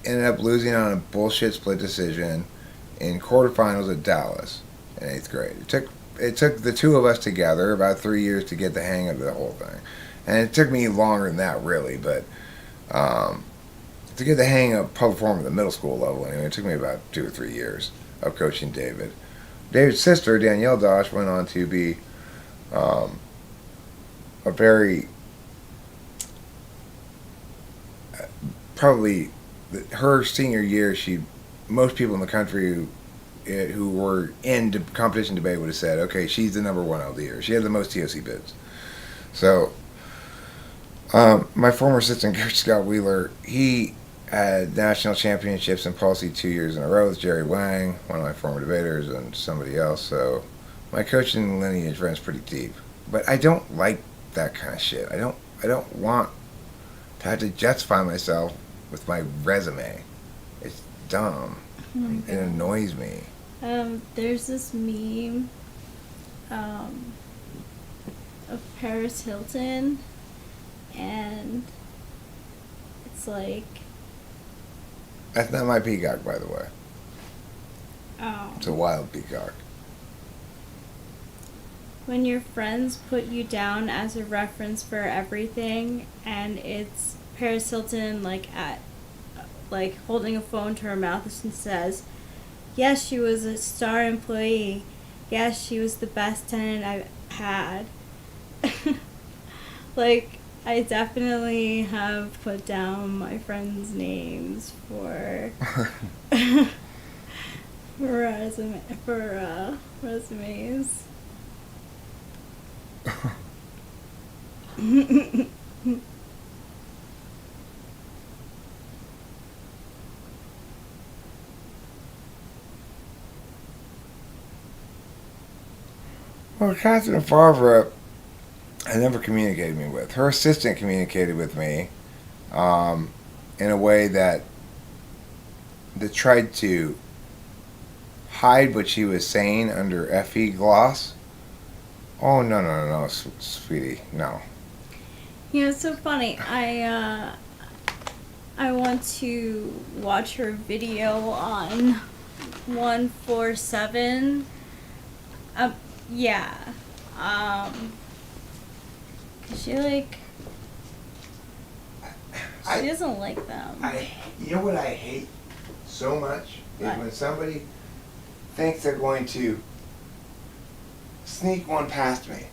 ended up losing on a bullshit split decision in quarterfinals at Dallas in 8th grade. It took the two of us together about 3 years to get the hang of the whole thing. And it took me longer than that, really, but to get the hang of public forum at the middle school level, anyway, it took me about 2 or 3 years of coaching David. David's sister, Danielle Dosh, went on to be a very, probably her senior year, most people in the country who were in competition debate would have said, okay, she's the number one LDer. She had the most TOC bids. So, my former assistant coach, Scott Wheeler, he had national championships in policy 2 years in a row with Jerry Wang, one of my former debaters, and somebody else. So my coaching lineage runs pretty deep. But I don't like that kind of shit. I don't want to have to justify myself with my resume. It's dumb. Oh, it annoys me. There's this meme of Paris Hilton, and it's like... That's not my peacock, by the way. Oh. It's a wild peacock. When your friends put you down as a reference for everything, and it's Paris Hilton, like holding a phone to her mouth and says, "Yes, she was a star employee. Yes, she was the best tenant I've had." Like, I definitely have put down my friends' names for resumes. Well, Catherine Favre, I never communicated me with. Her assistant communicated with me in a way that tried to hide what she was saying under FE gloss. Oh, no, sweetie, no. You know, it's so funny. I want to watch her video on 147. Yeah. She doesn't like them. You know what I hate so much is what? when somebody thinks they're going to sneak one past me.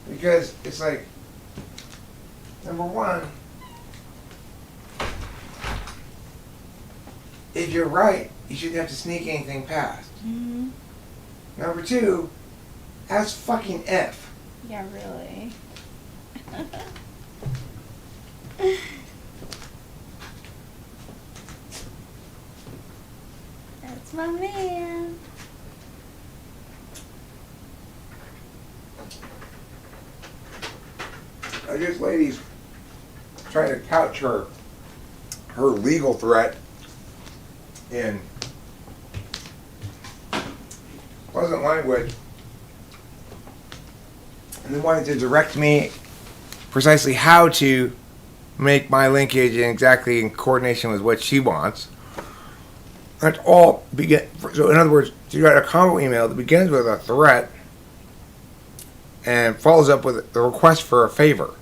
Because it's like, number one, if you're right, you shouldn't have to sneak anything past. Mm-hmm. Number two, that's fucking F. Yeah, really. That's my man. I guess ladies trying to couch her legal threat in pleasant language, and then wanted to direct me precisely how to make my linkage exactly in coordination with what she wants. That's all so in other words, you got a combo email that begins with a threat and follows up with the request for a favor.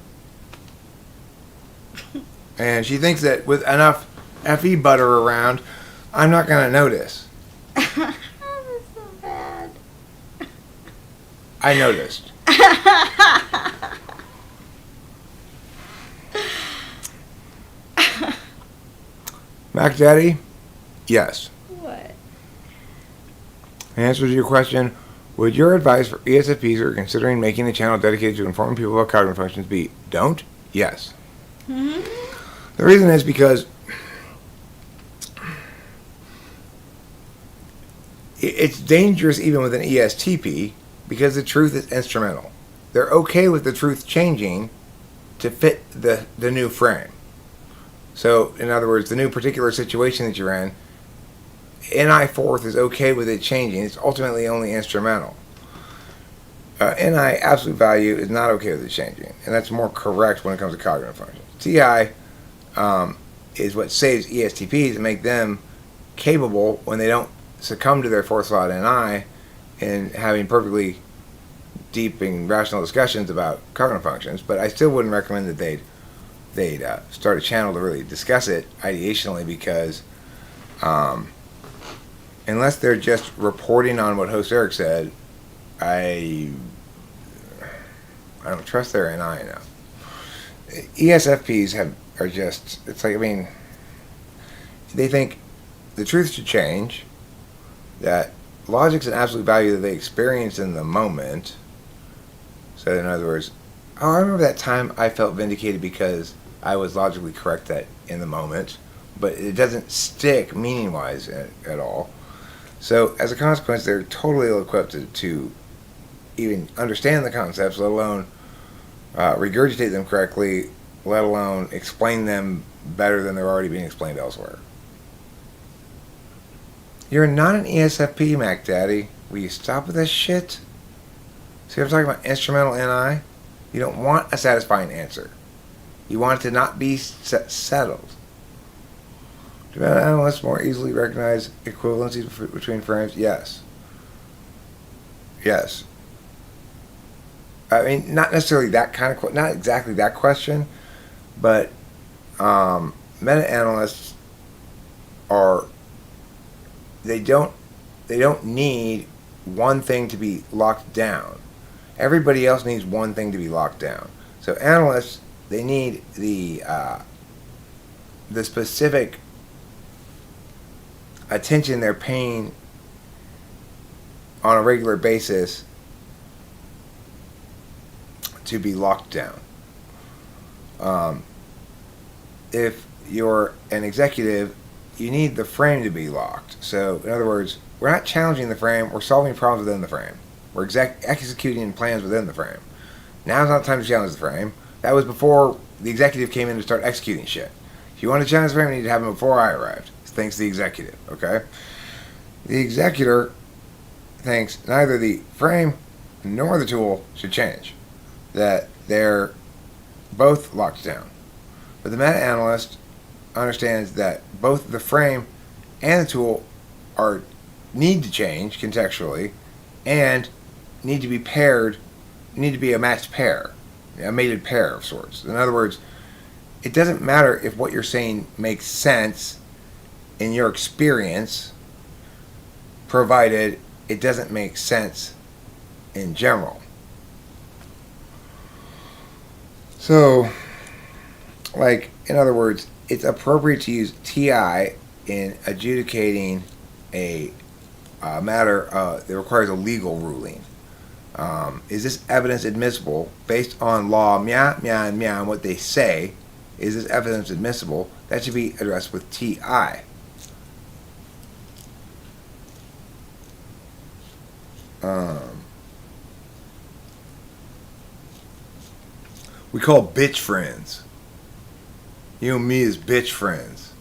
And she thinks that with enough FE butter around, I'm not going to notice. That's so bad. I noticed. Mac Daddy? Yes. What? In answer to your question, would your advice for ESFPs who are considering making a channel dedicated to informing people about cognitive functions be don't? Yes. Mm-hmm. The reason is because it's dangerous even with an ESTP because the truth is instrumental. They're okay with the truth changing to fit the new frame. So, in other words, the new particular situation that you're in, NI fourth is okay with it changing. It's ultimately only instrumental. NI absolute value is not okay with it changing, and that's more correct when it comes to cognitive functions. TI is what saves ESTPs and make them capable when they don't succumb to their fourth slot NI in having perfectly deep and rational discussions about cognitive functions. But I still wouldn't recommend that they'd start a channel to really discuss it ideationally because unless they're just reporting on what host Eric said, I don't trust their NI enough. ESFPs are just, it's like, I mean, they think the truth should change, that logic's an absolute value that they experience in the moment. So in other words, oh, I remember that time I felt vindicated because I was logically correct that in the moment, but it doesn't stick meaning-wise at all. So as a consequence, they're totally ill-equipped to even understand the concepts, let alone regurgitate them correctly, let alone explain them better than they're already being explained elsewhere. You're not an ESFP, Mac Daddy. Will you stop with this shit? See what I'm talking about? Instrumental NI? You don't want a satisfying answer. You want it to not be settled. Do meta analysts more easily recognize equivalencies between frames? Yes. Yes. I mean, not necessarily that kind of not exactly that question, but meta analysts are they don't need one thing to be locked down. Everybody else needs one thing to be locked down. So analysts, they need the specific attention they're paying on a regular basis to be locked down. If you're an executive, you need the frame to be locked. So, in other words, we're not challenging the frame, we're solving problems within the frame. We're executing plans within the frame. Now's not the time to challenge the frame. That was before the executive came in to start executing shit. If you want to challenge the frame, you need to have him before I arrived. Thanks to the executive, okay? The executor thinks neither the frame nor the tool should change. That they're both locked down. But the meta-analyst understands that both the frame and the tool need to change contextually and need to be paired, need to be a matched pair, a mated pair of sorts. In other words, it doesn't matter if what you're saying makes sense in your experience, provided it doesn't make sense in general. So, like, in other words, it's appropriate to use TI in adjudicating a matter that requires a legal ruling. Is this evidence admissible based on law, meow, meow, and meow, and what they say? Is this evidence admissible? That should be addressed with TI. We call bitch friends. You and me as bitch friends.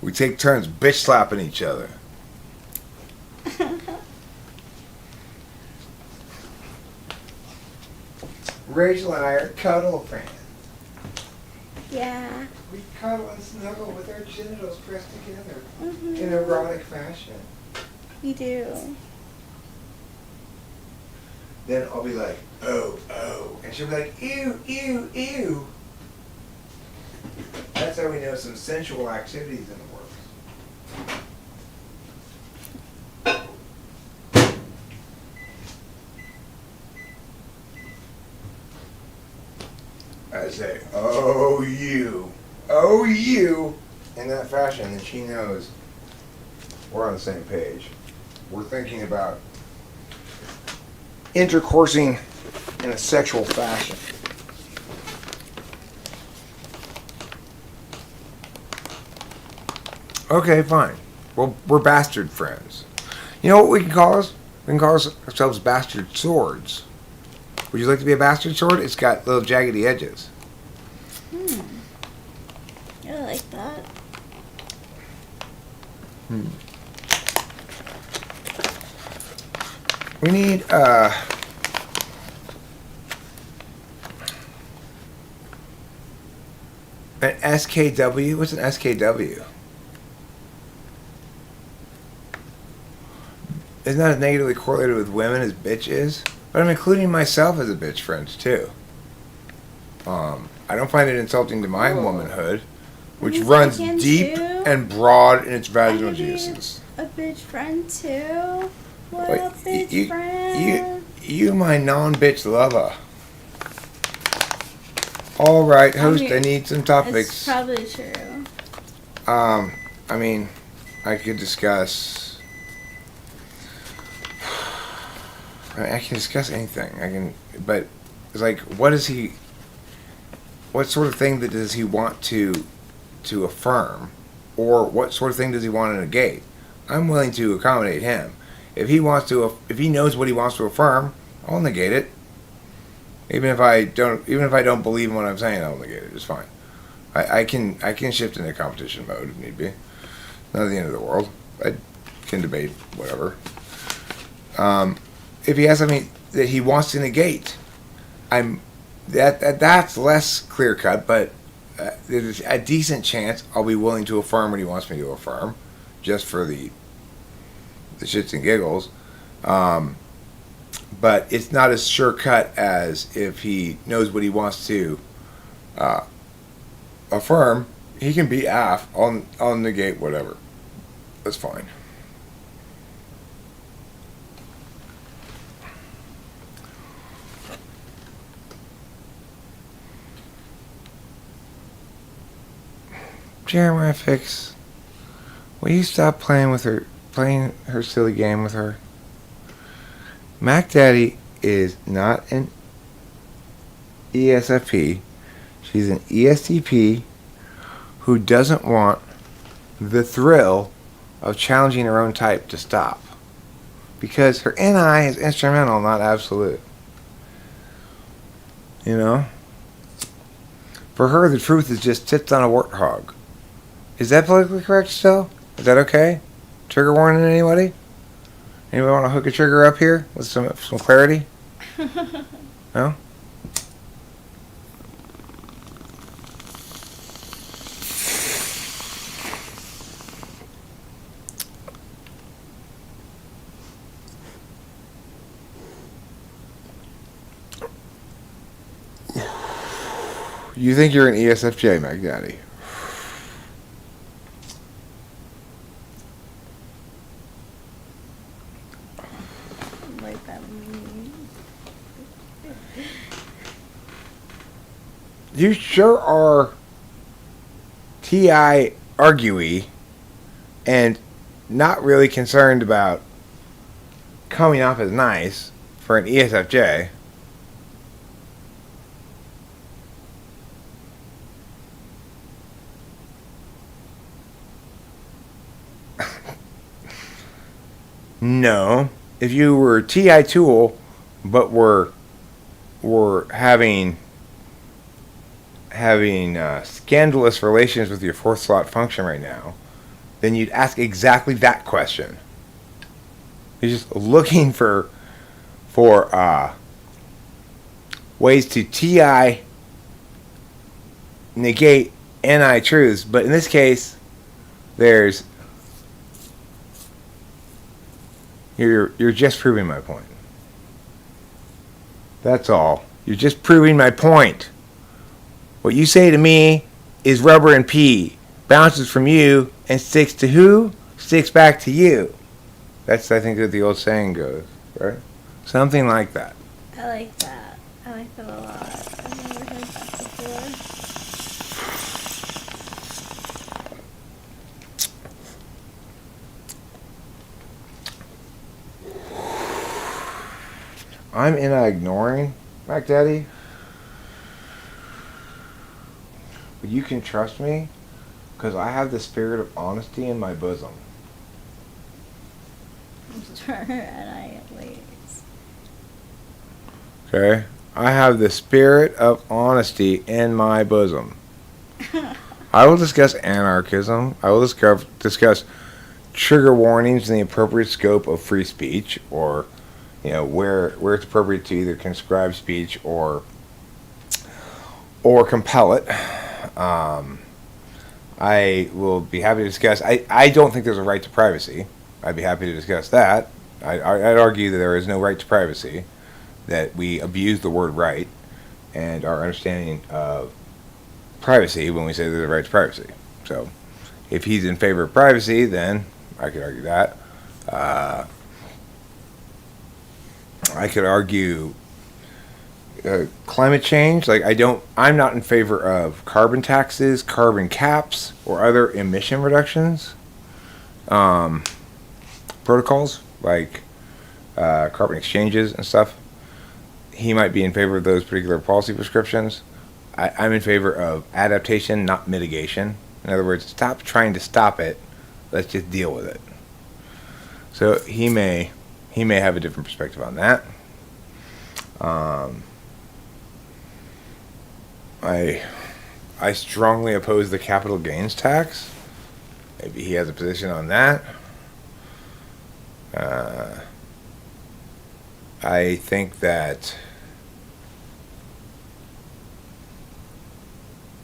We take turns bitch slapping each other. Rachel and I are cuddle friends. Yeah. We cuddle and snuggle with our genitals pressed together in erotic fashion. We do. Then I'll be like, oh, oh. And she'll be like, ew, ew, ew. That's how we know some sensual activities in the works. I say, oh, you, in that fashion, and she knows we're on the same page. We're thinking about intercoursing in a sexual fashion. Okay, fine. Well, we're bastard friends. You know what we can call us? We can call ourselves bastard swords. Would you like to be a bastard sword? It's got little jaggedy edges. I like that. We need an SKW. What's an SKW? Isn't that as negatively correlated with women as bitch is? But I'm including myself as a bitch friend too. I don't find it insulting to my womanhood, which runs deep and broad in its vaginal juices. A bitch friend too. What up, bitch friend? You my non-bitch lover. All right, host. I need some topics. It's probably true. I mean, I could discuss. I can discuss anything. But it's like, what is he? what sort of thing that does he want to affirm, or what sort of thing does he want to negate. I'm willing to accommodate him. If he knows what he wants to affirm, I'll negate it. Even if I don't believe in what I'm saying, I'll negate it. It's fine. I can shift into competition mode if need be. Not the end of the world. I can debate whatever. If he has something that he wants to negate, that's less clear cut, but there's a decent chance I'll be willing to affirm what he wants me to affirm, just for the shits and giggles. But it's not as sure cut as if he knows what he wants to affirm. He can be AF. I'll negate whatever. That's fine. Jeremiah Fix, will you stop playing her silly game with her? Mac Daddy is not an ESFP. She's an ESTP who doesn't want the thrill of challenging her own type to stop. Because her NI is instrumental, not absolute. You know? For her, the truth is just tits on a warthog. Is that politically correct still? Is that okay? Trigger warning, anybody? Anybody want to hook a trigger up here with some clarity? No? You think you're an ESFJ, Mac Daddy? Like that mean. You sure are TI arguey and not really concerned about coming off as nice for an ESFJ. No. If you were TI tool, but were having scandalous relations with your fourth slot function right now, then you'd ask exactly that question. You're just looking for ways to TI negate NI truths, but in this case, you're just proving my point. That's all. You're just proving my point. What you say to me is rubber and pea. Bounces from you and sticks to who? Sticks back to you. That's, I think, what the old saying goes, right? Something like that. I like that. I like that a lot. I've never heard that before. I'm in ignoring, Mac Daddy. But you can trust me because I have the spirit of honesty in my bosom. Sure, and I least. Okay? I have the spirit of honesty in my bosom. I will discuss anarchism. I will discuss trigger warnings in the appropriate scope of free speech, or where it's appropriate to either conscribe speech or compel it. I will be happy to discuss. I don't think there's a right to privacy. I'd be happy to discuss that. I'd argue that there is no right to privacy, that we abuse the word right and our understanding of privacy when we say there's a right to privacy. So if he's in favor of privacy, then I could argue that. I could argue climate change. I'm not in favor of carbon taxes, carbon caps, or other emission reductions protocols like carbon exchanges and stuff. He might be in favor of those particular policy prescriptions. I'm in favor of adaptation, not mitigation. In other words, stop trying to stop it. Let's just deal with it. So he may have a different perspective on that. I strongly oppose the capital gains tax. Maybe he has a position on that. I think that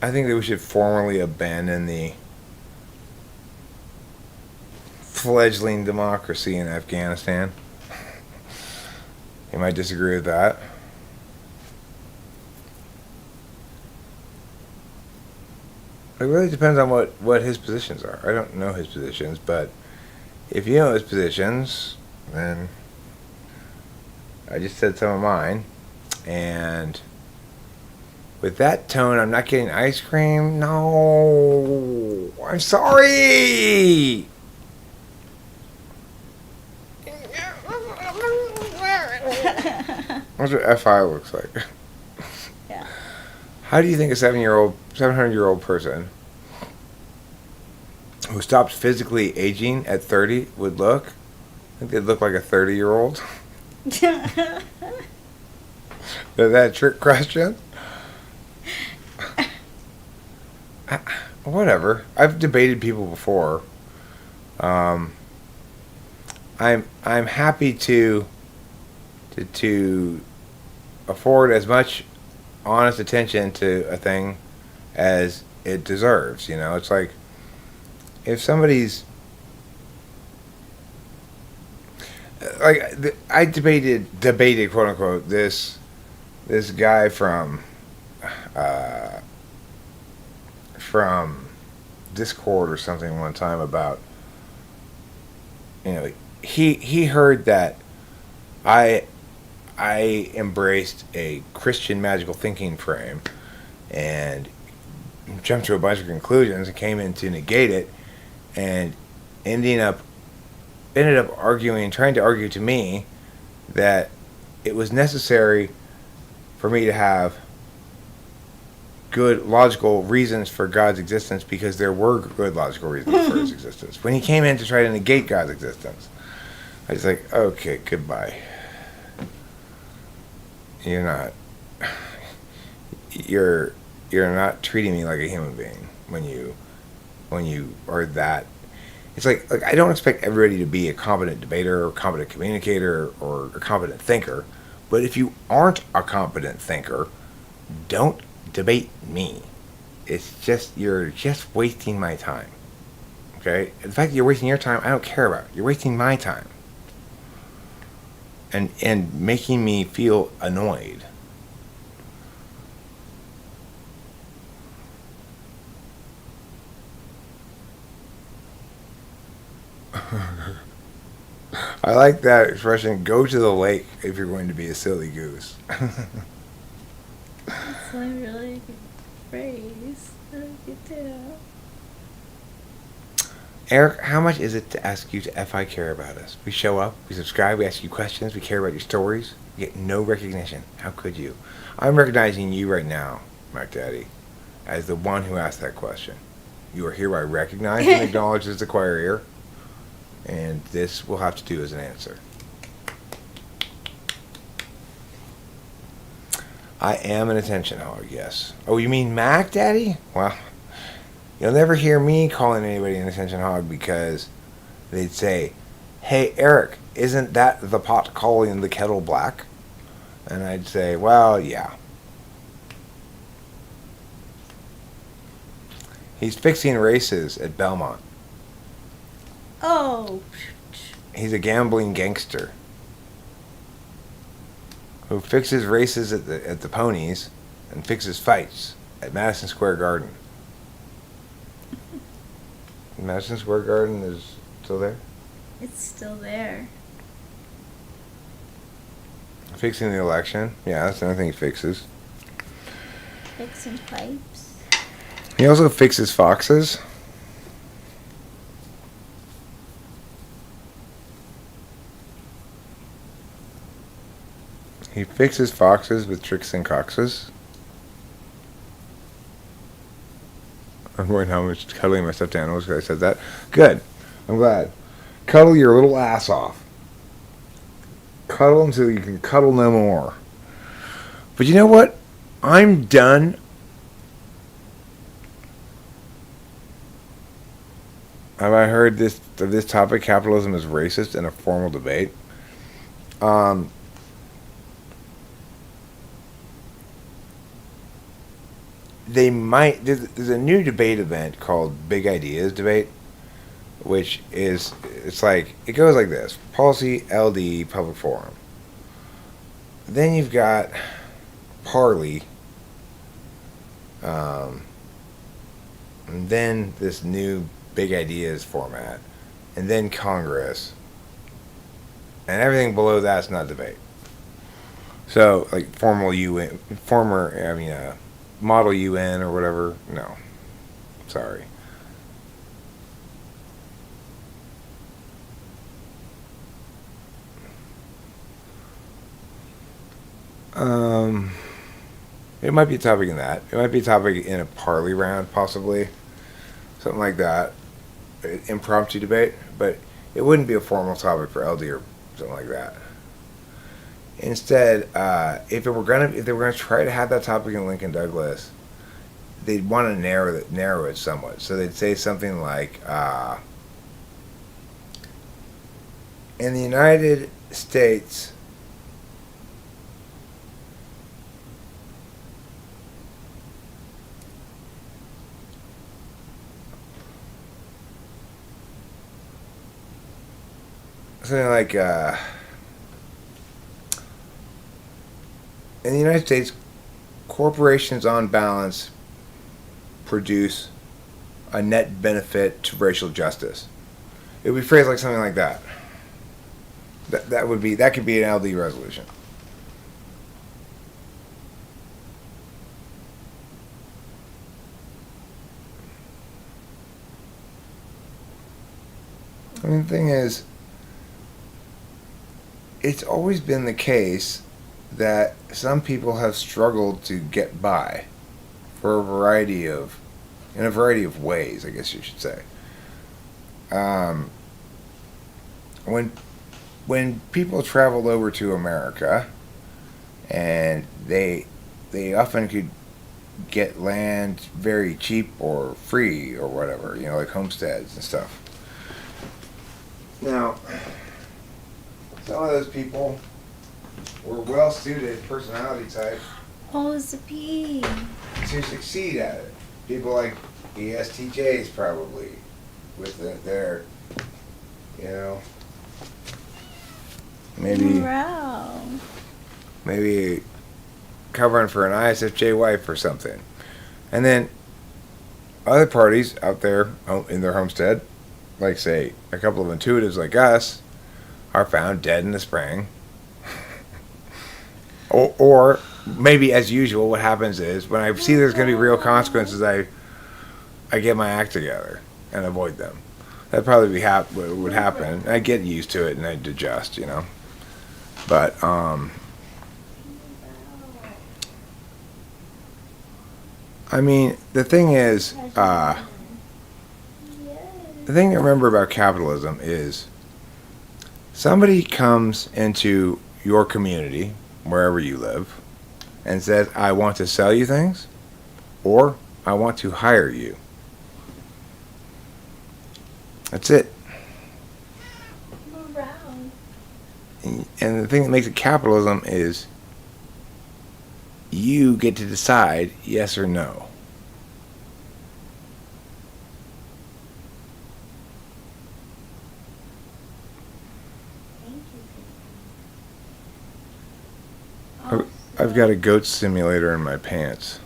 we should formally abandon the fledgling democracy in Afghanistan. You might disagree with that. It really depends on what his positions are. I don't know his positions, but if you know his positions, then I just said some of mine. And with that tone, I'm not getting ice cream. No, I'm sorry. That's what FI looks like. Yeah. How do you think a 700-year-old person who stopped physically aging at 30 would look? I think they'd look like a 30-year-old. Is that a trick question? Whatever. I've debated people before. I'm happy to afford as much honest attention to a thing as it deserves. You know, it's like if somebody's like I debated quote unquote this guy from Discord or something one time about, you know, he heard that I embraced a Christian magical thinking frame and jumped to a bunch of conclusions and came in to negate it, and ended up trying to argue to me that it was necessary for me to have good logical reasons for God's existence because there were good logical reasons for his existence. When he came in to try to negate God's existence, I was like, okay, goodbye. You're not treating me like a human being when you are that. It's like I don't expect everybody to be a competent debater or competent communicator or a competent thinker, but if you aren't a competent thinker, don't debate me. It's just you're just wasting my time. Okay? The fact that you're wasting your time, I don't care about. You're wasting my time. And making me feel annoyed. I like that expression, go to the lake if you're going to be a silly goose. That's a really good phrase. I like it too. Eric, how much is it to ask you to FI care about us? We show up, we subscribe, we ask you questions, we care about your stories. We get no recognition. How could you? I'm recognizing you right now, Mark Daddy, as the one who asked that question. You are hereby recognized and acknowledged as the choir, and this will have to do as an answer. I am an attention hog, yes. Oh, you mean Mac Daddy? Well, you'll never hear me calling anybody an attention hog because they'd say, hey, Eric, isn't that the pot calling the kettle black? And I'd say, well, yeah. He's fixing races at Belmont. Oh. He's a gambling gangster who fixes races at the ponies and fixes fights at Madison Square Garden. Madison Square Garden is still there? It's still there. Fixing the election. Yeah, that's another thing he fixes. Fixing pipes. He also fixes foxes. He fixes foxes with tricks and coxes. I'm going home and cuddling my stuffed animals because I said that. Good. I'm glad. Cuddle your little ass off. Cuddle until you can cuddle no more. But you know what? I'm done. Have I heard this topic, capitalism is racist, in a formal debate? They might. There's a new debate event called Big Ideas Debate, which is, it's like, it goes like this: policy, LD, public forum. Then you've got Parley, and then this new Big Ideas format, and then Congress, and everything below that's not debate. So, like Model UN or whatever. No, sorry. It might be a topic in that. It might be a topic in a Parley round, possibly. Something like that. Impromptu debate. But it wouldn't be a formal topic for LD or something like that. Instead, if they were gonna try to have that topic in Lincoln Douglas, they'd want to narrow it somewhat. So they'd say something like, in the United States, something like, in the United States, corporations on balance produce a net benefit to racial justice. It would be phrased like something like that. That could be an LD resolution. I mean, the thing is, it's always been the case that some people have struggled to get by for in a variety of ways, I guess you should say. When people traveled over to America, and they often could get land very cheap or free or whatever, like homesteads and stuff. Now, some of those people were well-suited personality type Oh, it's a P. to succeed at it. People like ESTJs probably, with their, Wow. maybe covering for an ISFJ wife or something. And then other parties out there in their homestead, like say a couple of intuitives like us, are found dead in the spring. or maybe, as usual, what happens is when I see there's going to be real consequences, I get my act together and avoid them. That'd probably would happen. I get used to it and I'd adjust, But I mean, the thing is, the thing to remember about capitalism is somebody comes into your community, wherever you live, and says, I want to sell you things, or I want to hire you. That's it. And the thing that makes it capitalism is you get to decide yes or no. I've got a goat simulator in my pants.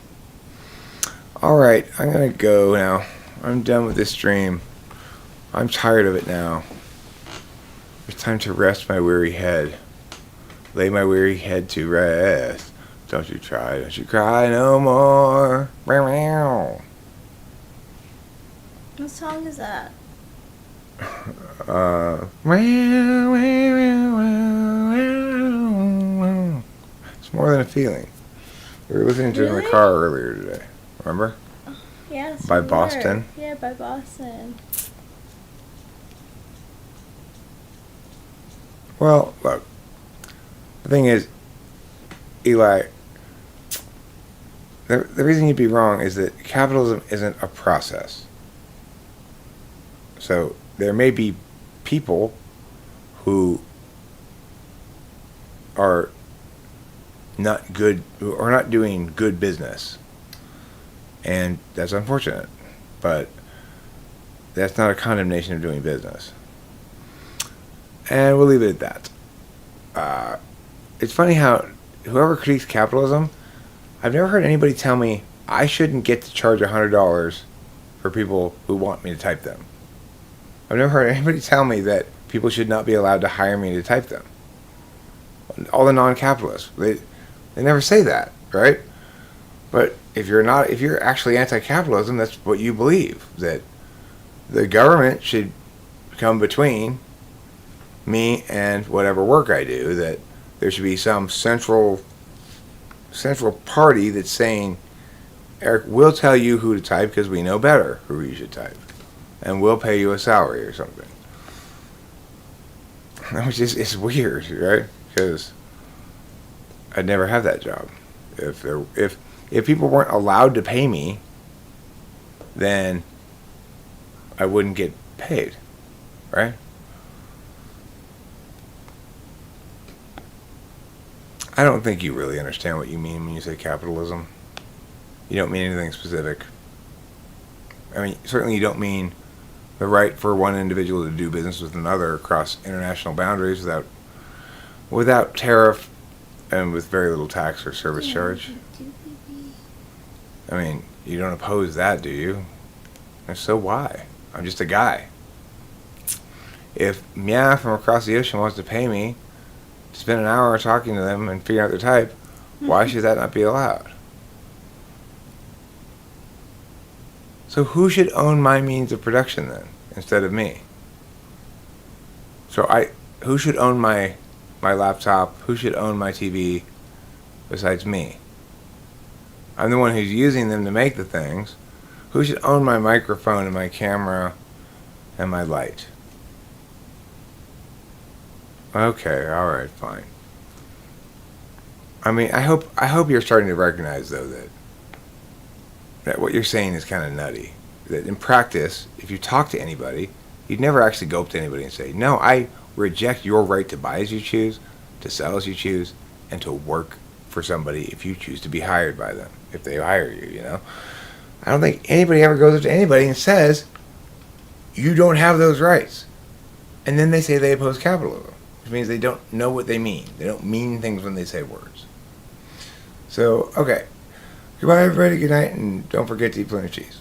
Alright, I'm gonna go now. I'm done with this stream. I'm tired of it now. It's time to rest my weary head. Lay my weary head to rest. Don't you cry no more. What song is that? It's more than a feeling. We were listening to it in the car earlier today. Remember? Yeah. Yes. By we were. Boston? Yeah, by Boston. Well, look. The thing is, Eli, the reason you'd be wrong is that capitalism isn't a process. So there may be people who are not good, who are not doing good business. And that's unfortunate. But that's not a condemnation of doing business. And we'll leave it at that. It's funny how whoever critiques capitalism, I've never heard anybody tell me I shouldn't get to charge $100 for people who want me to type them. I've never heard anybody tell me that people should not be allowed to hire me to type them. All the non-capitalists, they never say that, right? But if you're actually anti-capitalism, that's what you believe, that the government should come between me and whatever work I do, that there should be some central party that's saying, Eric, we'll tell you who to type because we know better who you should type. And we'll pay you a salary or something. Which is, it's weird, right? Because I'd never have that job. If people weren't allowed to pay me, then I wouldn't get paid, right? I don't think you really understand what you mean when you say capitalism. You don't mean anything specific. I mean, certainly you don't mean the right for one individual to do business with another across international boundaries without tariff and with very little tax or service charge. I mean, you don't oppose that, do you? And so why? I'm just a guy. If Mia from across the ocean wants to pay me to spend an hour talking to them and figure out their type, why should that not be allowed? So who should own my means of production then, instead of me? Who should own my laptop? Who should own my TV besides me? I'm the one who's using them to make the things. Who should own my microphone and my camera and my light? Okay, all right, fine. I mean, I hope you're starting to recognize though that what you're saying is kind of nutty. That in practice, if you talk to anybody, you'd never actually go up to anybody and say, "No, I reject your right to buy as you choose, to sell as you choose, and to work for somebody if you choose to be hired by them, if they hire you." You know, I don't think anybody ever goes up to anybody and says, "You don't have those rights," and then they say they oppose capitalism. Which means they don't know what they mean. They don't mean things when they say words. So, okay. Goodbye, everybody. Good night, and don't forget to eat plenty of cheese.